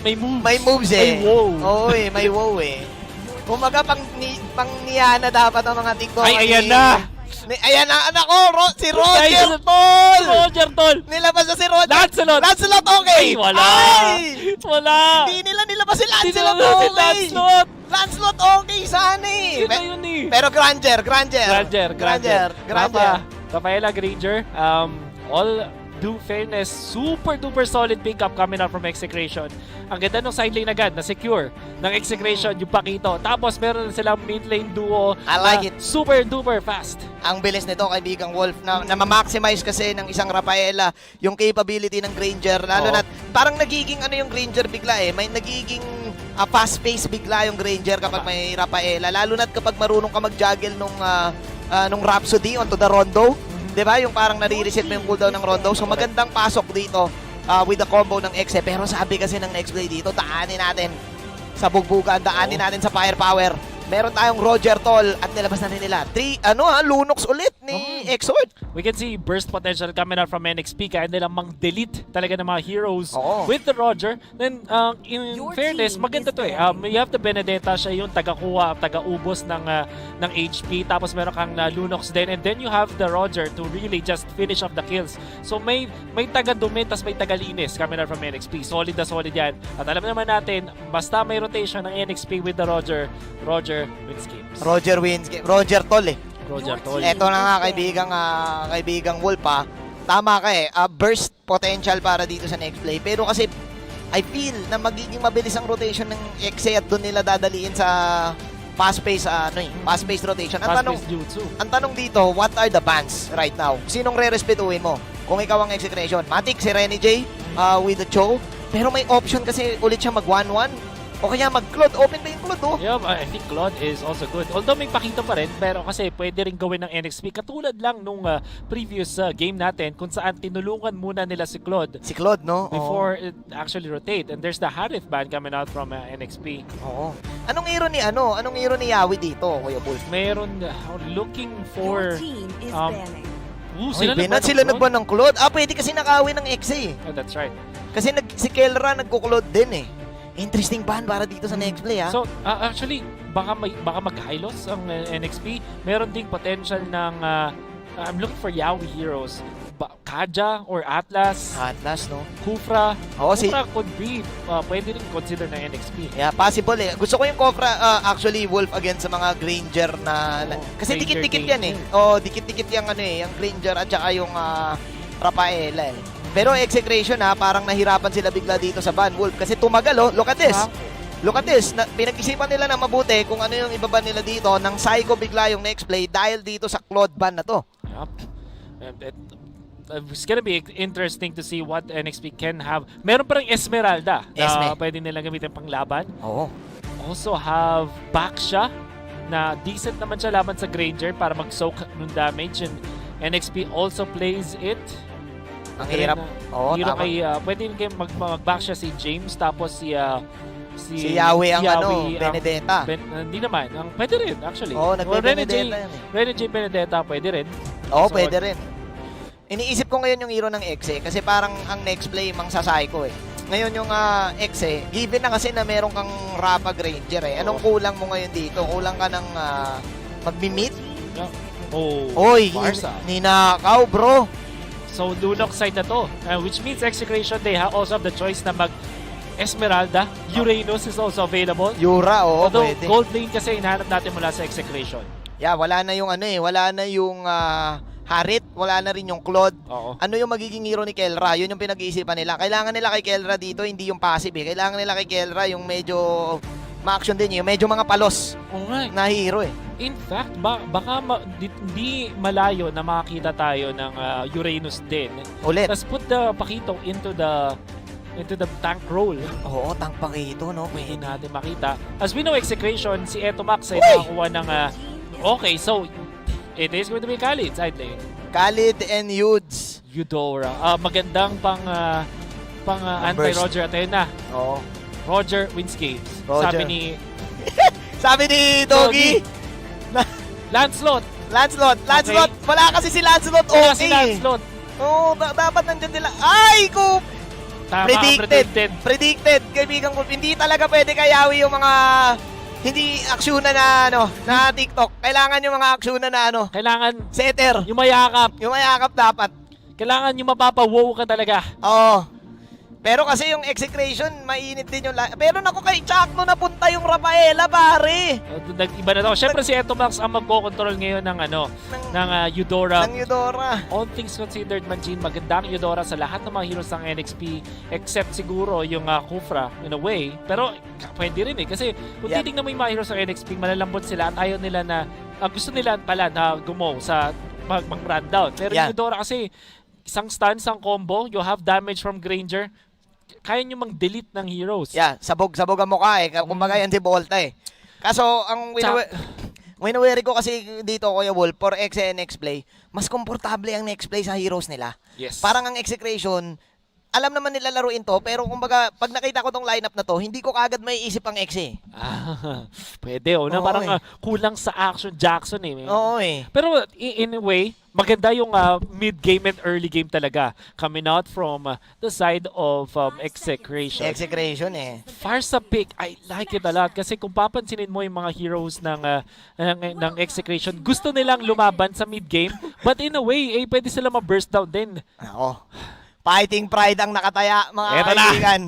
May moves. May moves eh. May wow. Oo eh, may wow eh. Kumaga pang niyana dapat ang mga TikTok. Ay, ayan na! Ayan na, anak ko, si Roger Toll! Roger Toll! Nilabas na si Roger. Lancelot! Lancelot, okay! Ay, wala! Ay! Wala! Hindi nila nilabas si Lancelot, Hindi nila si okay! Lancelot! Lancelot, okay, sana eh! Ito yun eh! Pero Granger. Rafaela Granger, all due fairness, super duper solid pickup coming out from Execration. Ang ganda ng side lane agad, na secure ng Execration, yung Pakito. Tapos meron silang mid lane duo. I like it. Super duper fast. Ang bilis nito, kaibigang Wolf, na ma-maximize kasi ng isang Rafaela yung capability ng Granger. Lalo na parang nagiging yung Granger bigla eh. May nagiging fast pace bigla yung Granger kapag may Rafaela. Lalo na kapag marunong ka mag-juggle nung Rhapsody onto the Rondo. Diba? Yung parang nare-reset mo yung cooldown ng Rondo. So magandang pasok dito with the combo ng Exe. Pero sabi kasi ng next play dito, daanin natin sa bugbugan, daanin natin sa firepower. Meron tayong Roger Toll at nilabas na rin nila. Lunox ulit ni Exort. We can see burst potential coming out from NXP. Kaya nilang mang-delete talaga ng mga heroes with the Roger. Then, in fairness, maganda to eh. You have the Benedetta, siya yung taga-kuha, taga-ubos ng HP. Tapos meron kang Lunox din. And then you have the Roger to really just finish off the kills. So may taga-dumi, tapos may taga-linis coming out from NXP. Solid na solid yan. At alam naman natin, basta may rotation ng NXP with the Roger wins games. Roger wins game. Roger Toll eh. Roger Toll. Eto na nga kaibigang Wolf ha. Tama ka eh. Burst potential para dito sa next play. Pero kasi I feel na magiging mabilis ang rotation ng Exe at doon nila dadaliin sa fast-paced rotation. Fast-paced jutsu. Ang tanong dito, what are the bans right now? Sinong re-respetuhin mo? Kung ikaw ang Execration, Matic, si Renny J with the Cho, Pero may option kasi ulit siya mag 1-1. O kaya mag-Claude. Open ba yung Claude, oh? Yeah, I think Claude is also good. Although may pakita pa rin, pero kasi pwede rin gawin ng NXP. Katulad lang nung previous game natin kung saan tinulungan muna nila si Claude Si Claude, no? before it actually rotate. And there's the Harith ban coming out from NXP. Oo. Anong hero ni Anong hero ni Yawi dito, Kuya Wolf? Mayroon looking for... Your team is um, banning. Sila nagban ng Claude. Pwede kasi nakawin ng Exe. Oh, that's right. Kasi si Kelra nagko-Claude din eh. Interesting ban para dito sa next play, ha? So, actually, baka mag-high loss ang NXP. Meron ding potential ng... I'm looking for Yawi heroes. Kaja or Atlas, Atlas, no? Kufra. Oo, Kufra could be, pwede rin consider ng NXP. Yeah, possible eh. Gusto ko yung Kofra, actually, Wolf against sa mga Granger na... kasi Granger dikit-dikit game. yan eh. Dikit-dikit yung yung Granger at saka yung Rafaela eh. Pero Execration parang nahirapan sila bigla dito sa ban, Wolf. Kasi tumagal, look at this. Look at this. Pinag-isipan nila na mabuti kung ano yung ibaban nila dito nang Psycho bigla yung next play dahil dito sa Claude ban na to. Yup. It's gonna be interesting to see what NXP can have. Meron pa rin Esmeralda na pwede nilang gamitin pang laban. Oo. Also have Baksha na decent naman siya laban sa Granger para mag-soak ng damage, and NXP also plays it. Ang hirap. Oo, Hero tama. kay, pwede rin kayo mag-backsha si James tapos si Yawi ang Yawi Benedetta. Hindi naman. Pwede rin actually. Oo, Rene J. nagbe-Benedetta yan eh. Rene J. Benedetta pwede rin. Oo, So, pwede rin. Iniisip ko ngayon yung hero ng Exe kasi parang ang next play mang sa Psycho eh. Ngayon yung Exe, given na kasi na meron kang Rafa Granger eh. Anong kulang mo ngayon dito? Kulang ka ng mag-meet? Oy, Barca. ninakaw bro. So, Lunok side na to. Which means Execration, they also have the choice na Esmeralda. Uranus is also available. Yura, oo, Although, pwede. gold lane kasi hinahanap natin mula sa Execration. Yeah, wala na yung wala na yung Harit, wala na rin yung Claude. Oo. Ano yung magiging hero ni Kelra? Yun yung pinag-iisipan nila. Kailangan nila kay Kelra dito, hindi yung passive eh. Kailangan nila kay Kelra yung medyo ma-action din, yung medyo mga palos Oo nga. na hero eh. In fact, baka hindi malayo na makakita tayo ng Uranus din. Ulit. Tapos put the Pakito into the tank role. Oo, tank Pakito, no? Hindi Pwede. natin makita. As we know, Execration, si Eto Max ay Uy! nakakuha ng... okay, so it is going to be Khalid side lane. Khalid and Yudes. Eudora. Magandang pang Numbers. anti-Roger Athena. Oo. Roger wins games. Roger. Sabi ni Doggy. Lancelot. Lancelot. Okay. Wala kasi si Lancelot. Kaya Okay. si Lancelot. Oo, dapat nandyan sila. Ay, ko! Tama, Predicted. Kaibigan ko, hindi talaga pwede kayawi yung mga hindi aksyonan na TikTok. Kailangan yung mga aksyonan na Kailangan setter. yung mayakap. Yung mayakap dapat. Kailangan yung mapapawow ka talaga. Oo. Pero kasi yung Execration, mainit din yung... Pero naku, kay Chakno napunta yung Rafaela, pare. Nag-iba na to. Siyempre si Eto Max ang magko-control ngayon ng Eudora. Ng Eudora. All things considered, Manjin, maganda ang Eudora sa lahat ng mga heroes ng NXP except siguro yung Kufra in a way. Pero pwede rin eh kasi kung titignan mo yung mga heroes ng NXP, malalambot sila at ayaw nila na gusto nila pala na gumaw sa mag-rundown. Pero yung Eudora kasi isang stun, isang combo, you have damage from Granger, kaya nyo mang-delete ng heroes. Yeah, sabog ang mukha eh. Kumbaga yan si Volta eh. Kaso, ang winawari ko kasi dito, Kuya Wolf, for X and X play, mas komportable ang next play sa heroes nila. Yes. Parang ang Execration, alam naman nila laruin to, pero kumbaga, pag nakita ko tong lineup na to, hindi ko kagad may isip ang X eh. Pwede, na Oo, parang kulang sa action Jackson eh. Oo eh. Pero in a way, maganda yung mid-game and early game talaga coming out from the side of Execration. Execration eh. Farsa pick, I like it a lot kasi kung papansinin mo yung mga heroes ng Execration, gusto nilang lumaban sa mid-game, but in a way, pwede sila ma-burst down din. Ako. Fighting pride ang nakataya, mga Eto na. kaibigan.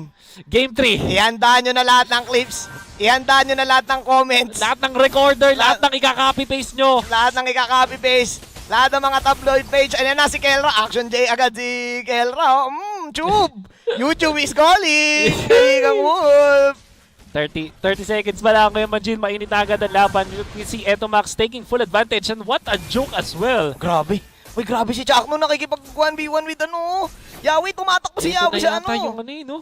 Game 3. Ihandaan nyo na lahat ng clips. Ihandaan nyo na lahat ng comments. Lahat ng recorder, lahat ng ika-copy-paste nyo. Lahat ng ika-copy-paste. Lahat ng mga tabloid page. Ayan na si Kelra. Action J agad si Kelra. Tube. YouTube is calling. Kaibigang Wolf. 30 seconds pa lang ngayon, Manjin. Mainit na agad ang laban. Si Eto Max taking full advantage. And what a joke as well. Grabe. Uy, grabe si Chakno nakikipag 1v1 with Yawi, tumatakbo si Yawi sa Ito na yata yung no?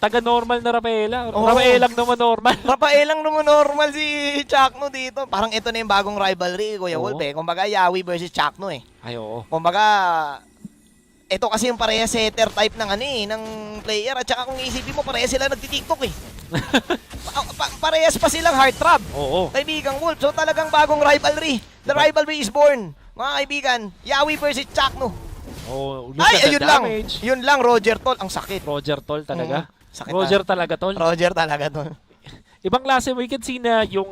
taga-normal na Rafaela. Oo. Rafaelang naman normal. Rafael lang naman normal si Chakno dito. Parang ito na yung bagong rivalry, Kuya Oo. Wolf eh. Kumbaga, Yawi versus Chakno eh. Ay, oo. Kumbaga, ito kasi yung pareha setter type ng ng player. At saka kung isipin mo, pareha sila nagtitiktok eh. Parehas pa silang heartthrob. Oo. Kaibigang Wolf. So talagang bagong rivalry. The rivalry is born. Mga kaibigan, Yawi versus Chakno. Oh, look Ay, at the ayun lang. damage. Yun lang, Roger Tol. Ang sakit. Roger Tol talaga. Sakit Roger talaga, Tol. Roger talaga, Tol. Ibang klase, we can see na yung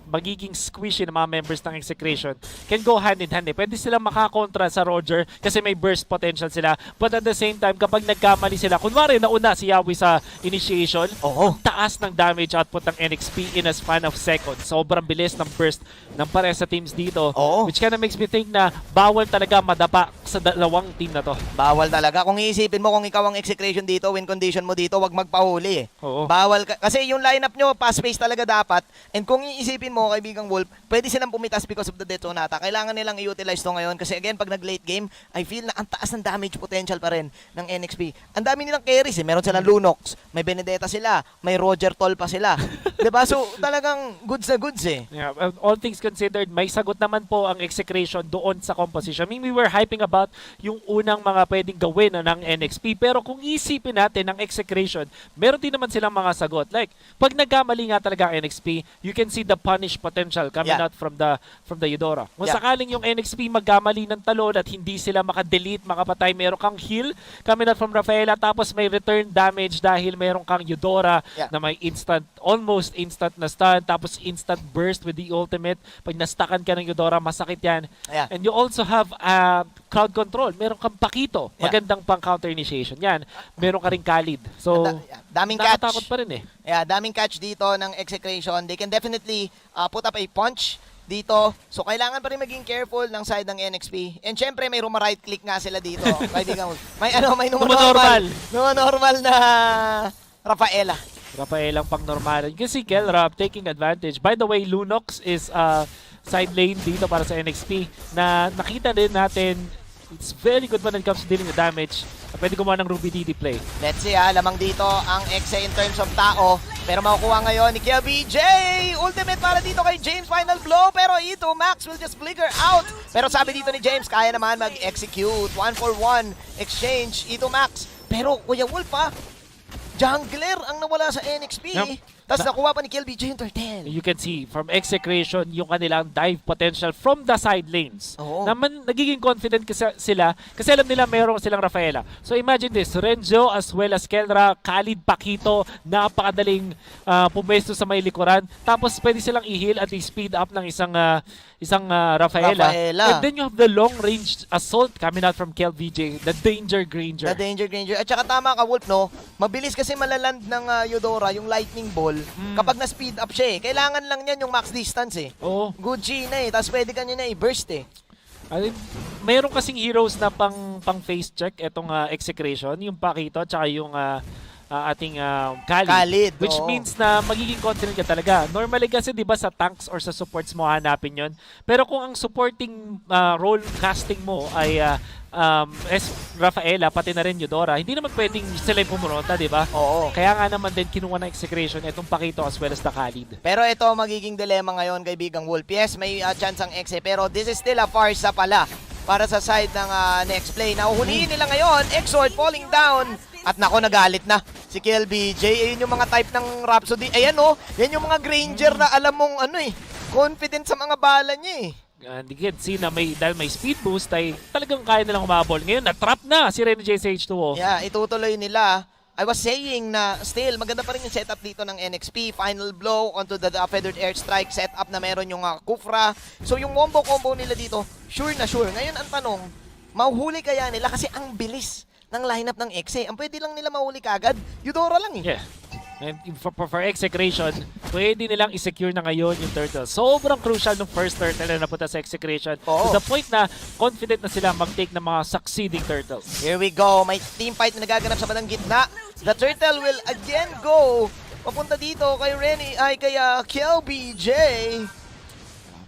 magiging squishy ng mga members ng Execration can go hand in hand. Pwede silang makakontra sa Roger kasi may burst potential sila. But at the same time, kapag nagkamali sila, kunwari nauna si Yawi sa initiation, Oo. taas ng damage output ng NXP in a span of seconds. Sobrang bilis ng burst ng pare sa teams dito. Oo. Which kind of makes me think na bawal talaga madapa sa dalawang team na to. Bawal talaga. Kung iisipin mo kung ikaw ang execution dito, win condition mo dito, wag magpahuli eh. Oo. Bawal ka. Kasi yung lineup nyo, fast-paced talaga dapat. And kung iisipin mo, kaibigang Wolf, pwede silang pumitas because of the Death Sonata. Kailangan nilang i-utilize to ngayon. Kasi again, pag nag-late game, I feel na ang taas ng damage potential pa rin ng NXP. Ang dami nilang carries eh. Meron silang Lunox, may Benedetta sila, may Roger Tol pa sila. Diba? So, talagang goods na goods eh. Yeah, all things considered, may sagot naman po ang Execration doon sa composition. I mean, we were hyping about yung unang mga pwedeng gawin ng NXP. Pero kung isipin natin ng Execration, meron din naman silang mga sagot. Like, pag nagkamali nga talaga ang NXP, you can see the punish potential coming Yeah. out from the Eudora. Kung Yeah. sakaling yung NXP magkamali ng talon at hindi sila makadelete, makapatay, meron kang heal coming out from Rafaela, tapos may return damage dahil meron kang Eudora Yeah. na may almost instant na stun, tapos instant burst with the ultimate. Pag nastakan ka ng Eudora, masakit yan. Yeah. And you also have crowd control. Meron kang Pakito. Yeah. Magandang pang counter initiation. Yan. Meron ka rin Khalid. So, Daming catch. nakatakot pa rin eh. Yeah, daming catch dito ng Execration. They can definitely put up a punch dito. So, kailangan pa rin maging careful ng side ng NXP. And syempre, may right click nga sila dito. Kaibigan, may Numanormal. normal na Rafaela. Rafael ang pang normal. Kasi Kelrab taking advantage. By the way, Lunox is side lane dito para sa NXP na nakita din natin it's very good when it comes to dealing with damage. Pwede gumawa ng Ruby DD play. Let's see lamang dito ang Exe in terms of tao. Pero makukuha ngayon ni KLBJ. Ultimate para dito kay James, final blow. Pero ito, Max will just flicker out. Pero sabi dito ni James, kaya naman mag-execute. 1-for-1 exchange. Ito, Max. Pero Kuya Wolf jungler ang nawala sa NXP. Yep. Tapos nakuha pa ni KLBJ yung turtle. You can see from Execration yung kanilang dive potential from the side lanes. Oo. Naman nagiging confident sila kasi alam nila meron silang Rafaela. So imagine this, Renzo as well as Kelra, Khalid, Pakito, napakadaling pumwesto sa may likuran. Tapos pwede silang i-heal at i-speed up ng isang Rafaela. And then you have the long range assault coming out from KLVJ, the Danger Granger. The Danger Granger. At saka tama ka, Wolf, no? Mabilis kasi malaland ng Eudora, yung lightning ball, kapag na-speed up siya eh. Kailangan lang niyan yung max distance eh. Oo. Good G na eh. Tapos pwede ka niya na i-burst eh. Mayroon kasing heroes na pang face check etong Execration, yung Pakito tsaka yung ating Khalid. Which oo. means na magiging confident ka talaga. Normally kasi 'di ba sa tanks or sa supports mo hanapin 'yon. Pero kung ang supporting role casting mo ay Rafaela pati na rin Eudora, hindi naman pwedeng sila yung pumunta, 'di ba? Oo. Kaya nga naman din kinuha ng Execration etong Pakito as well as the Khalid. Pero ito magiging dilema ngayon, kaibigang Wolf. Yes, may chance ang Exe, pero this is still a farsa pala para sa side ng next play. Nahuhulihin nila ngayon, Exort falling down. At nako, nagalit na si KLBJ. Ayun yung mga type ng Rhapsody. Ayan oh, yan yung mga Granger na alam mong confident sa mga bala niya eh. You can see na dahil may speed boost ay talagang kaya nilang humabol. Ngayon, na-trap na si Rene J. H2O. Yeah, itutuloy nila. I was saying na still, maganda pa rin yung setup dito ng NXP. Final blow onto the Feathered Airstrike setup na meron yung Kufra. So yung combo nila dito, sure na sure. Ngayon ang tanong, mahuhuli kaya nila kasi ang bilis ng lineup ng Exe. Ang pwede lang nila mahuli kagad, Eudora lang eh. Yeah. And for Execration, pwede nilang i-secure na ngayon yung turtle. Sobrang crucial ng first turtle na napunta sa Execration. Oo. To the point na confident na sila mag-take ng mga succeeding turtles. Here we go. May team fight na nagaganap sa bandang gitna. The turtle will again go papunta dito kay kay KLBJ.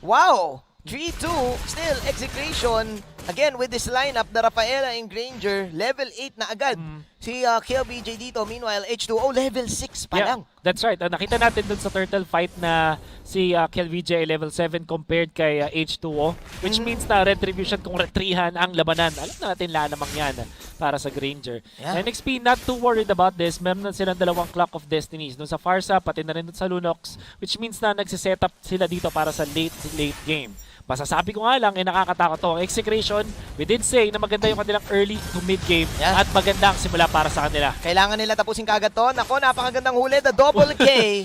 Wow! 3-2, still Execration. Again, with this lineup, the Rafaela and Granger, level 8 na agad si KLBJ dito. Meanwhile, H2O level 6 pa lang. That's right. Nakita natin dun sa turtle fight na si KLVJ level 7 compared kay H2O, which means na Retribution kung retrihan ang labanan. Alam na natin namang yan para sa Granger. Yeah. NXP not too worried about this. Meron na silang dalawang Clock of Destinies. Dun sa Farsa, pati na rin dun sa Lunox, which means na nagsiset up sila dito para sa late game. Masasabi ko nga lang, nakakatakot to. Ang Execration, we did say na maganda yung kanilang early to mid game at maganda ang simula para sa kanila. Kailangan nila tapusin kagad to. Nako, napakagandang huli. The double K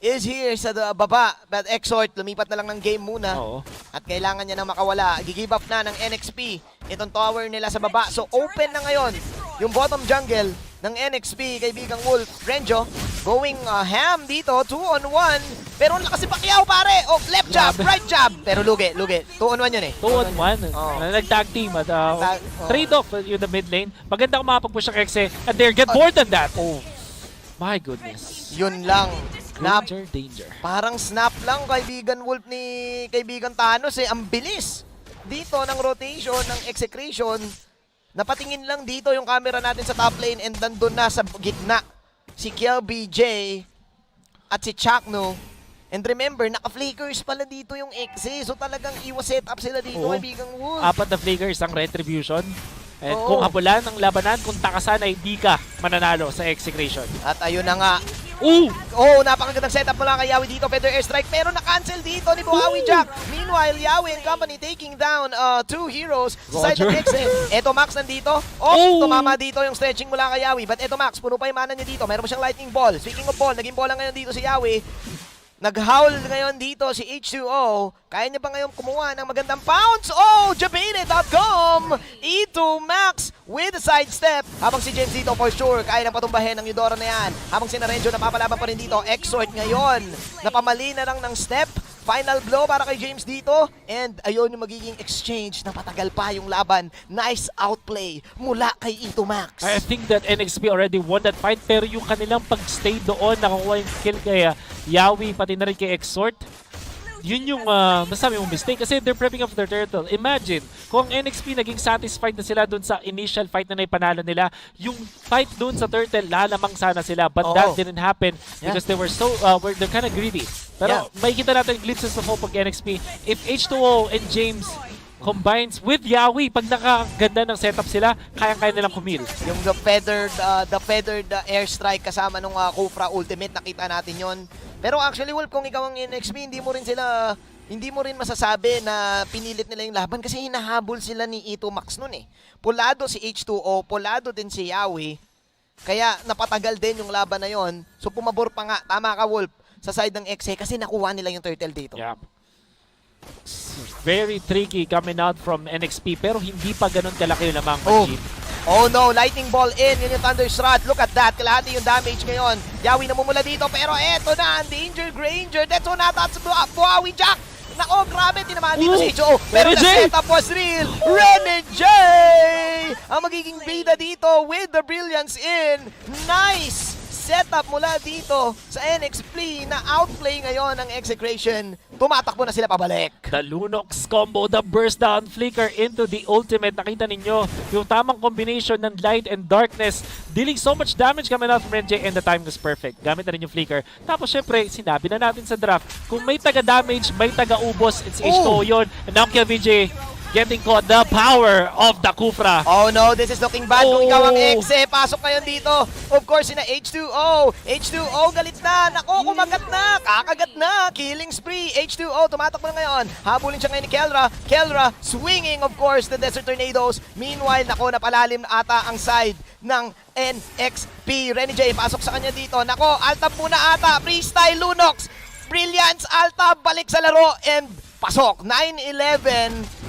is here sa baba. But Exort, lumipat na lang ng game muna. Oo. At kailangan niya na makawala. Gigive up na ng NXP itong tower nila sa baba. So open na ngayon yung bottom jungle ng NXP, kaibigang Wolf. Renjo going ham dito, 2-on-1. Pero ang lakas si Pacquiao, pare. Oh, left jab, right jab. Pero lugi. 2-on-1 yun eh. 2-on-1. Nag-tag team at trade-off yung the mid lane. Maganda kung makapag-push ang Exe and they get more than that. Oh, my goodness. Yun lang. Danger. Parang snap lang kaibigan Wolf ni kaibigan Thanos eh. Ang bilis dito ng rotation ng Execration. Napatingin lang dito yung camera natin sa top lane and nandun na sa gitna si KLBJ at si Chakno. And remember, naka-flickers pala dito yung Exe. So talagang iwas-set up sila dito, kaibigang Wolf. 4 na flickers ang Retribution. And kung habulan ng labanan, kung takasan ay di ka mananalo sa Execration. At ayun na nga. Ooh! Oh, napakagandang setup mula kay Yawi dito. Feather airstrike, pero na-cancel dito ni Buhawi Jack. Meanwhile, Yawi and company taking down 2 heroes sa side ng Exe. Eto Max nandito. Tumama dito yung stretching mula kay Yawi. But eto Max, puno pa yung mana niya dito. Meron pa siyang lightning ball. Speaking of ball, naging bola ngayon dito si Yawi. Nag-howl ngayon dito si H2O. Kaya niya ba ngayon kumuha ng magandang pounce? Oh, Jabate.com! E2 Max with a sidestep. Habang si James dito for sure, kaya nang patumbahin ng Eudora na yan. Habang si Narenjo napapalaban pa rin dito. Exort ngayon. Napamali na lang ng step. Final blow para kay James dito. And ayun yung magiging exchange na patagal pa yung laban. Nice outplay mula kay E2 Max. I think that NXP already won that fight, pero yung kanilang pag-stay doon, nakakuha yung kill kay Yawi, pati na rin kay Exort. Yun yung masabi mong mistake kasi they're prepping up their turtle. Imagine, kung NXP naging satisfied na sila dun sa initial fight na naipanalo nila, yung fight dun sa turtle, lalamang sana sila. But that didn't happen because they were so, they're kind of greedy. Pero may kita natin glimpses of hope pag NXP. If H2O and James combines with Yawi, pag nakaganda ng setup sila, kaya-kaya nilang kumil. Yung the feathered airstrike kasama nung Kufra Ultimate, nakita natin yon. Pero actually, Wolf, kung ikaw ang NXP, hindi mo rin masasabi na pinilit nila yung laban kasi hinahabol sila ni E2 Max nun eh. Pulado si H2O, pulado din si Yawi. Kaya napatagal din yung laban na yon. So pumabor pa nga, tama ka Wolf, sa side ng Exe kasi nakuha nila yung turtle dito. Yeah. Very tricky coming out from NXP pero hindi pa ganun kalaki yung lamang machine. Oh no, lightning ball in, yun yung Thunder Shroud. Look at that, kalahati yung damage ngayon. Yawi namumula dito, pero eto na, ang Danger Granger. That's one at Buhawi Jack. Nako, grabe, tinamaan dito si H2O. Pero the setup was real. Rene J! Ang magiging bida dito with the brilliance in. Nice setup mula dito sa NXP na outplay ngayon ng Execration. Tumatakbo na sila pabalik. The Lunox combo, the burst down flicker into the ultimate. Nakita ninyo yung tamang combination ng light and darkness, dealing so much damage coming out from Renje, and the time was perfect. Gamit na rin yung flicker. Tapos syempre, sinabi na natin sa draft, kung may taga-damage, may taga-ubos, it's H2O yun. And now KLVJ getting caught, the power of the Kufra. Oh no, this is looking bad. Kung ikaw ang Exe, pasok ngayon dito. Of course, sina H2O. H2O galit na. Nako, kumagat na. Kakagat na. Killing spree. H2O tumatakbo na ngayon. Habulin siya ngayon ni Kelra. Kelra swinging, of course, the Desert Tornadoes. Meanwhile, nako, napalalim na ata ang side ng NXP. Renny J, pasok sa kanya dito. Nako, Altab muna ata. Freestyle Lunox. Brilliance, Altab, balik sa laro. And pasok. 9-11.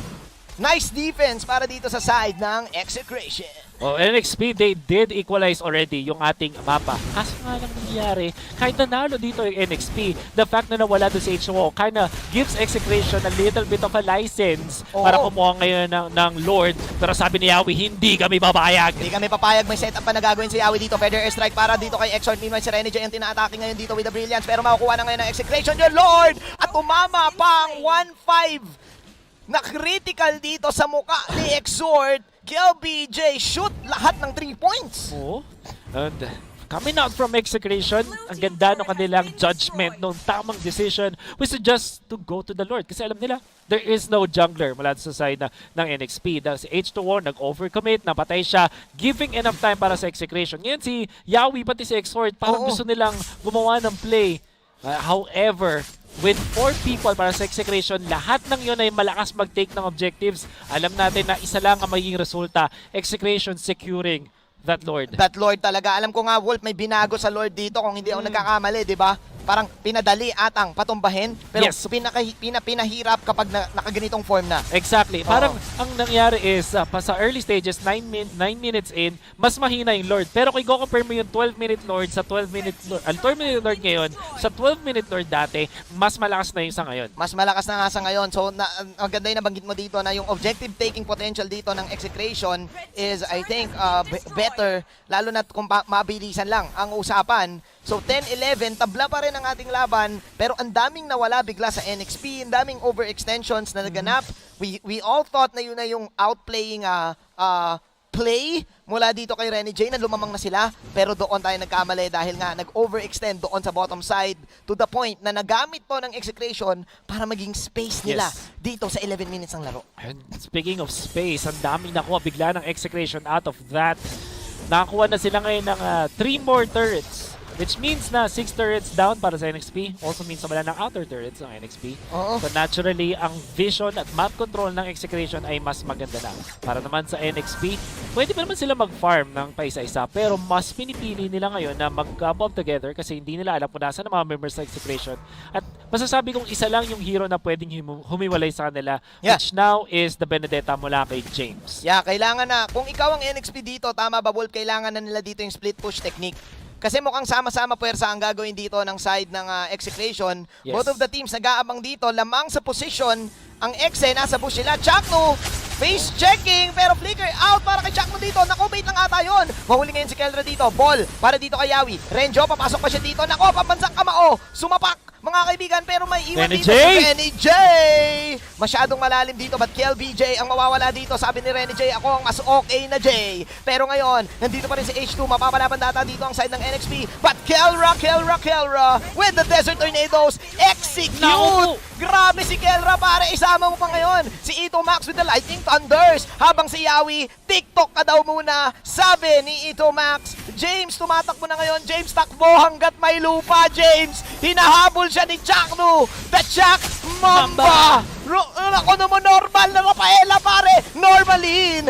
Nice defense para dito sa side ng Execration. Oh, NXP, they did equalize already yung ating mapa. Kaso nga lang nangyari, kahit nanalo dito yung NXP, the fact na nawala doon si H2O kinda gives Execration a little bit of a license para kumuha ngayon ng Lord. Pero sabi ni Yawi, hindi kami papayag. Hindi kami papayag. May setup pa na gagawin si Yawi dito. Feather airstrike para dito kay Exort. Meanwhile, si Renny J ang tina-atake ngayon dito with the brilliance. Pero makukuha na ngayon ng Execration yung Lord. At umama pa ang 1-5 na critical dito sa muka ni Exort. KelBJ shoot lahat ng 3 points. Oo. And coming out from Execration, ang ganda ng kanilang judgment nung tamang decision was to just to go to the Lord. Kasi alam nila, there is no jungler mula sa side ng NXP. Dahil si H2O nag-overcommit, napatay siya, giving enough time para sa Execration. Ngayon si Yawi pati si Exort, parang gusto nilang gumawa ng play. However, with 4 people para sa Execration, lahat ng yun ay malakas mag-take ng objectives. Alam natin na isa lang ang magiging resulta, Execration securing that Lord. That Lord talaga. Alam ko nga, Wolf, may binago sa Lord dito kung hindi ako nagkakamali, di ba? Parang pinadali atang patumbahin, pero Yes. pinahirap kapag nakaganitong form na. Exactly. Parang ang nangyari is, pa sa early stages, 9 minutes in, mas mahina yung Lord. Pero kung i-compare mo yung 12-minute Lord sa 12-minute Lord, 12-minute Lord ngayon, sa 12-minute Lord dati, mas malakas na yung sa ngayon. Mas malakas na nga sa ngayon. So, ang ganda yung nabanggit mo dito na yung objective taking potential dito ng Execration is, I think, better, lalo na kung mabilisan lang ang usapan. So 10-11, tabla pa rin ang ating laban, pero ang daming nawala bigla sa NXP, ang daming overextensions na naganap. We all thought na yun na yung outplaying play mula dito kay Renny J na lumamang na sila, pero doon tayo nagkamali dahil nga nag-overextend doon sa bottom side to the point na nagamit to ng Execration para maging space nila dito sa 11 minutes ng laro. And speaking of space, ang daming nakuha bigla ng Execration out of that. Nakakuha na sila ngayon ng 3 more turrets. Which means na 6 turrets down para sa NXP. Also means na wala ng outer turrets ng NXP. Oo. So naturally, ang vision at map control ng Execration ay mas maganda na. Para naman sa NXP, pwede pa naman sila mag-farm ng paisa-isa. Pero mas pinipili nila ngayon na mag-bomb together kasi hindi nila alam kung nasa ng mga members ng Execration. At masasabi kong isa lang yung hero na pwedeng humiwalay sa kanila. Yeah. Which now is the Benedetta mula kay James. Yeah, kailangan na. Kung ikaw ang NXP dito, tama ba, Wolf? Kailangan na nila dito yung split push technique. Kasi mukhang sama-sama puwersa ang gagawin dito ng side ng Execration. Yes. Both of the teams nag-aabang dito, lamang sa position. Ang Exe, nasa bush sila. Chakno, face checking, pero flicker out para kay Chakno dito. Naku, bait lang ata yun. Mahuli ngayon si Kelra dito. Ball para dito kay Yawi. Renjo, papasok pa siya dito. Naku, pambansang kamao. Sumapak, mga kaibigan, pero may iwan Renny dito J! si Renny J! Masyadong malalim dito, but KelBJ ang mawawala dito. Sabi ni Renny J, ako ang mas okay na J. Pero ngayon, nandito pa rin si H2. Mapapalaban data dito ang side ng NXP. But Kelra with the Desert Tornadoes, execute! Naku! Grabe si Kelra, pare. Isama mo pa ngayon si Ito Max with the Lightning Thunders. Habang si Yawi, TikTok ka daw muna. Sabi ni Ito Max, James, tumatakbo na ngayon. James, takbo hanggat may lupa, James. Hinahabol siya ni Chakno. The Chak Mamba. Ako naman, normal na Rafaela, pare. Normalin.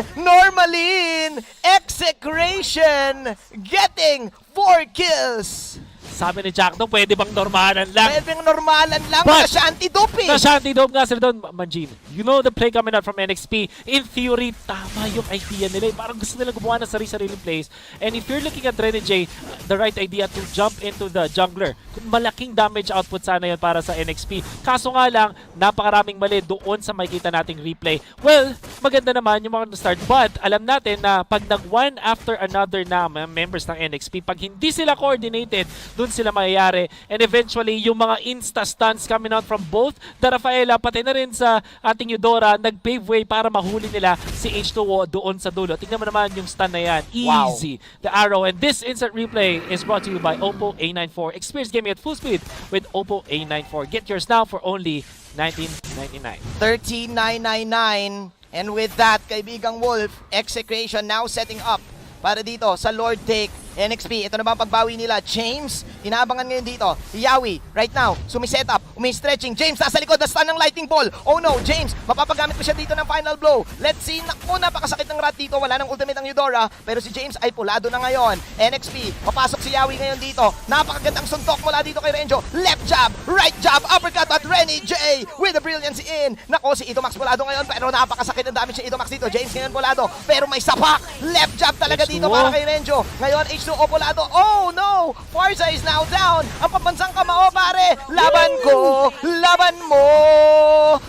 Execration getting 4 kills. Sabi ni Jackno, pwede bang normalan lang? Pwedeng normalan lang. But- Siya anti-dope eh. Nasa anti-dope nga sila doon, Manjin. You know the play coming out from NXP. In theory, tama yung idea nila. Parang gusto nila gumawa ng sarili-sarili plays. And if you're looking at Renny J, the right idea to jump into the jungler. Malaking damage output sana yun para sa NXP. Kaso nga lang, napakaraming mali doon sa makikita nating replay. Well, maganda naman yung mga start. But alam natin na pag nag-one after another na mga members ng NXP, pag hindi sila coordinated, doon sila mayayari. And eventually, yung mga insta-stuns coming out from both the Rafaela, pati na rin sa ating Eudora, nag-pave way para mahuli nila si H2O doon sa dulo. Tingnan mo naman yung stun na yan. Wow. Easy. The arrow. And this instant replay is brought to you by Oppo A94. Experience gaming at full speed with Oppo A94. Get yours now for only $19.99. 13,999. And with that, kaibigang Wolf, Execration now setting up para dito sa Lord Take NXP. Ito na ba ang pagbawi nila? James, inaabangan ngayon dito. Yawi, right now, sumiset up, umi-stretching. James, nasa likod, na-stun ng lightning ball. Oh no, James, mapapagamit ko siya dito ng final blow. Let's see, naku, napakasakit ng rat dito. Wala ng ultimate ang Eudora, pero si James ay pulado na ngayon. NXP, papasok si Yawi ngayon dito. Napakagandang suntok mula dito kay Renjo. Left jab, right jab, uppercut at Renny J with the brilliance in. Naku, si Ito Max pulado ngayon, pero napakasakit ng damage si Ito Max dito. James ngayon pulado, pero may sapak. Left jab talaga dito H2O. para kay Renjo. Ngayon, H2O pulado. Oh no! Farza is now down. Ang pambansang kamao, pare. Laban ko. Laban mo.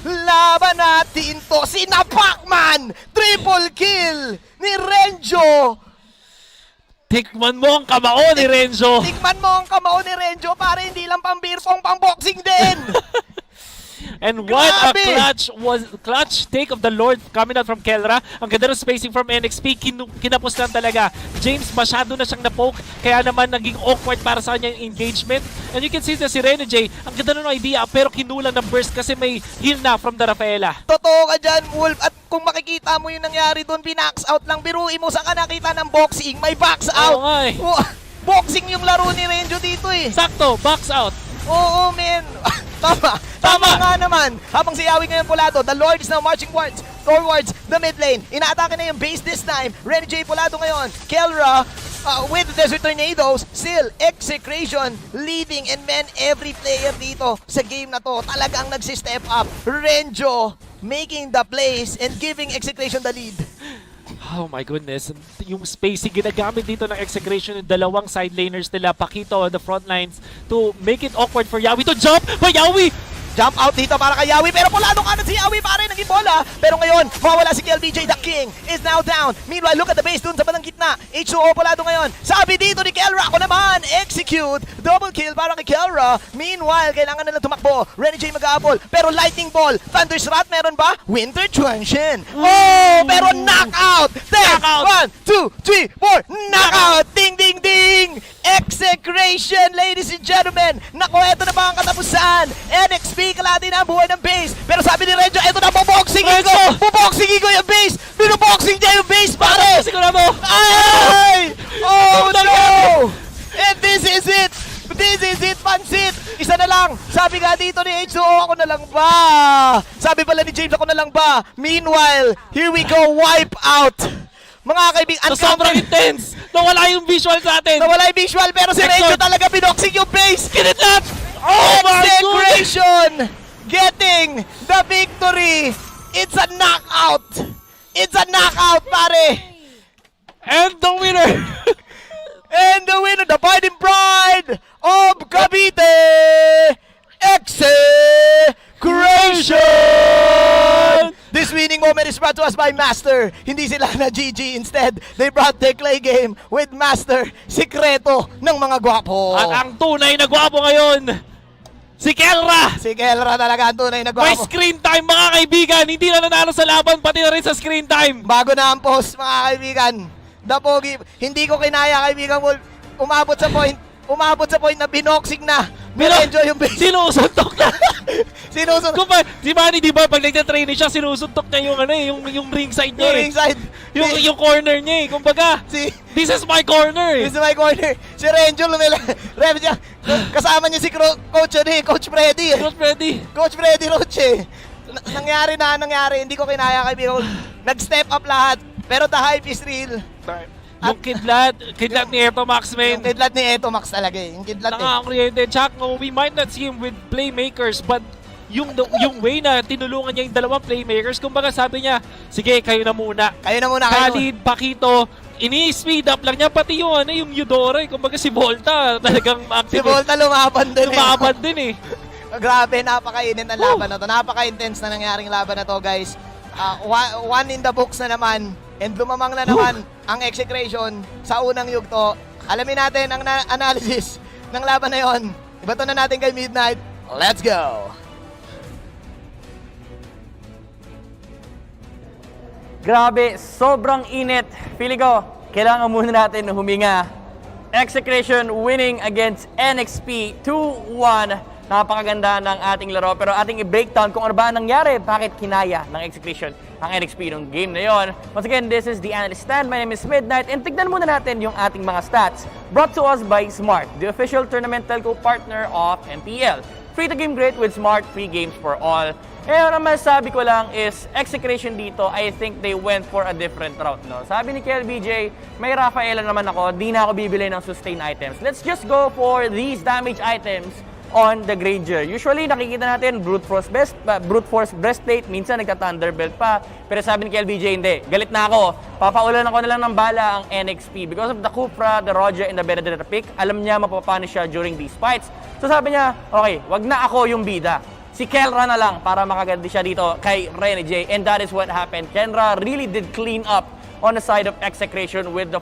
Laban natin to. Si Napakman. Triple kill ni Renjo. Tikman mo ang kamao ni Renzo. Tikman mo ang kamao ni Renjo, pare. Hindi lang pang beer pong, pang boxing din. And what a Grabe! clutch take of the Lord coming out from Kelra. Ang ganda ng spacing from NXP, kinapos lang talaga. James masyado na siyang napoke, kaya naman naging awkward para sa kanyang engagement. And you can see na si Rene J, ang ganda ng idea, pero kinulang ng burst kasi may heal na from the Rafaela. Totoo ka dyan, Wolf. At kung makikita mo yung nangyari doon, binax out lang. Biruin mo, saan ka nakita ng boxing? May box out. Oo nga eh. Boxing yung laro ni Renjo dito eh. Sakto, box out. Oo, men. Tama nga naman. Habang si Yawi ngayon Polado, the Lord is now marching towards the mid lane. Inaatake na yung base this time. Renny J. Polado ngayon. Kelra with the Desert Tornadoes. Still, Execration leading. And men, every player dito sa game na to talagang nagsistep up. Renjo making the plays and giving Execration the lead. Oh my goodness. Yung spacing ginagamit dito ng Execration, yung dalawang side laners nila, Pakito on the front lines to make it awkward for Yawi to jump. But Yawi! Jump out dito para kay Yawi, pero Polado kanan si Yawi pare, naging bola. Pero ngayon, mawala si KLBJ, the king is now down. Meanwhile, look at the base dun sa bandang gitna. H2O Polado ngayon. Sabi dito ni Kelra, ako naman, execute. Double kill para kay Kelra. Meanwhile, kailangan nila tumakbo. Renny J mag-aabol, pero lightning ball. Thunderstrat meron ba? Winter Transient. Oh, pero knockout. 10, 1, 2, 3, 4, knockout. Ding, ding, ding. Execration, ladies and gentlemen. Naku, eto na ba ang katapusan? NXP, kalahati na ang buhay ng base. Pero sabi ni Renjo, eto na, buboxing Igo! Buboxing Igo yung base! Binuboxing niya yung base, pare! Siguro mo! Ay! Oh, no! And this is it! This is it, Pansit! Isa na lang! Sabi nga dito ni H2O, ako na lang ba? Sabi pala ni James, ako na lang ba? Meanwhile, here we go, wipe out! Mga kaibigan, So, sobrang intense! Nawala yung visual sa atin! nawala yung visual, pero si Renjo Excellent. talaga binoxing yung base! Kinitlat! Oh my goodness! Execration getting the victory. It's a knockout. It's a knockout, pare. And the winner! And the winner, the bride and bride of Cavite, Execration. This winning moment is brought to us by Master. Hindi sila na GG. Instead, they brought their clay game with Master. Sikreto ng mga gwapo. At ang tunay na gwapo ngayon, si Kelra! Si Kelra talaga ang tunay na May gwapo. screen time mga kaibigan! Hindi na nanalo sa laban, pati na rin sa screen time! Bago na ang post, mga kaibigan. The Pogi, hindi ko kinaya, kaibigan Wolf. Umabot sa point na binoxing na. Birenjo yung base. Sinusuntok na! Sinusunod. Kung pa, si Manny, di ba, pag nagtatraining siya, sinusuntok niya yung ano eh, yung ringside niya Yung eh. ringside. Yung corner niya eh. Kumbaga, this is my corner eh. This is my corner. Si Renjo lumila. Kasama niya si Coach Freddy eh. Coach Freddy. Coach Freddy Roche. Nangyari. Hindi ko kinaya, kaibigan. Nag-step up lahat. Pero the hype is real. Yung kidlat ni Eto Max, man. Yung kidlat ni Eto Max talaga eh. Yung kidlat eh. Nakaka-create. Chuck, no, we might not see him with playmakers, but yung way na tinulungan niya yung dalawang playmakers, kumbaga sabi niya, sige, kayo na muna. Kayo na muna. Khalid, Pakito, ini-speed up lang niya, pati yung, yung Eudora, kumbaga si Volta, talagang Si active. Volta lumaban din Lumaban din eh. Grabe, napakainit ang laban na to. Napaka-intense na nangyaring laban na to, guys. One in the books na naman. And lumamang na naman ang Execration sa unang yugto. Alamin natin ang analysis ng laban na yon. Ibato na natin kay Midnight. Let's go! Grabe, sobrang init. Feeling ko, kailangan muna natin huminga. Execration winning against NXP 2-1. Napakaganda ng ating laro. Pero ating i-breakdown kung ano ba nangyari. Bakit kinaya ng Execration ang NXP nung game na yon. Once again, this is the Analyst Stand. My name is Midnight. And tignan muna natin yung ating mga stats. Brought to us by Smart, the official tournament telco partner of MPL. Free to game great with Smart, free games for all. Eh, ang masasabi ko lang is, Execration dito, I think they went for a different route, no? Sabi ni KLBJ, may Rafaela naman ako, di na ako bibili ng sustain items. Let's just go for these damage items on the Granger. Usually, nakikita natin brute force breastplate, minsan nagka-thunderbelt pa. Pero sabi ni KLBJ, hindi. Galit na ako. Papaulan ako na lang ng bala ang NXP. Because of the Kufra, the Roja, and the Benedetta pick, alam niya mapapanish siya during these fights. So sabi niya, okay, wag na ako yung bida. Si Kelra na lang para makagandi siya dito kay Rene J. And that is what happened. Kenra really did clean up on the side of Execration with the